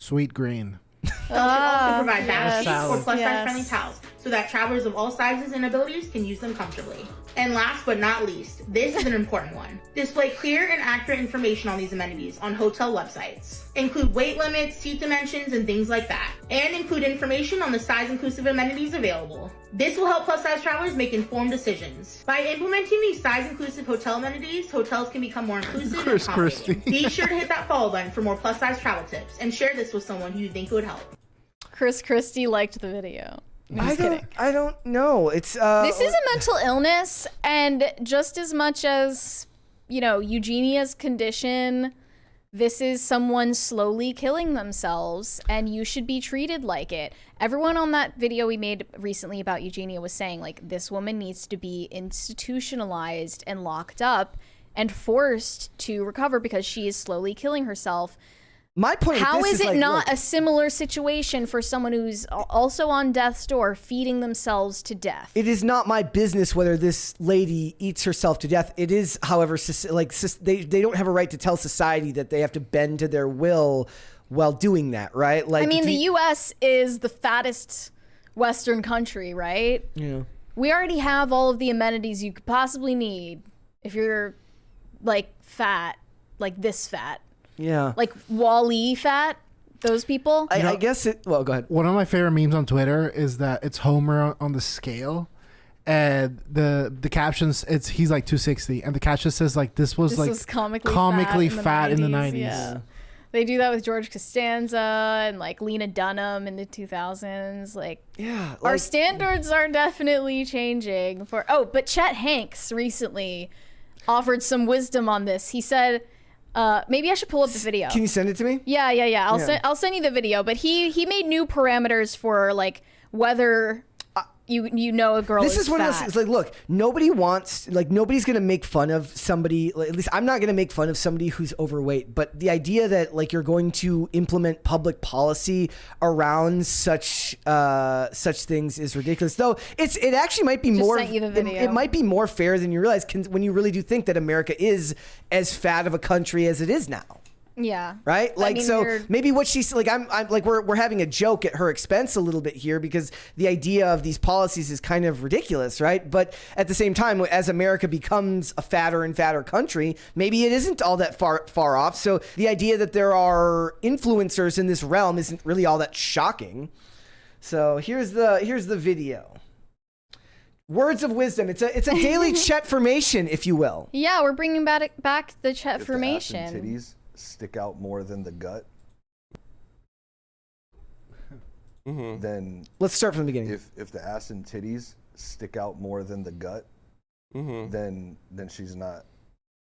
Sweet Green. Celebs also provide bath yes. sheets or plus-size Yes. friendly towels so that travelers of all sizes and abilities can use them comfortably. And last but not least, this is an important one. Display clear and accurate information on these amenities on hotel websites. Include weight limits, seat dimensions, and things like that. And include information on the size-inclusive amenities available. This will help plus-size travelers make informed decisions. By implementing these size-inclusive hotel amenities, hotels can become more inclusive and accommodating. Be sure to hit that follow button for more plus-size travel tips and share this with someone who you think would help. Chris Christie liked the video. I'm just kidding. I don't know. It's This is a mental illness, and just as much as, Eugenia's condition, this is someone slowly killing themselves, and you should be treated like it. Everyone on that video we made recently about Eugenia was saying, like, this woman needs to be institutionalized and locked up and forced to recover because she is slowly killing herself. My point. How is it like, not look, a similar situation for someone who's also on death's door, feeding themselves to death? It is not my business whether this lady eats herself to death. It is, however, they don't have a right to tell society that they have to bend to their will while doing that, right? Like, I mean, the U.S. is the fattest Western country, right? Yeah. We already have all of the amenities you could possibly need if you're, like, fat, like this fat. Yeah. Like Wall-E fat, those people. I guess it. Well, go ahead. One of my favorite memes on Twitter is that it's Homer on the scale, and the captions he's like 260, and the caption says like this was comically fat in the 90s. Yeah. They do that with George Costanza and like Lena Dunham in the 2000s. Like, yeah, our standards are definitely changing. But Chet Hanks recently offered some wisdom on this. He said, maybe I should pull up the video. Can you send it to me? Yeah. I'll send you the video. But he made new parameters for like whether you know a girl. This is one fat. of those things. Like, look, nobody's gonna make fun of somebody. Like, at least I'm not gonna make fun of somebody who's overweight. But the idea that like you're going to implement public policy around such things is ridiculous. Though it actually might be more. Sent you the video. It might be more fair than you realize when you really do think that America is as fat of a country as it is now. Yeah. Right. Like, maybe what she's like, I'm like, we're having a joke at her expense a little bit here because the idea of these policies is kind of ridiculous. Right. But at the same time, as America becomes a fatter and fatter country, maybe it isn't all that far off. So the idea that there are influencers in this realm isn't really all that shocking. So here's the video. Words of wisdom. It's a daily Chet formation, if you will. Yeah, we're bringing back the Chet formation. If the ass and titties stick out more than the gut, then let's start from the beginning. If the ass and titties stick out more than the gut, then she's not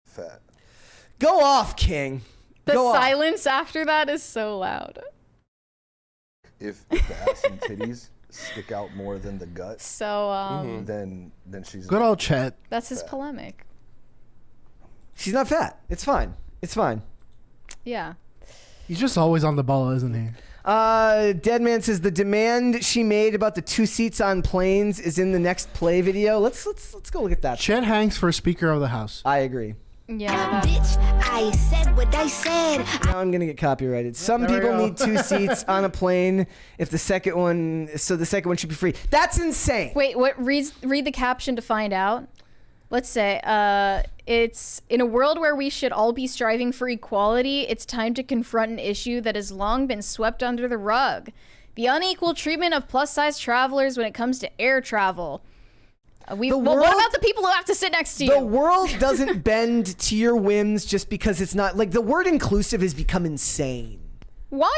fat. Go off, King. The silence after that is so loud. If the ass and titties stick out more than the gut, so then she's good old Chet. That's his polemic. She's not fat. It's fine. It's fine. Yeah. He's just always on the ball, isn't he? Deadman says the demand she made about the 2 seats on planes is in the next play video. Let's go look at that. Chet Hanks for Speaker of the House. I agree. Yeah. Bitch, I said what I said. Now I'm gonna get copyrighted. Some people need 2 seats on a plane. If the second one should be free. That's insane. Wait, read the caption to find out. Let's say, it's in a world where we should all be striving for equality, it's time to confront an issue that has long been swept under the rug. The unequal treatment of plus-size travelers when it comes to air travel. What about the people who have to sit next to you? The world doesn't bend to your whims just because it's not, like, the word inclusive has become insane. Why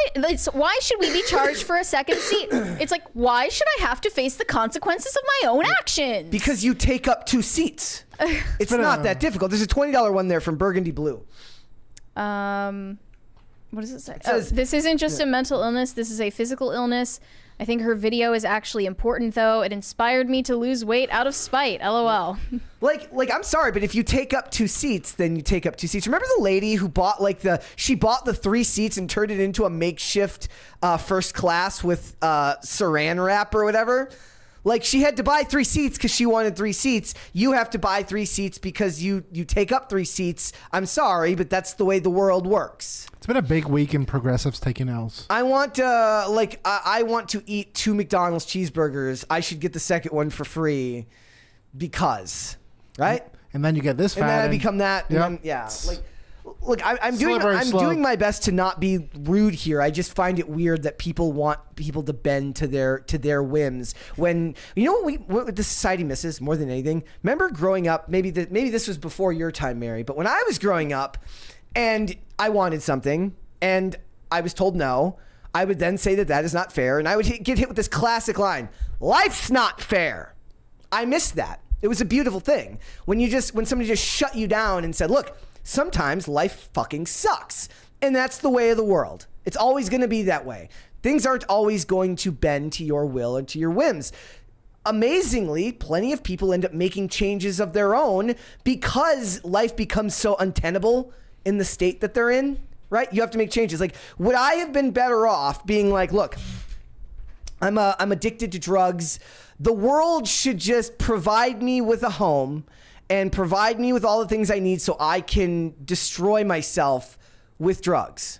should we be charged for a second seat? It's like, why should I have to face the consequences of my own actions? Because you take up 2 seats. It's not that difficult. There's a $20 one there from Burgundy Blue. What does it say? This isn't just a mental illness. This is a physical illness. I think her video is actually important, though. It inspired me to lose weight out of spite. LOL. Like I'm sorry, but if you take up 2 seats, then you take up 2 seats. Remember the lady who bought she bought the 3 seats and turned it into a makeshift first class with saran wrap or whatever? Like, she had to buy 3 seats because she wanted 3 seats. You have to buy 3 seats because you take up 3 seats. I'm sorry, but that's the way the world works. It's been a big week in progressives taking L's. I want I want to eat 2 McDonald's cheeseburgers. I should get the second one for free because, right? And then you get this fat. And then I become that. Yep. And then, yeah. Like, look, I'm doing my best to not be rude here. I just find it weird that people want people to bend to their whims. When you know what the society misses more than anything. Remember growing up? Maybe this was before your time, Mary. But when I was growing up, and I wanted something, and I was told no, I would then say that is not fair, and I would get hit with this classic line: "Life's not fair." I missed that. It was a beautiful thing when somebody just shut you down and said, "Look, sometimes life fucking sucks." And that's the way of the world. It's always going to be that way. Things aren't always going to bend to your will and to your whims. Amazingly, plenty of people end up making changes of their own because life becomes so untenable in the state that they're in, right? You have to make changes. Like, would I have been better off being like, look, I'm addicted to drugs. The world should just provide me with a home and provide me with all the things I need so I can destroy myself with drugs.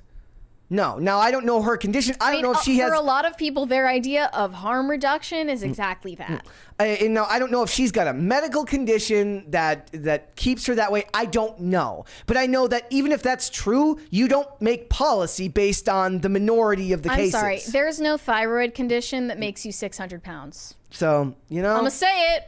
No. Now, I don't know her condition. I don't know if she has... For a lot of people, their idea of harm reduction is exactly that. I don't know if she's got a medical condition that keeps her that way. I don't know. But I know that even if that's true, you don't make policy based on the minority of the cases. I'm sorry. There's no thyroid condition that makes you 600 pounds. So, you know... I'm going to say it.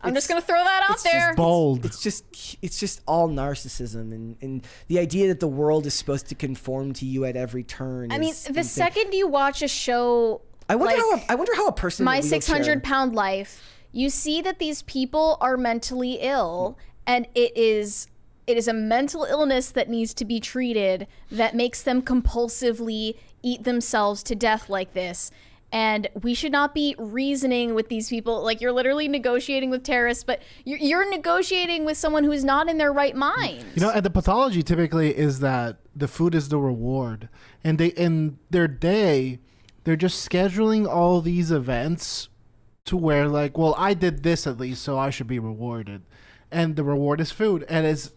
I'm just going to throw that out there. Just bold. It's just all narcissism and the idea that the world is supposed to conform to you at every turn. I mean, the second you watch a show, I wonder how a person My in a wheelchair- 600-pound life, you see that these people are mentally ill, and it is a mental illness that needs to be treated that makes them compulsively eat themselves to death like this. And we should not be reasoning with these people. Like, you're literally negotiating with terrorists, but you're negotiating with someone who is not in their right mind. You know, and the pathology typically is that the food is the reward. And in their day, they're just scheduling all these events to where, like, well, I did this at least, so I should be rewarded. And the reward is food. And it's,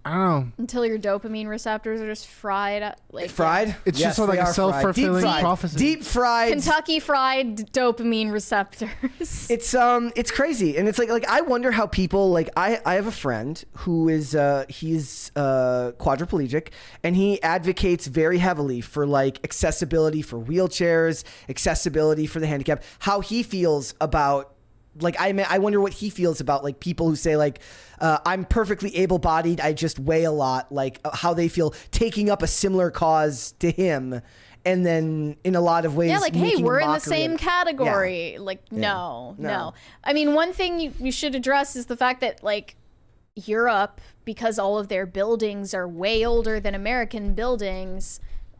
I don't know. Until your dopamine receptors are just fried. Fried? It's just sort of like a self-fulfilling prophecy. Deep fried. Kentucky fried dopamine receptors. It's crazy. And it's like I wonder how people, like, I have a friend who is, he's quadriplegic, and he advocates very heavily for, like, accessibility for wheelchairs, accessibility for the handicapped, how he feels about, like, I wonder what he feels about, like, people who say, like, I'm perfectly able-bodied, I just weigh a lot, like, how they feel taking up a similar cause to him, and then in a lot of ways, yeah, like, hey, we're in the same of, category. Yeah. Like, no. I mean, one thing you should address is the fact that, like, Europe, because all of their buildings are way older than American buildings,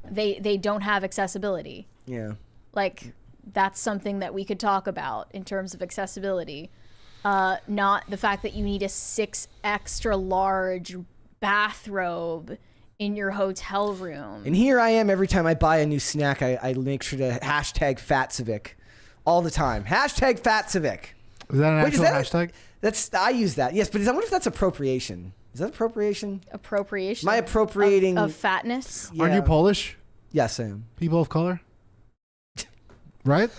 they don't have accessibility. Yeah. Like, that's something that we could talk about in terms of accessibility. Not the fact that you need a 6 extra large bathrobe in your hotel room. And here I am, every time I buy a new snack, I make sure to hashtag FatCivic all the time. Hashtag FatCivic. Is that an actual hashtag? I use that, yes, but I wonder if that's appropriation. Is that appropriation? Appropriation? My appropriating... Of fatness? Yeah. Aren't you Polish? Yes, I am. People of color? Right?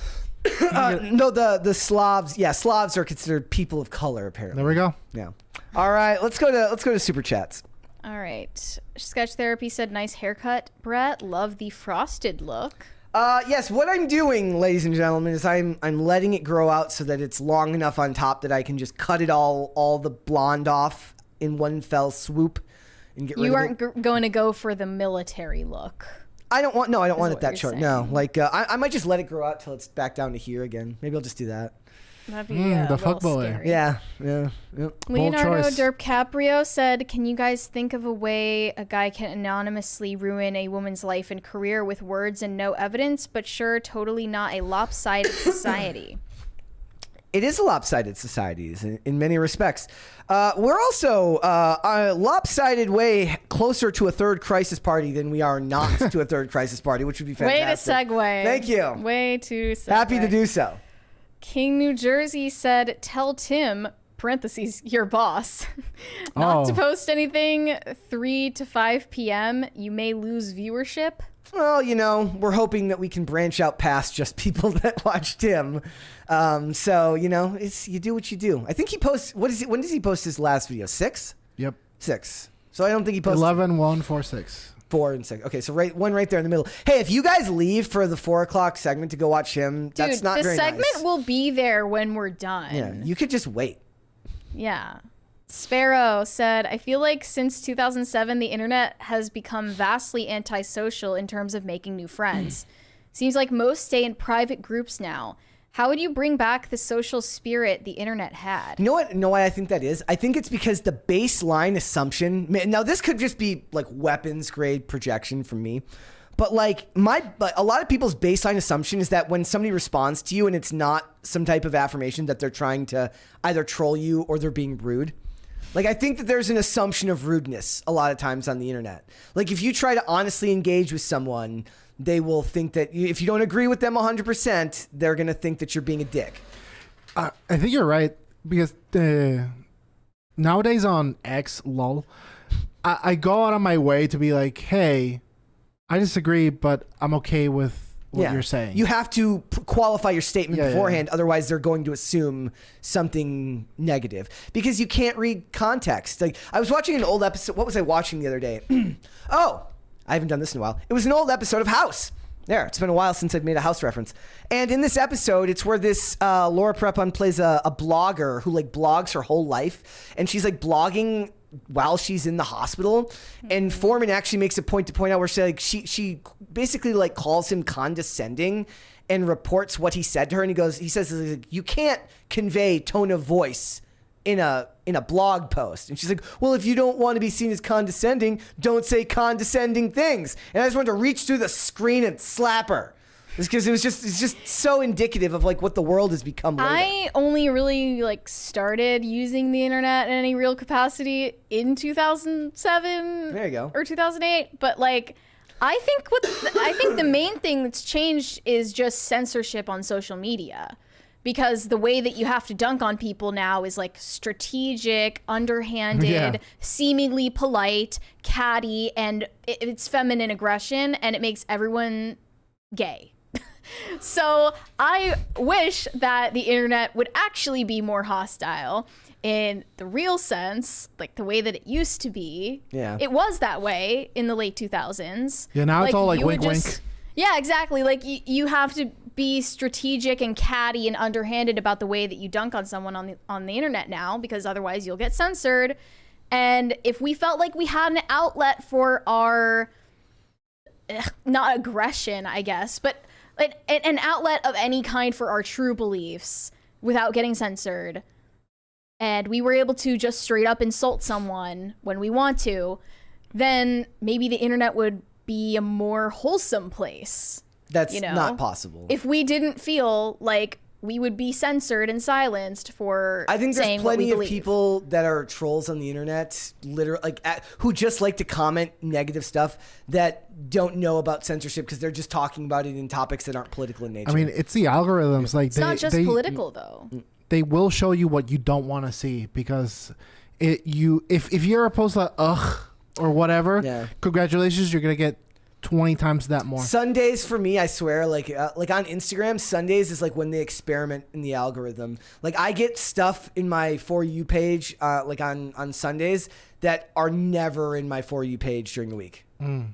No, the Slavs. Yeah, Slavs are considered people of color, apparently. There we go. Yeah. All right, let's go to super chats. All right. Sketch Therapy said, nice haircut, Brett. Love the frosted look. Yes, what I'm doing, ladies and gentlemen, is I'm letting it grow out so that it's long enough on top that I can just cut it all the blonde off in one fell swoop and get rid of it. You aren't going to go for the military look. I don't want it that short. No, like I might just let it grow out till it's back down to here again. Maybe I'll just do that. That'd be the fuck boy. Scary. Yeah. Leonardo DiCaprio said, "Can you guys think of a way a guy can anonymously ruin a woman's life and career with words and no evidence, but sure, totally not a lopsided society?" It is a lopsided society in many respects. We're also a lopsided way closer to a third crisis party than we are not to a third crisis party, which would be fantastic. Way to segue. Thank you. Way to segue. Happy to do so. King New Jersey said, tell Tim, parentheses, your boss, not to post anything 3 to 5 p.m. You may lose viewership. Well, you know, we're hoping that we can branch out past just people that watch Tim. So, you know, you do what you do. I think he posts, when does he post his last video? 6? Yep. 6. So I don't think he posted 11, 1, 4, 6. 4 and 6. Okay, so one right there in the middle. Hey, if you guys leave for the 4 o'clock segment to go watch him, that's not very nice. The segment will be there when we're done. Yeah, you could just wait. Yeah. Sparrow said, I feel like since 2007, the internet has become vastly antisocial in terms of making new friends. Seems like most stay in private groups now. How would you bring back the social spirit the internet had? You know what? Know why I think that is? I think it's because the baseline assumption. Now, this could just be like weapons grade projection from me. But like a lot of people's baseline assumption is that when somebody responds to you and it's not some type of affirmation, that they're trying to either troll you or they're being rude. Like, I think that there's an assumption of rudeness a lot of times on the internet. Like, if you try to honestly engage with someone, they will think that if you don't agree with them 100%, they're going to think that you're being a dick. I think you're right, because nowadays on X, lol, I go out of my way to be like, hey, I disagree, but I'm okay with what you're saying. You have to qualify your statement beforehand. Otherwise, they're going to assume something negative because you can't read context. Like, I was watching an old episode. What was I watching the other day? Oh, I haven't done this in a while. It was an old episode of House. There, it's been a while since I've made a House reference. And in this episode, it's where this Laura Prepon plays a blogger who like blogs her whole life. And she's like blogging while she's in the hospital. And Foreman actually makes a point to point out where she basically like calls him condescending and reports what he said to her. And he says, you can't convey tone of voice in a blog post. And she's like, well, if you don't want to be seen as condescending, don't say condescending things. And I just wanted to reach through the screen and slap her. Because it's just so indicative of like what the world has become lately. I only really like started using the internet in any real capacity in 2007. There you go. Or 2008. But like, I think the main thing that's changed is just censorship on social media. Because the way that you have to dunk on people now is like strategic, underhanded, seemingly polite, catty, and it's feminine aggression, and it makes everyone gay. So I wish that the internet would actually be more hostile in the real sense, like the way that it used to be. Yeah. It was that way in the late 2000s. Yeah, now it's all like wink, wink. Yeah, exactly. Like you have to be strategic and catty and underhanded about the way that you dunk on someone on the internet now, because otherwise you'll get censored. And if we felt like we had an outlet for our not aggression, I guess, but an outlet of any kind for our true beliefs without getting censored, and we were able to just straight up insult someone when we want to, then maybe the internet would be a more wholesome place. That's not possible. If we didn't feel like we would be censored and silenced for I think saying there's plenty what we of people that are trolls on the internet, literally, like who just like to comment negative stuff that don't know about censorship because they're just talking about it in topics that aren't political in nature. I mean, it's the algorithms. Like it's not just political though. They will show you what you don't want to see because if you're opposed to ugh or whatever, congratulations, you're gonna get 20 times that more. Sundays for me, I swear, like on Instagram, Sundays is like when they experiment in the algorithm. Like I get stuff in my For You page, like on Sundays that are never in my For You page during the week.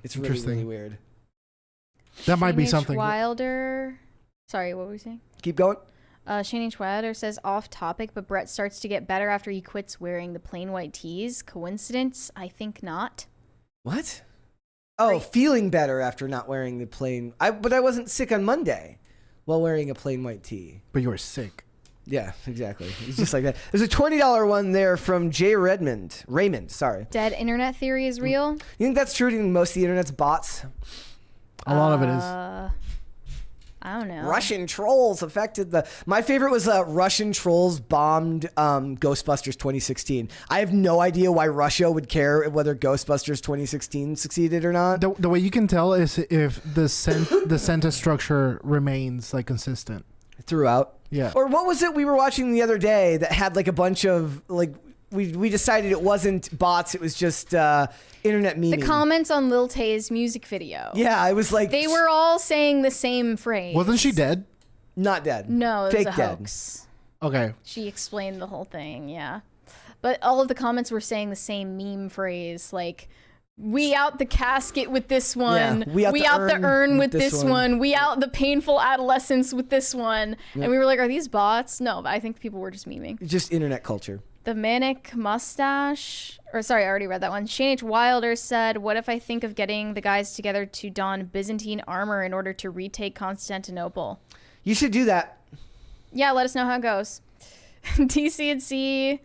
It's really, really weird. That might be something. Wilder. Sorry, what were we saying? Keep going. Shane H. Wilder says, off topic, but Brett starts to get better after he quits wearing the plain white tees. Coincidence? I think not. What? Oh, feeling better after not wearing the plain. But I wasn't sick on Monday while wearing a plain white tee. But you were sick. Yeah, exactly. It's just like that. There's a $20 one there from Jay Raymond, sorry. Dead internet theory is real? You think that's true? Do you think most of the internet's bots? A lot of it is. I don't know. Russian trolls affected my favorite was Russian trolls bombed Ghostbusters 2016. I have no idea why Russia would care whether Ghostbusters 2016 succeeded or not. The way you can tell is if the sentence structure remains like consistent. throughout. Yeah. Or what was it we were watching the other day that had like a bunch of like we decided it wasn't bots, it was just internet memeing. The comments on Lil Tay's music video. Yeah, it was like they were all saying the same phrase. Wasn't she dead? Not dead. No, it Fake was a dead. hoax. Okay. She explained the whole thing, yeah. But all of the comments were saying the same meme phrase, like, we out the casket with this one. Yeah, we out the urn with this one. We out the painful adolescence with this one. Yep. And we were like, are these bots? No, but I think people were just memeing. Just internet culture. The Manic Mustache, or sorry, I already read that one. Shane H. Wilder said, what if I think of getting the guys together to don Byzantine armor in order to retake Constantinople? You should do that. Yeah, let us know how it goes. TC&C,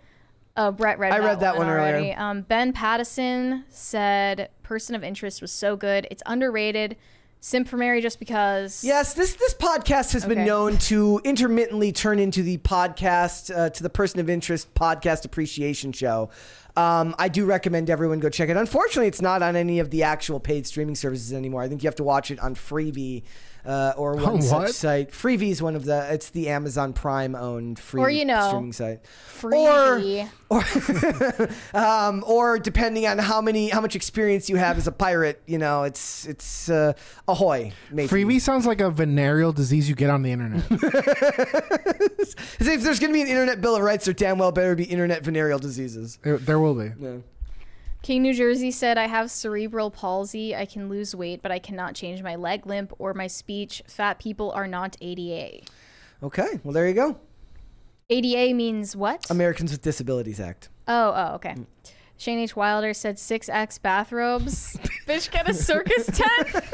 Brett read I read that one already. earlier. Ben Pattison said, person of interest was so good. It's underrated. Simp for Mary just because. Yes, this podcast has been known to intermittently turn into the podcast, to the person of interest podcast appreciation show. I do recommend everyone go check it. Unfortunately, it's not on any of the actual paid streaming services anymore. I think you have to watch it on Freevee or one such site. Freevee is one of the. It's the Amazon Prime owned free streaming site. Freevee. Or depending on how much experience you have as a pirate, it's ahoy. Maybe. Freebie sounds like a venereal disease you get on the internet. As if there's going to be an internet bill of rights, there damn well better be internet venereal diseases. There will be. Yeah. King New Jersey said, I have cerebral palsy. I can lose weight, but I cannot change my leg limp or my speech. Fat people are not ADA. Okay, well, there you go. ADA means what? Americans with Disabilities Act. Oh, okay. Shane H. Wilder said 6X bathrobes. Bitch, get a circus tent.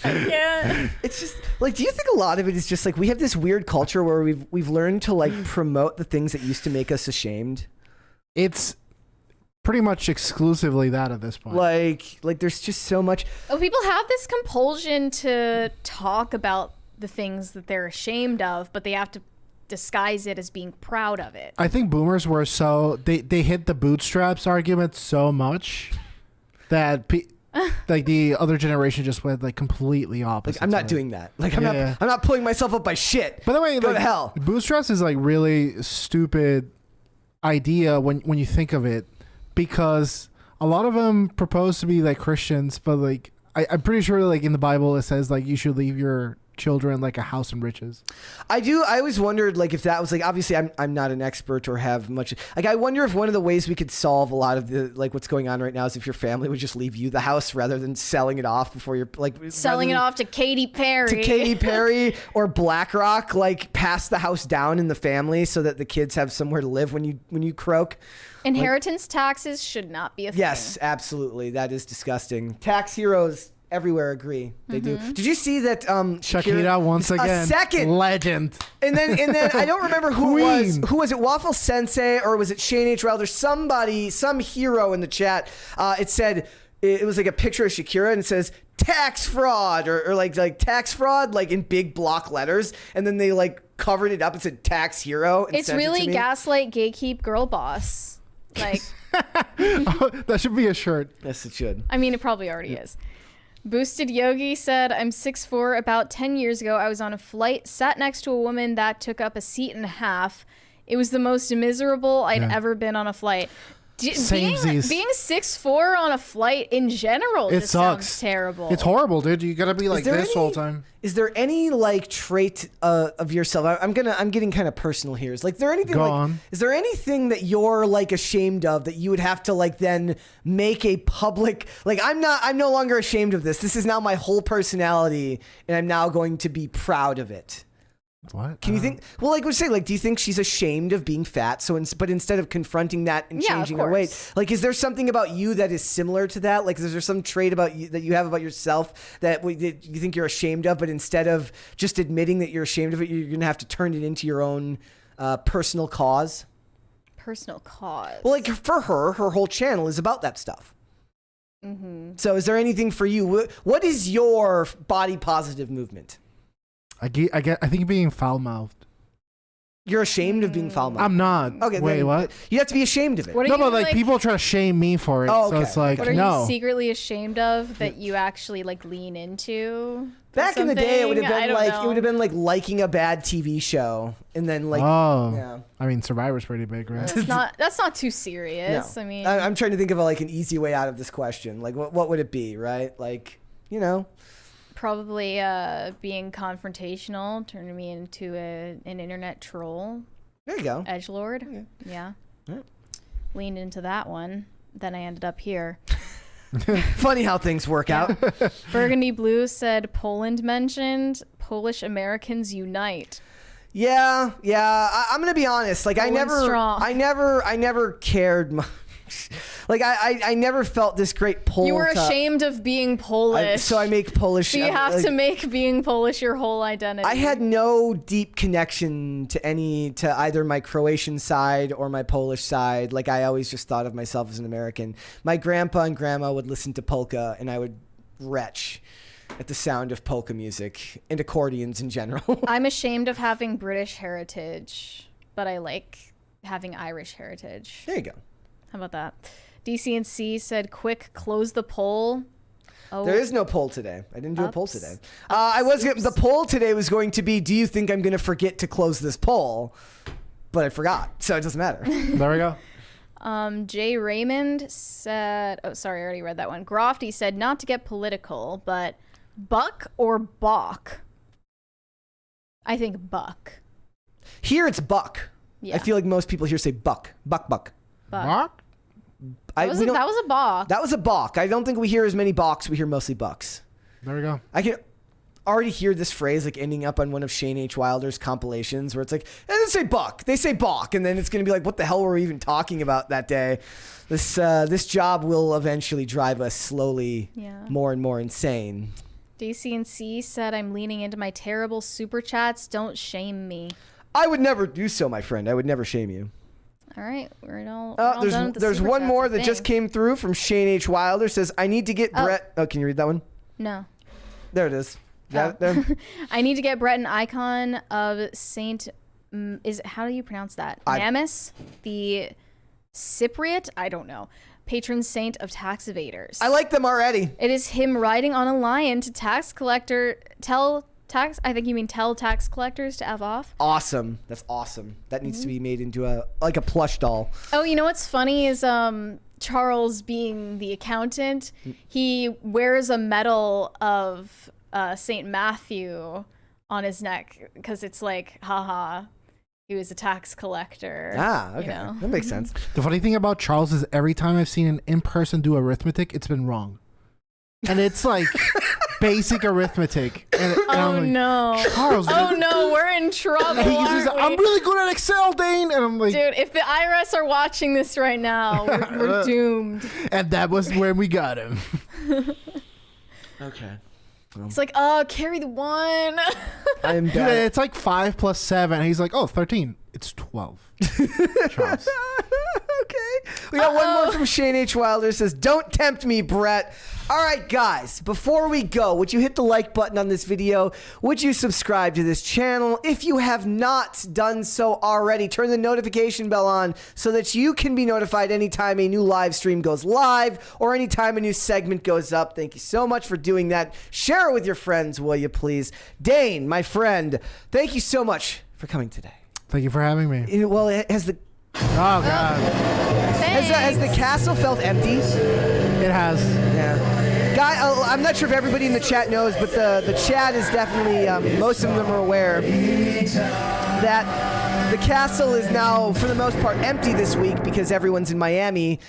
Yeah. It's just like, do you think a lot of it is just like we have this weird culture where we've learned to like promote the things that used to make us ashamed? It's pretty much exclusively that at this point. Like there's just so much. Oh, people have this compulsion to talk about the things that they're ashamed of, but they have to disguise it as being proud of it. I think boomers were they hit the bootstraps argument so much that like the other generation just went like completely opposite. Like, I'm not doing that. Like I'm not pulling myself up by shit. By the way, go to hell. Bootstraps is like really stupid idea when you think of it, because a lot of them propose to be like Christians, but like I'm pretty sure like in the Bible it says like you should leave your children like a house and riches. I always wondered like if that was like, obviously I'm not an expert or have much, like I wonder if one of the ways we could solve a lot of the like what's going on right now is if your family would just leave you the house rather than selling it off before you're like selling it off to Katy Perry or BlackRock, like pass the house down in the family so that the kids have somewhere to live when you croak. Inheritance taxes should not be a thing. Yes, absolutely. That is disgusting. Tax heroes everywhere agree. They do. Did you see that Shakira once again, a second legend, and then I don't remember who it was it Waffle Sensei or was it Shane H. Wilder, some hero in the chat, it said it was like a picture of Shakira and it says tax fraud or like tax fraud like in big block letters, and then they like covered it up and said tax hero and it's sent really it to me. gaslight gatekeep girl boss, like that should be a shirt. Yes, it should. I mean, it probably already is. Boosted Yogi said, I'm 6'4". About 10 years ago, I was on a flight, sat next to a woman that took up a seat and a half. It was the most miserable I'd ever been on a flight. Being 6'4" on a flight in general it just sucks. Sounds terrible. It's horrible, dude. You gotta be like this all the time. Is there any like trait of yourself? I'm getting kind of personal here. Is like there anything? Go like, on. Is there anything that you're like ashamed of that you would have to like then make a public? Like I'm no longer ashamed of this. This is now my whole personality, and I'm now going to be proud of it. What? Can you think? Well, like we say, like, do you think she's ashamed of being fat? But instead of confronting that and changing her weight, like, is there something about you that is similar to that? Like, is there some trait about you that you have about yourself that you think you're ashamed of? But instead of just admitting that you're ashamed of it, you're gonna have to turn it into your own personal cause. Personal cause. Well, like for her whole channel is about that stuff. Mm-hmm. So, is there anything for you? What is your body positive movement? I think being foul-mouthed. You're ashamed of being foul-mouthed? I'm not. Okay, wait, what? You have to be ashamed of it. What are No, you, but like people try to shame me for it. Oh, So okay. it's like, what are no. you secretly ashamed of that you actually like lean into? Back in the day, it would have I been don't like know. it would have been like liking a bad TV show, and then like yeah. I mean, Survivor's pretty big, right? That's not too serious. No. I mean, I'm trying to think of like an easy way out of this question. Like, what would it be, right? Like, you know, probably being confrontational, turning me into an internet troll. There you go. Edgelord. Yeah. Leaned into that one. Then I ended up here. Funny how things work out. Burgundy Blue said Poland mentioned. Polish Americans unite. Yeah. I'm gonna be honest. Like, I never cared much. Like, I never felt this great pull. You were ashamed of being Polish. So I make Polish. So you have to make being Polish your whole identity. I had no deep connection to either my Croatian side or my Polish side. Like, I always just thought of myself as an American. My grandpa and grandma would listen to polka, and I would retch at the sound of polka music and accordions in general. I'm ashamed of having British heritage, but I like having Irish heritage. There you go. How about that? DCNC said, quick, close the poll. Oh, there is no poll today. I didn't do a poll today. The poll today was going to be, do you think I'm going to forget to close this poll? But I forgot, so it doesn't matter. There we go. Jay Raymond said, oh, sorry, I already read that one. Grofty said, not to get political, but buck or balk? I think buck. Here it's buck. Yeah. I feel like most people here say buck. Buck. Buck. That was a balk. That was a balk. I don't think we hear as many balks. We hear mostly bucks. There we go. I can already hear this phrase like ending up on one of Shane H. Wilder's compilations where it's like, they didn't say buck, they say balk, and then it's going to be like, what the hell were we even talking about that day? This job will eventually drive us slowly more and more insane. DCNC said, I'm leaning into my terrible super chats. Don't shame me. I would never do so, my friend. I would never shame you. All right, we're all done with the there's super one chats, more I that just think. came through from Shane H. Wilder. Says, I need to get Brett. Oh, can you read that one? No. There it is. Got it there? I need to get Brett an icon of Saint. How do you pronounce that? Mamis, the Cypriot. I don't know. Patron saint of tax evaders. I like them already. It is him riding on a lion to tax collector. Tell tax collectors to F off. Awesome. That's awesome. That needs to be made into a plush doll. Oh, you know what's funny is Charles, being the accountant, he wears a medal of Saint Matthew on his neck because it's like, haha, he was a tax collector. Okay. You know? That makes sense. The funny thing about Charles is every time I've seen an in-person do arithmetic, it's been wrong. And it's like basic arithmetic. And I'm like, no. Charles. Oh no, we're in trouble. I'm really good at Excel, Dane. And I'm like, dude, if the IRS are watching this right now, we're doomed. And that was when we got him. Okay. He's like, carry the one. I am Dude, bad. it's like 5 plus 7. And he's like, 13. It's 12. Charles. Okay. We got one more from Shane H. Wilder. Says, don't tempt me, Brett. All right, guys, before we go, would you hit the like button on this video? Would you subscribe to this channel? If you have not done so already, turn the notification bell on so that you can be notified anytime a new live stream goes live or anytime a new segment goes up. Thank you so much for doing that. Share it with your friends, will you please? Dane, my friend, thank you so much for coming today. Thank you for having me. Well, has the... Oh, God. Has the castle felt empty? It has. Yeah. Guy, I'm not sure if everybody in the chat knows, but the chat is definitely, most of them are aware that the castle is now, for the most part, empty this week because everyone's in Miami,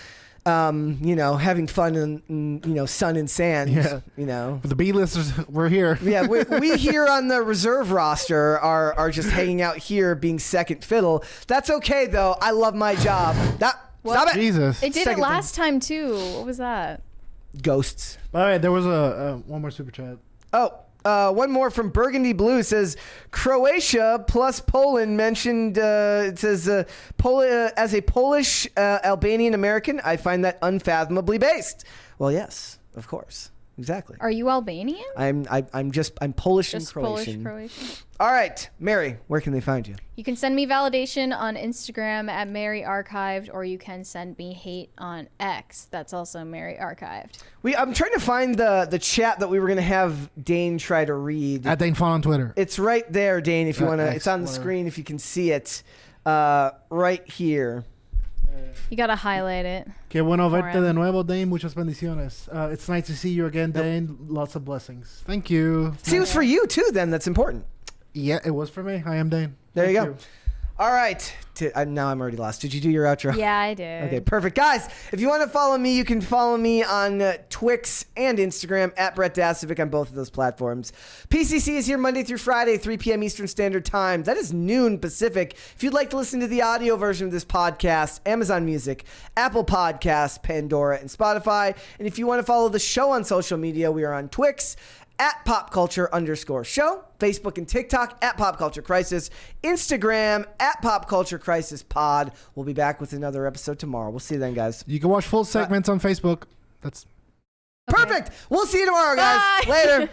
having fun in sun and sand, But the B-listers, we're here. Yeah, we here on the reserve roster are just hanging out here being second fiddle. That's okay, though. I love my job. Stop it. Jesus. They did it last time, too. What was that? Ghosts. By the way, there was one more super chat. One more from Burgundy Blue says Croatia plus Poland mentioned. It says as a Polish Albanian American, I find that unfathomably based. Well, yes, of course. exactly. Are you Albanian? I'm Polish and Just Croatian. Polish, Croatian. All right, Mary, where can they find you? You can send me validation on Instagram at Mary Archived, or you can send me hate on X. That's also Mary Archived. I'm trying to find the chat that we were gonna have Dane try to read. At Dane Fawn on Twitter. It's right there, Dane. If you wanna, X, it's on the whatever. screen. If you can see it, right here. You gotta highlight it. Qué bueno for verte him. de nuevo, Dane. Muchas bendiciones. It's nice to see you again, Dane. Lots of blessings. Thank you. See, it was for you too. Then that's important. Yeah, it was for me. I am Dane. There Thank you go. All right. Now I'm already lost. Did you do your outro? Yeah, I did. Okay, perfect. Guys, if you want to follow me, you can follow me on Twix and Instagram at Brett Dasovic on both of those platforms. PCC is here Monday through Friday, 3 p.m. Eastern Standard Time. That is noon Pacific. If you'd like to listen to the audio version of this podcast, Amazon Music, Apple Podcasts, Pandora, and Spotify. And if you want to follow the show on social media, we are on Twix at popculture_show, Facebook and TikTok at Pop Culture Crisis, Instagram at Pop Culture Crisis Pod. We'll be back with another episode tomorrow. We'll see you then, guys. You can watch full segments on Facebook. That's perfect. We'll see you tomorrow, guys. Later.